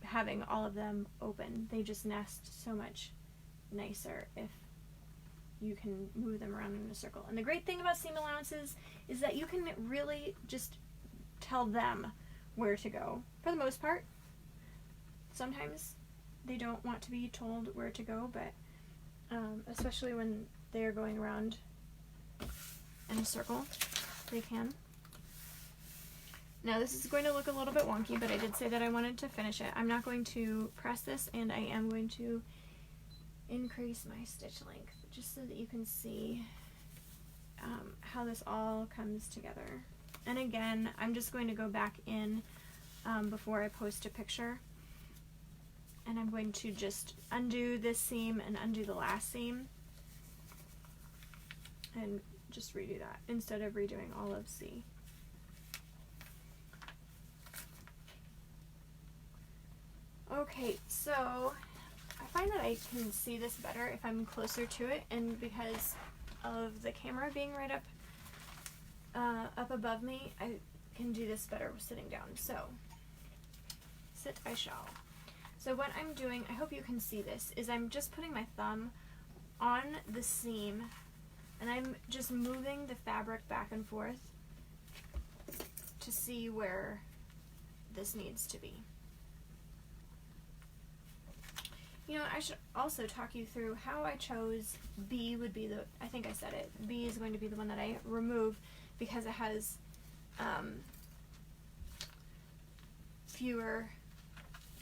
having all of them open. They just nest so much nicer if you can move them around in a circle. And the great thing about seam allowances is that you can really just tell them where to go, for the most part. Sometimes they don't want to be told where to go, but especially when they are going around in a circle, they can. Now this is going to look a little bit wonky, but I did say that I wanted to finish it. I'm not going to press this, and I am going to increase my stitch length just so that you can see how this all comes together. And again, I'm just going to go back in before I post a picture, and I'm going to just undo this seam and undo the last seam and just redo that instead of redoing all of C. Okay, so I find that I can see this better if I'm closer to it, and because of the camera being right up above me, I can do this better with sitting down. So, sit I shall. So what I'm doing, I hope you can see this, is I'm just putting my thumb on the seam, and I'm just moving the fabric back and forth to see where this needs to be. You know, I should also talk you through how I chose B would be the, I think I said it, B is going to be the one that I remove because it has fewer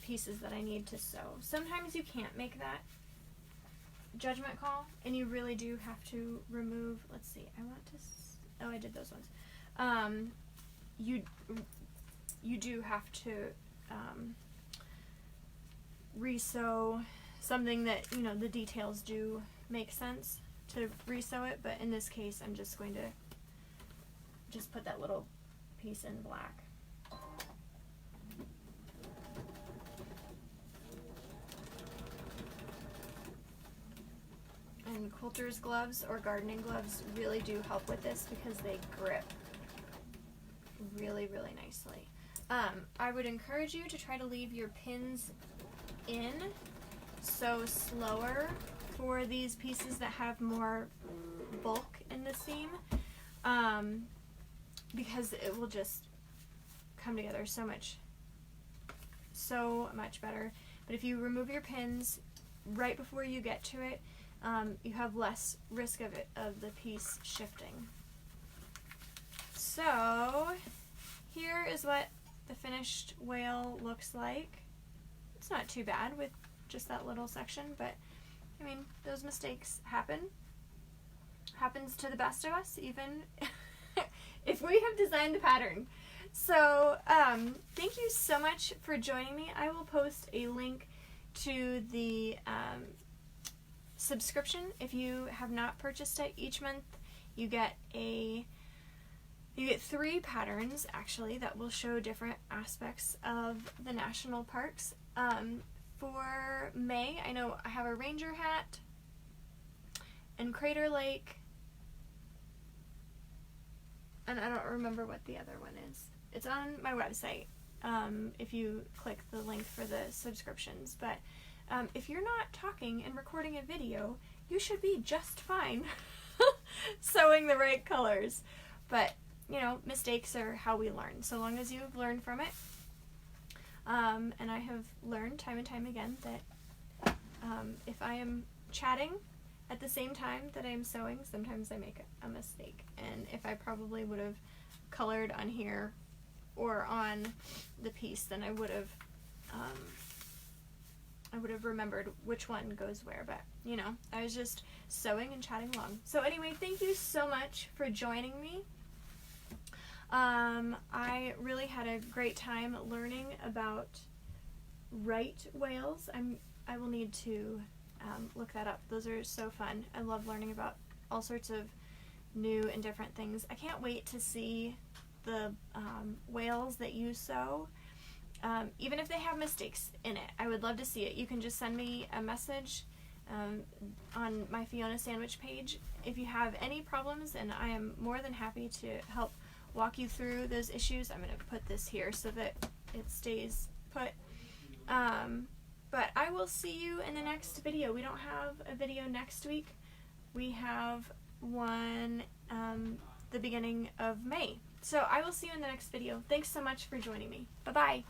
pieces that I need to sew. Sometimes you can't make that judgment call, and you really do have to remove, let's see, I want to, oh, I did those ones. You do have to resew something that, you know, the details do make sense to resew it, but in this case I'm just going to just put that little piece in black. And quilter's gloves or gardening gloves really do help with this because they grip really, really nicely. I would encourage you to try to leave your pins in, so slower for these pieces that have more bulk in the seam, because it will just come together so much better. But if you remove your pins right before you get to it, you have less risk of the piece shifting. So here is what the finished whale looks like. It's not too bad with just that little section, but I mean, those mistakes happen. Happens to the best of us, even if we have designed the pattern. So thank you so much for joining me. I will post a link to the subscription. If you have not purchased it, each month you get 3 patterns actually that will show different aspects of the national parks. For May, I know I have a ranger hat and Crater Lake, and I don't remember what the other one is. It's on my website if you click the link for the subscriptions, but if you're not talking and recording a video, you should be just fine sewing the right colors. But you know, mistakes are how we learn, so long as you've learned from it. And I have learned time and time again that if I am chatting at the same time that I am sewing, sometimes I make a mistake. And if I probably would have colored on here or on the piece, then I would have remembered which one goes where. But you know, I was just sewing and chatting along. So anyway, thank you so much for joining me. I really had a great time learning about right whales. I will need to look that up. Those are so fun. I love learning about all sorts of new and different things. I can't wait to see the whales that you sew, even if they have mistakes in it. I would love to see it. You can just send me a message on my Fiona Sandwich page if you have any problems, and I am more than happy to help walk you through those issues. I'm going to put this here so that it stays put. But I will see you in the next video. We don't have a video next week. We have one the beginning of May. So I will see you in the next video. Thanks so much for joining me. Bye-bye.